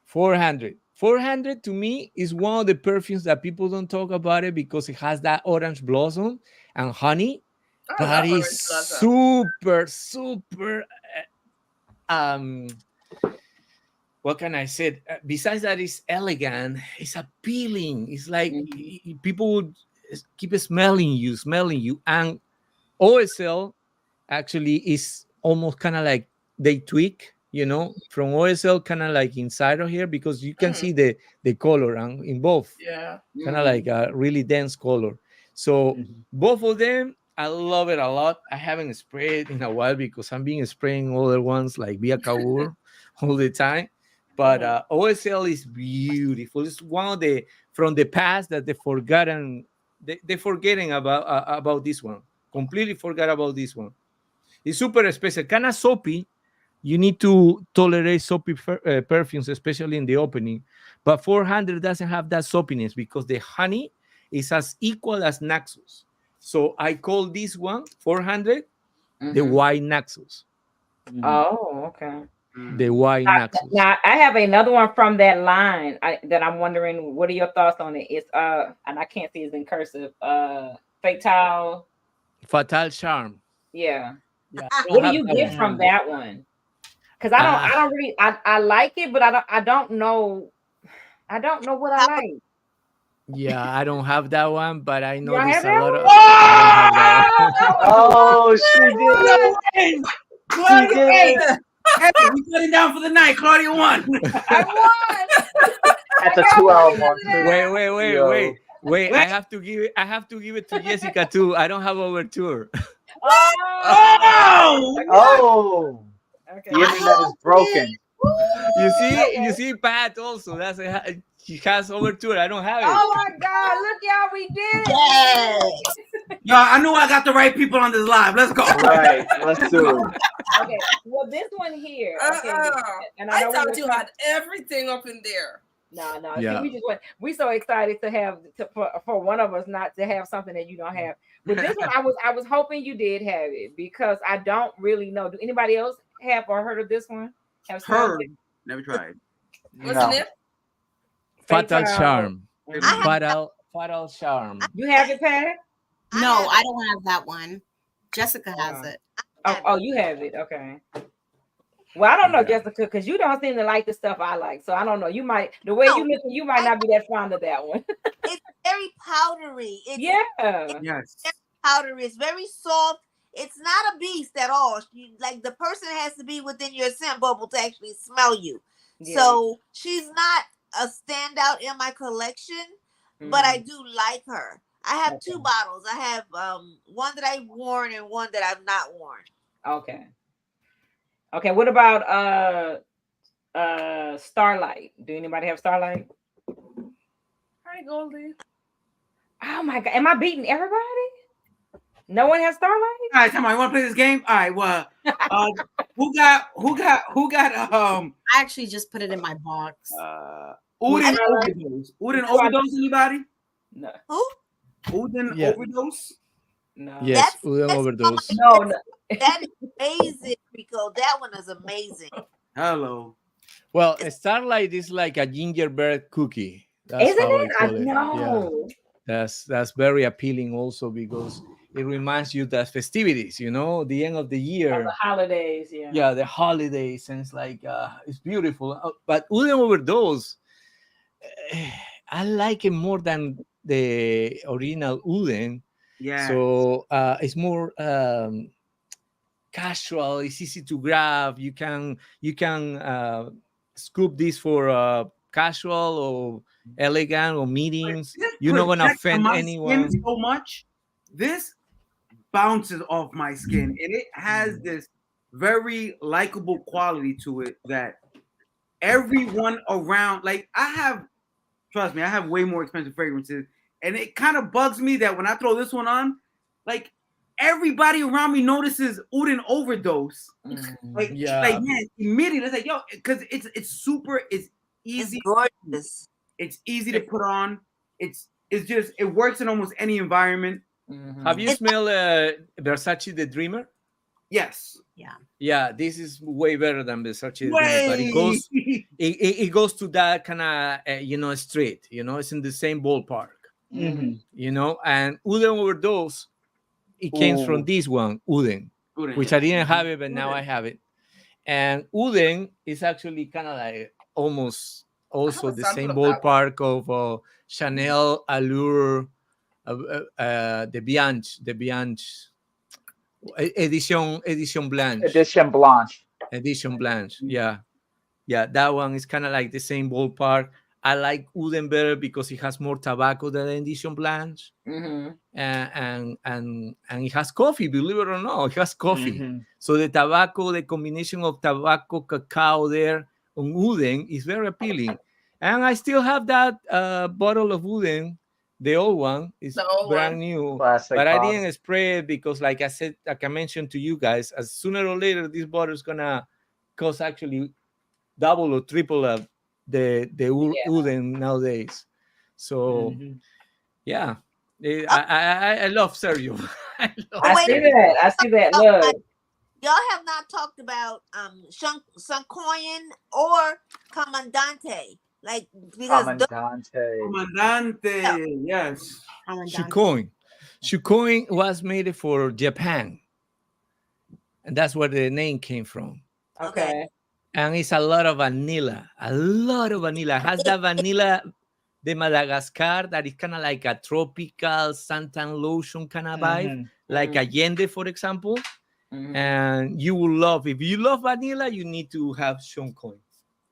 400. 400 to me is one of the perfumes that people don't talk about it because it has that orange blossom and honey, I but love it's orange blossom. super, super. Um, what can I say? Besides that, it's elegant. It's appealing. It's like people would keep smelling you. And OSL actually is almost kind of like they tweak, from OSL kind of like inside of here because you can see the color and in both Yeah. kind of like a really dense color. So Mhm. both of them, I love it a lot. I haven't sprayed in a while because I'm being spraying other ones like Via Kaur all the time. But OSL is beautiful. It's one of the from the past that they forgotten. They forgetting about this one. Completely forgot about this one. It's super special. Kind of soapy. You need to tolerate soapy perfumes, especially in the opening. But 400 doesn't have that soapiness because the honey is as equal as Naxos. So I call this one 400 the white Naxos. Mhm. Oh, okay. The white Naxos. Now I have another one from that line that I'm wondering. What are your thoughts on it? It's and I can't see it's in cursive. Fatal. Fatal Charm. Yeah. Yeah. What do you get from that one? Because I don't really I like it, but I don't know what I like. Yeah, I don't have that one, but I You don't noticed have a that lot one? of. I don't have that one. Oh, she did it. She did it. Hey, we put it down for the night. Claudia won. I won. At the I got 2 hour one mark. of them. Wait. Wait. I have to give it. I have to give it to Jessica too. I don't have overture. Oh, Oh, Okay. the internet is broken. You see, Pat also. She has overture. I don't have it. Oh my God! Look, y'all, we did it. Yes. yo, I knew I got the right people on this live. Let's go. Right, let's do it. Okay. Well, this one here. Okay. And I know thought you had everything up in there. No. Yeah. See, we just went. We so excited to have for one of us not to have something that you don't have. But this one, I was hoping you did have it because I don't really know. Do anybody else have or heard of this one? Have smelled Heard. it? Never tried. What's the name? Fatal Charm. Mhm. Fatal Charm. You have it, Pat? No, I don't have that one. Jessica has it. Oh, you have it. Okay. Well, I don't know, Yeah. Jessica, because you don't seem to like the stuff I like. So I don't know. You might the way you look, you might not be that fond of that one. It's very powdery. It's Yeah. Yes. very powdery. It's very soft. It's not a beast at all. Like the person has to be within your scent bubble to actually smell you. Yeah. So she's not a standout in my collection, but I do like her. I have two bottles. I have one that I've worn and one that I've not worn. Okay. Okay. What about Starlight? Do anybody have Starlight? Hi, Goldie. Oh my God. Am I beating everybody? No one has Starlight? All right, come on. You want to play this game? All right. Well, who got I actually just put it in my box. Uden overdose? Uden overdose? Anybody? No. Who? Uden Yeah. overdose? No. Yes, That's overdose. No. That is amazing, Rico. That one is amazing. Hello. Well, Starlight is like a gingerbread cookie. That's Isn't how it? I call it. know. Yeah. That's very appealing also because it reminds you that festivities, the end of the year. The holidays, yeah. Yeah, the holidays, and it's like it's beautiful. But Uden Overdose, I like it more than the original Uden. Yeah. So it's more casual. It's easy to grab. You can scoop this for casual or elegant or meetings. You're not gonna offend anyone. Skin so much. This bounces off my skin, and it has this very likable quality to it that everyone around, like trust me, I have way more expensive fragrances, and it kind of bugs me that when I throw this one on, like everybody around me notices Uden overdose. Like man, immediately it's like yo, because it's super, it's easy, it's gorgeous. It's easy to put on. It's just it works in almost any environment. Have you smelled Versace the Dreamer? Yes. Yeah, this is way better than Versace de Venus, but Way. it goes to that kind of street. It's in the same ballpark. Mm-hmm. And Uden Overdose, it came from Ooh. this one, Uden, Uden, which yeah. I didn't have it, but now Uden. I have it. And Uden is actually kind of like almost also a the sample same of that one. ballpark of Chanel, Allure, the Bianche, Edition Blanche. Edition Blanche. Edition Blanche. Yeah, that one is kind of like the same ballpark. I like Uden better because it has more tobacco than Edition Blanche. Mm-hmm. And it has coffee, believe it or not, it has coffee. Mm-hmm. So the tobacco, the combination of tobacco, cacao there on Uden is very appealing. And I still have that bottle of Uden, the old one, is The old brand one. new. Classic But I bottle. didn't spray it because, like I said, like I mentioned to you guys, as sooner or later, this bottle is gonna cost actually double or triple of the Uden nowadays. So Mm-hmm. yeah, I love Sergio. I love I wait. see Sergio. that. I see that. Oh, Look. Y'all have not talked about Sancoin or Comandante, like because those, Comandante. Comandante. Yes. Shukoin was made for Japan, and that's where the name came from. Okay. And it's a lot of vanilla. It has that vanilla de Madagascar that is kind of like a tropical suntan lotion kind of vibe, Mm-hmm. like Mhm. Allende, for example. Mhm. And you will love, if you love vanilla, you need to have Sean Coin.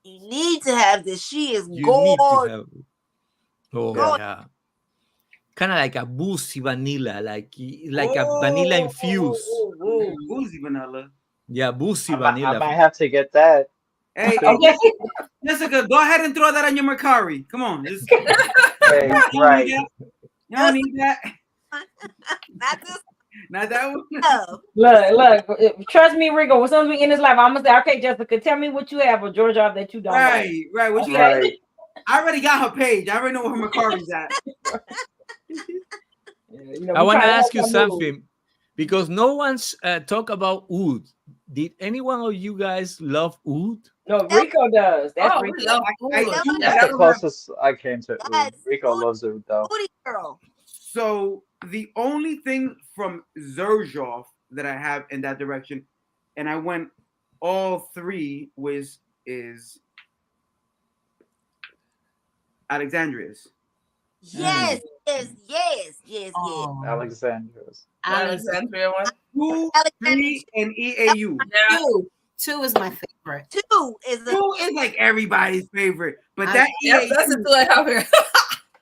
you need to have this. She is You need to gorgeous. have. Oh Yeah. yeah, kind of like a boozy vanilla, like a vanilla infused. Whoa. Boozy vanilla. Yeah, boozy I vanilla. might have to get that. Hey, Okay. Jessica, go ahead and throw that on your Mercari. Come on. Just, Hey, you right. don't need that. Not this Not that one. stuff. Look. Trust me, Rico. As soon as we end this live, I'm gonna say, okay, Jessica, tell me what you have for Xerjoff that you don't like. Right. What you Okay. got? I already got her page. I already know where her Mercari's at. I want to ask you something because no one's talk about oud. Did any one of you guys love oud? No, Rico does. That's Oh, Rico. we love I food. do That's the closest I came to Yes. oud. Rico loves it though. Booty girl. So the only thing from Xerjoff that I have in that direction, and I went all three, is Alexandria's. Yes. Oh. Alexandra's. Alexandria one. 2, 3, and EAU. Yeah. Two is my favorite. 2 is a 2 is like everybody's favorite, but I- that Yep, that's the EAU, two I have here.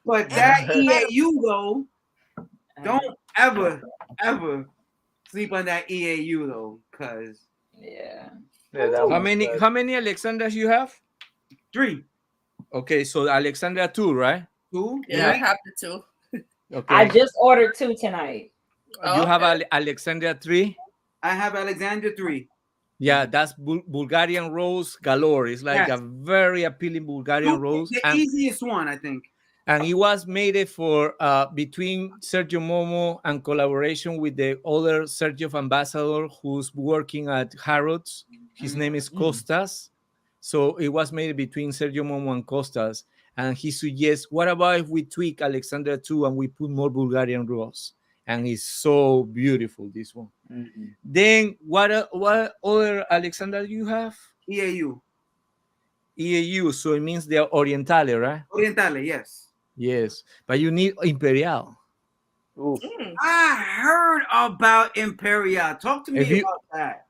but that EAU though, don't ever sleep on that EAU though, cause Yeah. Yeah, that How one's many good. Alexandras you have? 3, Okay, so Alexandria 2, right? 2, Yeah, I have the two. Okay. I just ordered 2 tonight. You have Okay. Alexandria 3. I have Alexandria 3. Yeah, that's Bulgarian rose galore. It's like Yes. a very appealing Bulgarian rose. The And easiest one, I think. it was made for between Sergio Momo and collaboration with the other Sergio ambassador who's working at Harrods. His name is Costas. So it was made between Sergio Momo and Costas. And he suggests, what about if we tweak Alexandria 2 and we put more Bulgarian rose? And it's so beautiful, this one. Mhm. Then what other Alexandra you have? EAU. EAU, so it means they're Orientale, right? Orientale, yes. Yes, but you need Imperial. Ooh. I heard about Imperial. Talk to me If you- about that.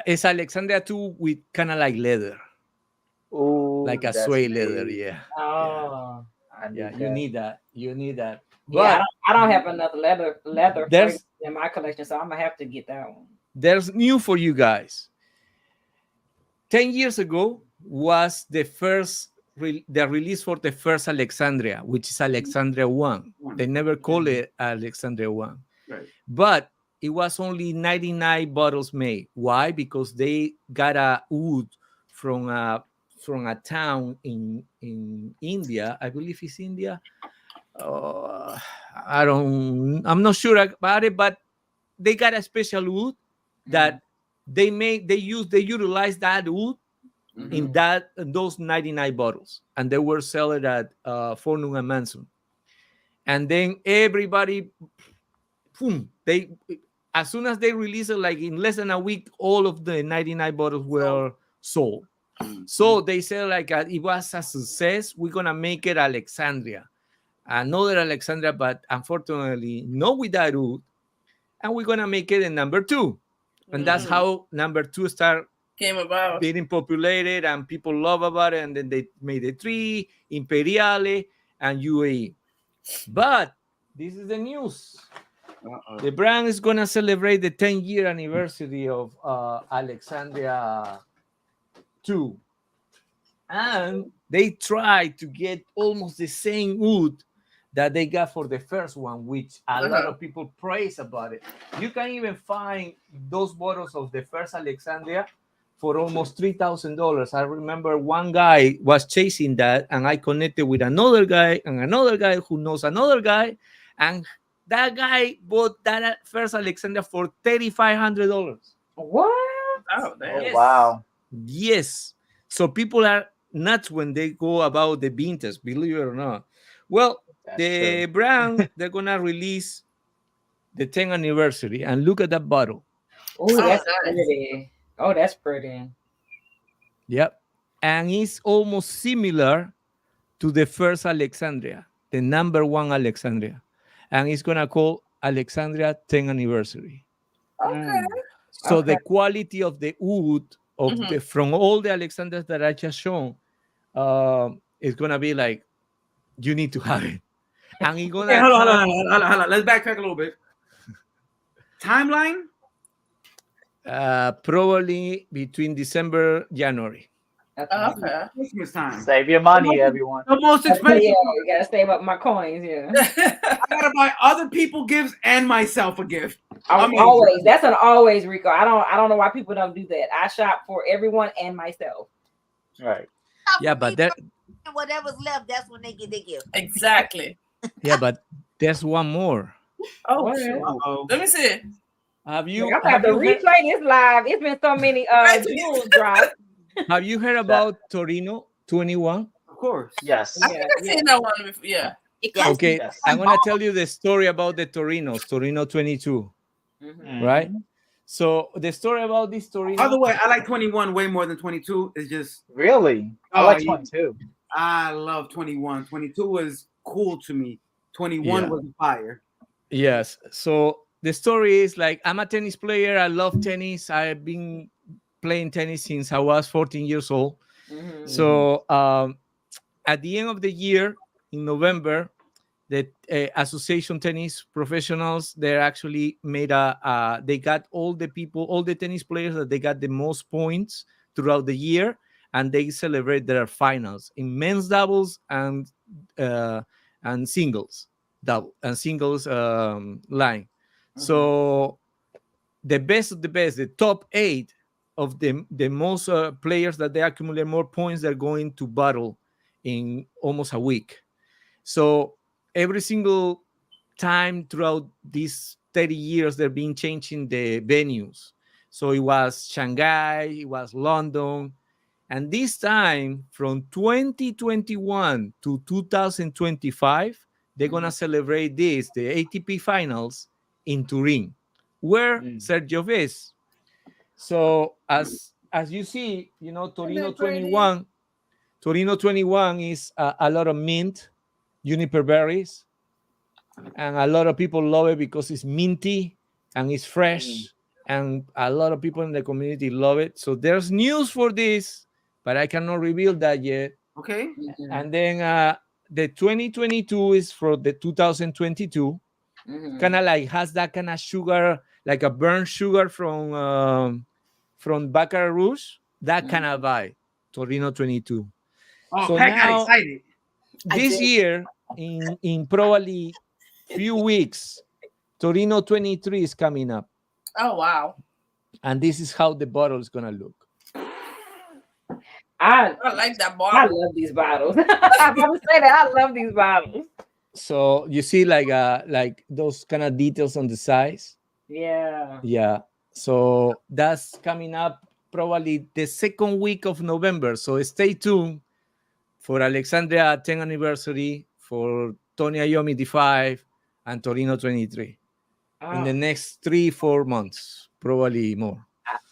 It's Alexandria 2 with kind of like leather, Ooh, like a that's suede leather, me. yeah. Oh. I need Yeah, that. you need that. Yeah, But I don't have another leather There's- fragrance in my collection, so I'm gonna have to get that one. there's new for you guys. 10 years ago was the release for the first Alexandria, which is Alexandria 1. They never call it Alexandria 1. Right. But it was only 99 bottles made. Why? Because they got a wood from a town in India. I believe it's India. I'm not sure about it, but they got a special wood that they utilize that wood in those 99 bottles, and they were sold at Fornum and Manson. And then everybody, boom, they as soon as they released it, like in less than a week, all of the 99 bottles were sold. So they said like it was a success. We're gonna make it Alexandria, another Alexandria, but unfortunately not with that wood. And we're gonna make it in number 2, and that's how number 2 came about, getting populated, and people love about it. And then they made the 3, Imperiale, and UAE. But this is the news. The brand is gonna celebrate the 10-year anniversary of Alexandria 2, and they tried to get almost the same wood that they got for the first one, which a lot of people praise about it. You can even find those bottles of the first Alexandria for almost $3,000. I remember one guy was chasing that, and I connected with another guy and another guy who knows another guy, and that guy bought that first Alexandria for $3,500. What? Oh, Oh, wow. Yes. So people are nuts when they go about the vintage, believe it or not. Well, the brand, they're gonna release the 10th anniversary, and look at that bottle. Oh, that's pretty. Oh, that's pretty. Yep. And it's almost similar to the first Alexandria, the number 1 Alexandria. And it's gonna call Alexandria 10th anniversary. Okay. So the quality of the wood of from all the Alexandrias that I just shown is gonna be like, you need to have it. And it's gonna hold on. Let's backtrack a little bit. Timeline? Probably between December, January. Okay. Christmas time. Save your money, everyone. The most expensive. Yeah, you gotta save up my coins. Yeah. I gotta buy other people gifts and myself a gift. Always. That's an always, Rico. I don't know why people don't do that. I shop for everyone and myself. Right. Yeah, but there, whatever's left, that's when they get their gift. Exactly. yeah, but there's one more. Oh, Uh-oh. let me see. Have you? I'm gonna have to replay this live. It's been so many jewels dropped. Have you heard about Torino 21? Of course. Yes. I think I've seen that one before. Yeah. Okay, Yes. I'm gonna tell you the story about the Torinos, Torino 22, right? So the story about this Torino. By the way, I like 21 way more than 22. It's just Really? I like 22. I love 21. 22 was cool to me. 21 was fire. Yes. So the story is like, I'm a tennis player. I love tennis. I've been playing tennis since I was 14 years old. So at the end of the year, in November, the Association Tennis Professionals, they actually made they got all the tennis players that they got the most points throughout the year, and they celebrate their finals in men's doubles and singles line. So the best of the best, the top 8 of the most players that they accumulate more points, they're going to battle in almost a week. So every single time throughout these 30 years, they've been changing the venues. So it was Shanghai, it was London, and this time from 2021 to 2025, they're gonna celebrate the ATP finals in Turin, where Xerjoff is. So as you see, Torino 21 is a lot of mint, juniper berries, and a lot of people love it because it's minty and it's fresh, and a lot of people in the community love it. So there's news for this, but I cannot reveal that yet. Okay. And then the 2022 is for the 2022. Kind of like has that kind of sugar, like a burnt sugar from Baccarat Rouge, that kind of vibe. Torino 22. Oh, so Pat got now, excited. This year, in probably few weeks, Torino 23 is coming up. Oh, wow. And this is how the bottle is going to look. I like that I bottle. love these bottles. I'm gonna say that I love these bottles. So you see like those kind of details on the sides. Yeah. Yeah. So that's coming up probably the second week of November. So stay tuned for Alexandria 10th anniversary, for Tony Iommi D5, and Torino 23 in the next 3-4 months, probably more.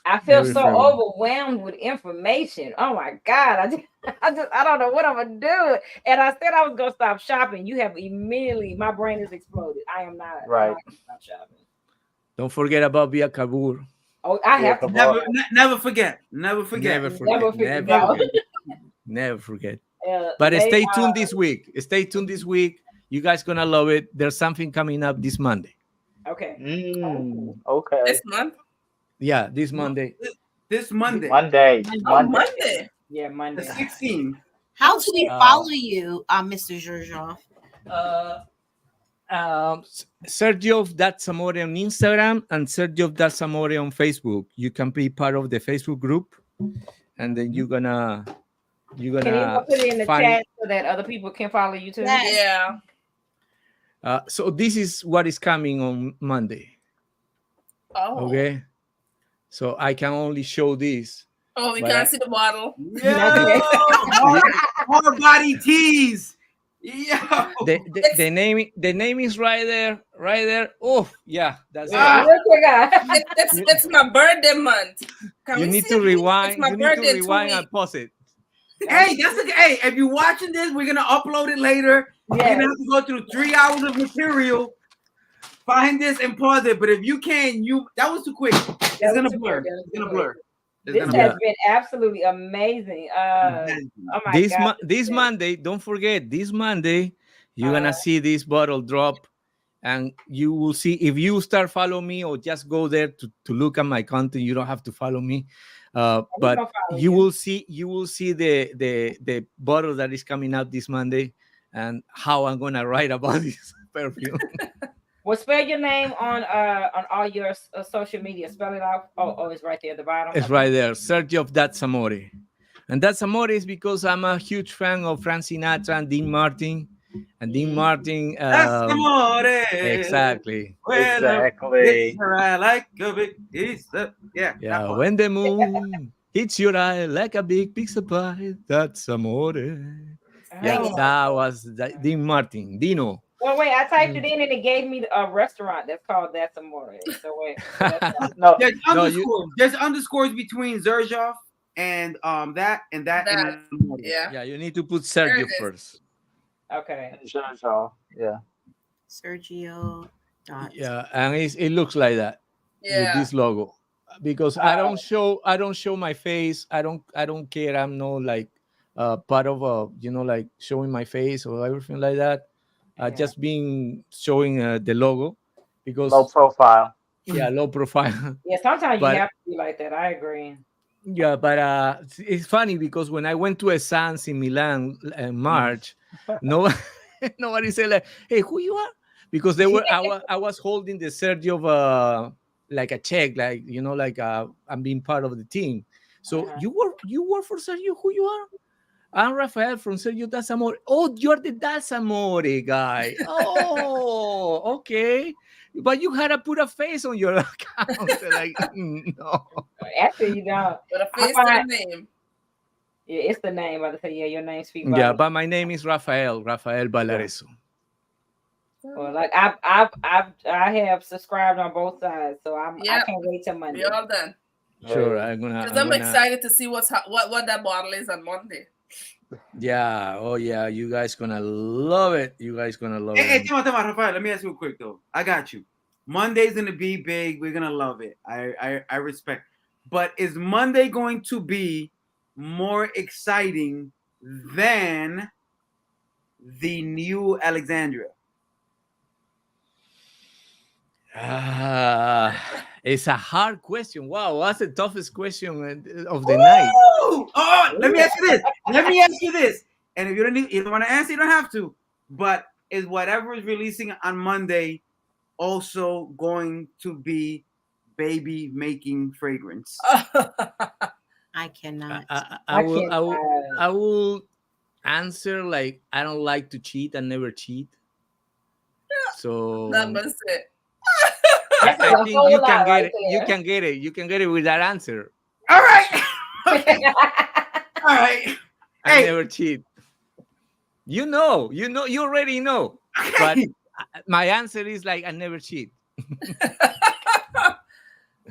I feel Every so February. overwhelmed with information. Oh my God. I don't know what I'm gonna do. And I said I was gonna stop shopping. You have immediately, my brain has exploded. I am not Right. gonna stop shopping. Don't forget about Via Kabur. Oh, I Yeah, have to come Never, on. never forget. Never forget. Never forget. Never forget. Never No. forget. Never forget. But they stay tuned this week. Stay tuned this week. You guys gonna love it. There's something coming up this Monday. okay. Okay. This month? Yeah, this Monday. This Monday. Monday. Oh, Monday. Monday. Yeah, The Monday. 16th. How do we follow you, Mr. Xerjoff? Xerjoff Zamore on Instagram and Xerjoff Zamore on Facebook. You can be part of the Facebook group, and then you're gonna Can you put it in the find. chat so that other people can follow you too? Yeah. So this is what is coming on Monday. Oh. Okay. So I can only show this. Oh, we But can't see the bottle. Yeah. Hard body tees. Yeah. The name is right there. Oh yeah, that's it. It's my birthday month. Can You we need see to it? rewind. It's my You need to birthday in 2 rewind and weeks. pause it. Hey, that's okay. Hey, if you're watching this, we're gonna upload it later. You're gonna have to go through 3 hours of material, find this and pause it. But if you can, that was too quick. It's gonna blur. It's gonna blur. This has been absolutely amazing. Oh my God. This Monday, don't forget, this Monday, you're gonna see this bottle drop, and you will see if you start following me or just go there to look at my content. You don't have to follow me, but you will see the bottle that is coming out this Monday and how I'm gonna write about this perfume. Well, spell your name on all your social media. Spell it out. Oh, it's right there at the bottom. It's right there. Xerjoff Zamore. And Zamore is because I'm a huge fan of Frank Sinatra and Dean Martin. And Dean Martin. Exactly. Exactly. Like a big piece of, Yeah. When the moon hits your eye like a big pizza pie, that's amore. Yeah, that was Dean Martin. Dino. Well, wait, I typed it in and it gave me a restaurant that's called That's Amore. So wait. No, there's underscores between Xerjoff and that. Yeah. You need to put Sergio first. Okay. Xerjoff. Yeah. Sergio. Yeah, and it looks like that with this logo. Because I don't show my face. I don't care. I'm no like part of like showing my face or everything like that. Just showing the logo because low profile. Yeah, low profile. Yeah, sometimes you have to be like that. I agree. Yeah, but it's funny because when I went to a Sans in Milan in March, nobody said like, "Hey, who you are?" Because I was holding the Sergio of like a check, like like I'm being part of the team. So you work for Sergio. Who you are? I'm Rafael from Sergio Zamore. Oh, you're the Zamore guy. Oh, okay. But you had to put a face on your account. Like, no. Actually, you don't. But a face and a name. Yeah, it's the name. I say, yeah, your name speaks. Yeah, but my name is Rafael Valareso. Well, like I have subscribed on both sides, so I can't wait till Monday. We're all done. Sure, I'm excited to see what that bottle is on Monday. Yeah. Oh, yeah. You guys gonna love it. Hey, Rafael, let me ask you quick though. I got you. Monday's gonna be big. We're gonna love it. I respect. But is Monday going to be more exciting than the new Alexandria? It's a hard question. Wow, that's the toughest question of the night. Oh, let me ask you this. And if you don't want to answer, you don't have to. But is whatever is releasing on Monday also going to be baby making fragrance? I cannot. I will answer like I don't like to cheat and never cheat. So that was it. That's a I think whole you lot can get right it. You there. can get it. You can get it with that answer. All right. Okay. All right. I Hey. never cheat. You know, you already know. But Okay. my answer is like I never cheat.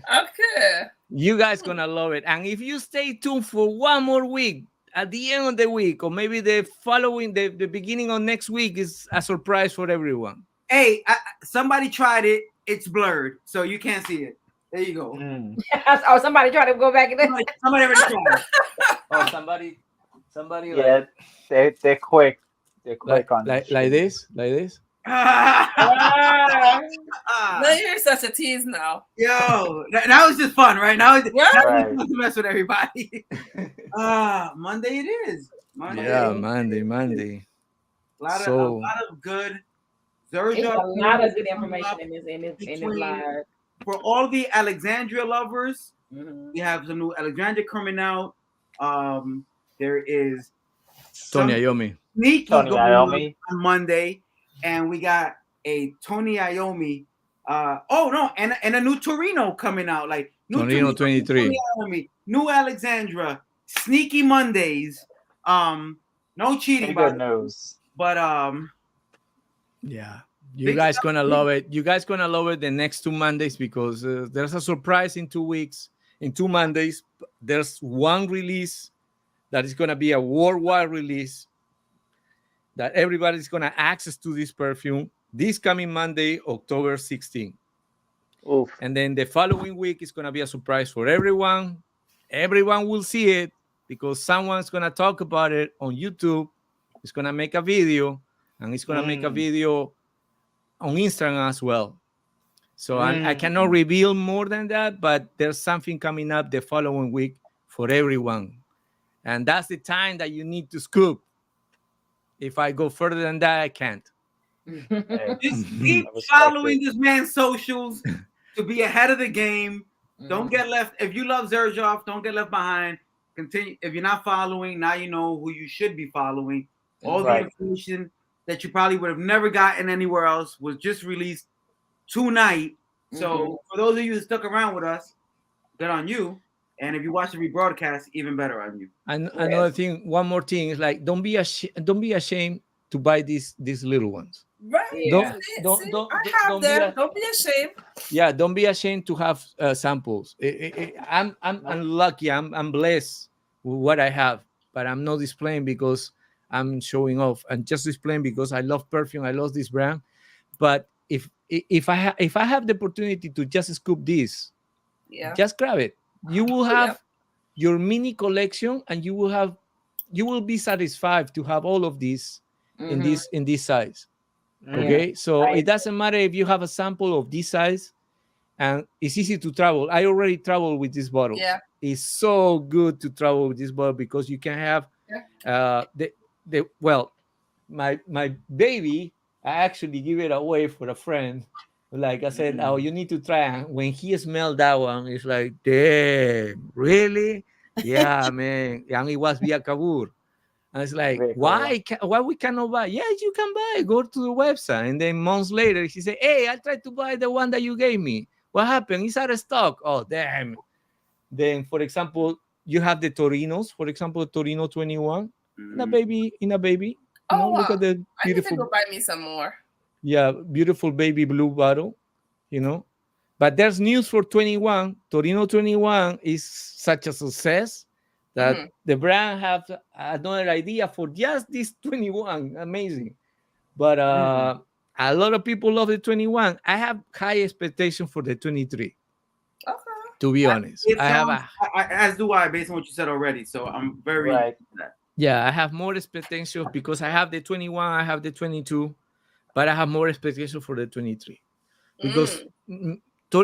Okay. You guys gonna love it. And if you stay tuned for one more week, at the end of the week, or maybe the following, the beginning of next week is a surprise for everyone. Hey, somebody tried it. It's blurred, so you can't see it. There you go. Oh, somebody try to go back in there. Somebody already tried it. Oh, somebody Yeah, they're quick. They're quick on like shit. this, like this. Ah. No, you're such a tease now. Yo, that was just fun, right? Now it's Right. fun to mess with everybody. Monday it is. Yeah, Monday. A lot So of good It's Xerjoff a lot of good news information up in this between- live. for all the Alexandria lovers. Mhm. We have some new Alexandria coming out. There is Tony some Iommi. sneaky Tony going Iommi. on Monday, and we got a Tony Iommi. Oh no, and a new Torino coming out. Like new Torino 23. Tony Iommi, new Alexandra, sneaky Mondays. No cheating, Pretty by good the way. news. But Yeah. You Big guys stuff. gonna love it. You guys gonna love it the next 2 Mondays because there's a surprise in 2 weeks. In 2 Mondays, there's one release that is gonna be a worldwide release that everybody's gonna access to this perfume this coming Monday, October 16th. Oof. And then the following week is gonna be a surprise for everyone. Everyone will see it because someone's gonna talk about it on YouTube. It's gonna make a video, and it's gonna make a video on Instagram as well. So I cannot reveal more than that, but there's something coming up the following week for everyone. And that's the time that you need to scoop. If I go further than that, I can't. Hey, just Mhm. keep I respect following it. this man's socials to be ahead of the game. Don't get left. If you love Xerjoff, don't get left behind. Continue. If you're not following, now you know who you should be following. All Right. the information that you probably would have never gotten anywhere else was just released tonight. So for those of you who stuck around with us, good on you. And if you watch the rebroadcast, even better on you. And another thing, one more thing is like don't be ashamed to buy these little ones. Right. Yeah. Don't I have them. Don't be ashamed. Yeah, don't be ashamed to have samples. I'm lucky. I'm blessed with what I have, but I'm not displaying because I'm showing off. I'm just displaying because I love perfume. I love this brand. But if I have the opportunity to just scoop this, just grab it. You will have your mini collection, and you will be satisfied to have all of these in this size. Okay, so it doesn't matter if you have a sample of this size, and it's easy to travel. I already traveled with this bottle. Yeah. It's so good to travel with this bottle because you can have my baby. I actually give it away for a friend. Like I said, oh, you need to try. And when he smelled that one, it's like, damn, really? Yeah, man. And it was via Kabur. And it's like, Very cool. why we cannot buy? Yes, you can buy. Go to the website. And then months later, he said, hey, I tried to buy the one that you gave me. What happened? It's out of stock. Oh, damn. Then, for example, you have the Torinos. For example, Torino 21 in a baby. You know, look at the I need to beautiful. go buy me some more. Yeah, beautiful baby blue bottle. You know, but there's news for 21. Torino 21 is such a success that the brand have another idea for just this 21. Amazing. But a lot of people love the 21. I have high expectation for the 23. Okay. To be honest, I have as do I, based on what you said already. So I'm very Right. I have more expectation because I have the 21, I have the 22, but I have more expectation for the 23 because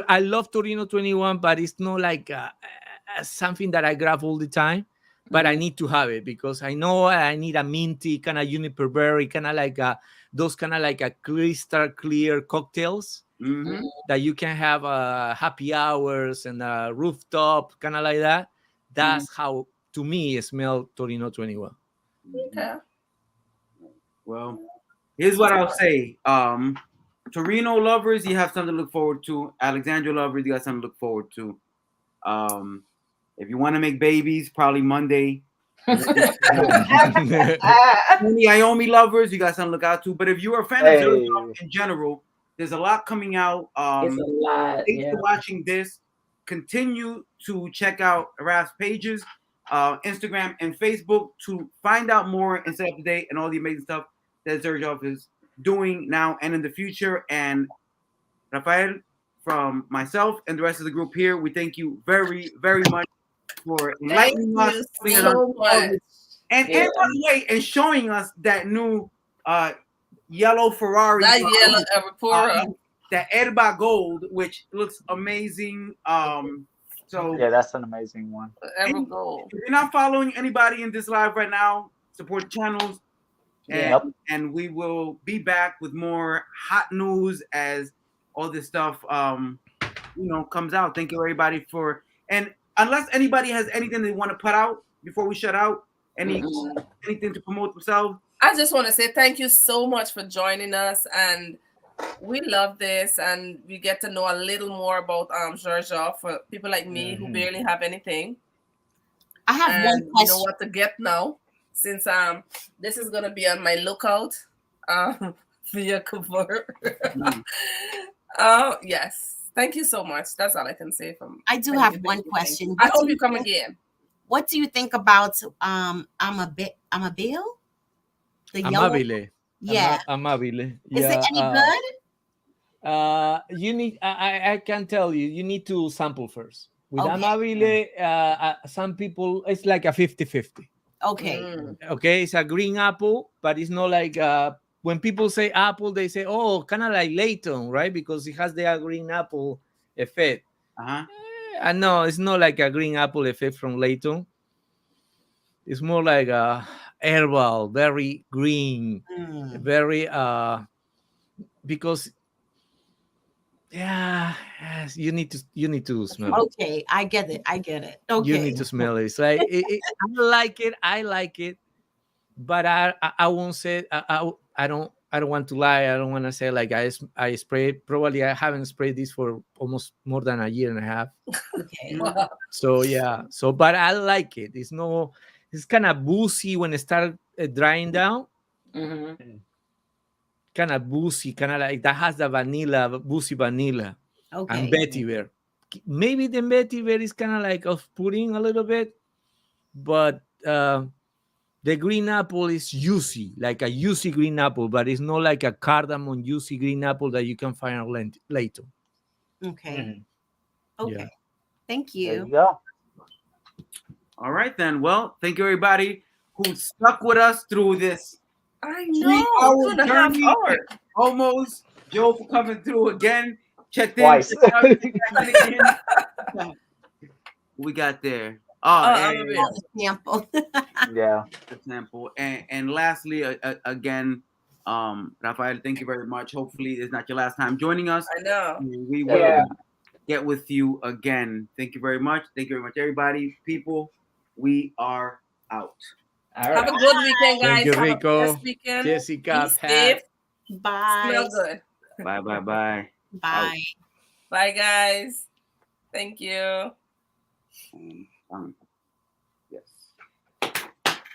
I love Torino 21, but it's not like something that I grab all the time. But I need to have it because I know I need a minty kind of juniper berry, kind of like those kind of like a crystal clear cocktails that you can have happy hours and rooftop, kind of like that. That's how, to me, it smell Torino 21. Okay. Well, here's what I'll say. Torino lovers, you have something to look forward to. Alexandria lovers, you got something to look forward to. If you want to make babies, probably Monday. Tony Iommi lovers, you got something to look out to. But if you're a fan of Xerjoff in general, there's a lot coming out. It's a lot. Thanks for watching this. Continue to check out Raf's pages, Instagram and Facebook to find out more and stay up to date and all the amazing stuff that Xerjoff is doing now and in the future. And Rafael, from myself and the rest of the group here, we thank you very, very much for enlightening us, so much. And by the way, and showing us that new yellow Ferrari, that yellow Evapora, that Erba Gold, which looks amazing. So yeah, that's an amazing one. Ever Gold. If you're not following anybody in this live right now, support the channels, and we will be back with more hot news as all this stuff comes out. Thank you everybody and unless anybody has anything they want to put out before we shut out, anything to promote themselves. I just want to say thank you so much for joining us, and we love this, and we get to know a little more about Xerjoff for people like me who barely have anything. I have one question. You know what to get now, since this is gonna be on my lookout for your cover. Yes. Thank you so much. That's all I can say. I do have one question. I hope you come again. What do you think about Amabil? The yellow? Amabile. Yeah. Amabile. Is it any good? You need. I can tell you. You need to sample first. With Okay. Amabile, some people it's like a 50-50. Okay. Okay, it's a green apple, but it's not like when people say apple, they say, oh, kind of like Layton, right? Because it has the green apple effect. No, it's not like a green apple effect from Layton. It's more like a herbal, very green, very because you need to smell it. Okay, I get it. Okay. You need to smell it. It's like I like it, but I won't say I don't want to lie. I don't want to say like I sprayed. Probably I haven't sprayed this for almost more than a year and a half. Okay. So but I like it. It's kind of boozy when it starts drying down. Kind of boozy, kind of like that has the boozy vanilla. Okay. And vetiver. Maybe the vetiver is kind of like off-putting a little bit, but the green apple is juicy, like a juicy green apple, but it's not like a cardamom juicy green apple that you can find later. Okay. Okay. Yeah. Thank you. There you go. All right then. Well, thank you everybody who stuck with us through this. I know. 2.5 hours. Almost. Joe for coming through again. Checked in. Twice. We got there. Example. Yeah. Example. And lastly, again, Rafael, thank you very much. Hopefully, it's not your last time joining us. I know. We will get with you again. Thank you very much. Thank you very much, everybody. People, we are out. All right. Have a good weekend, guys. Thank you, Have a Rico, blessed weekend. Jessica, Be Pat. safe. Bye. Smell good. Bye, bye, bye. Bye. Bye, guys. Thank you.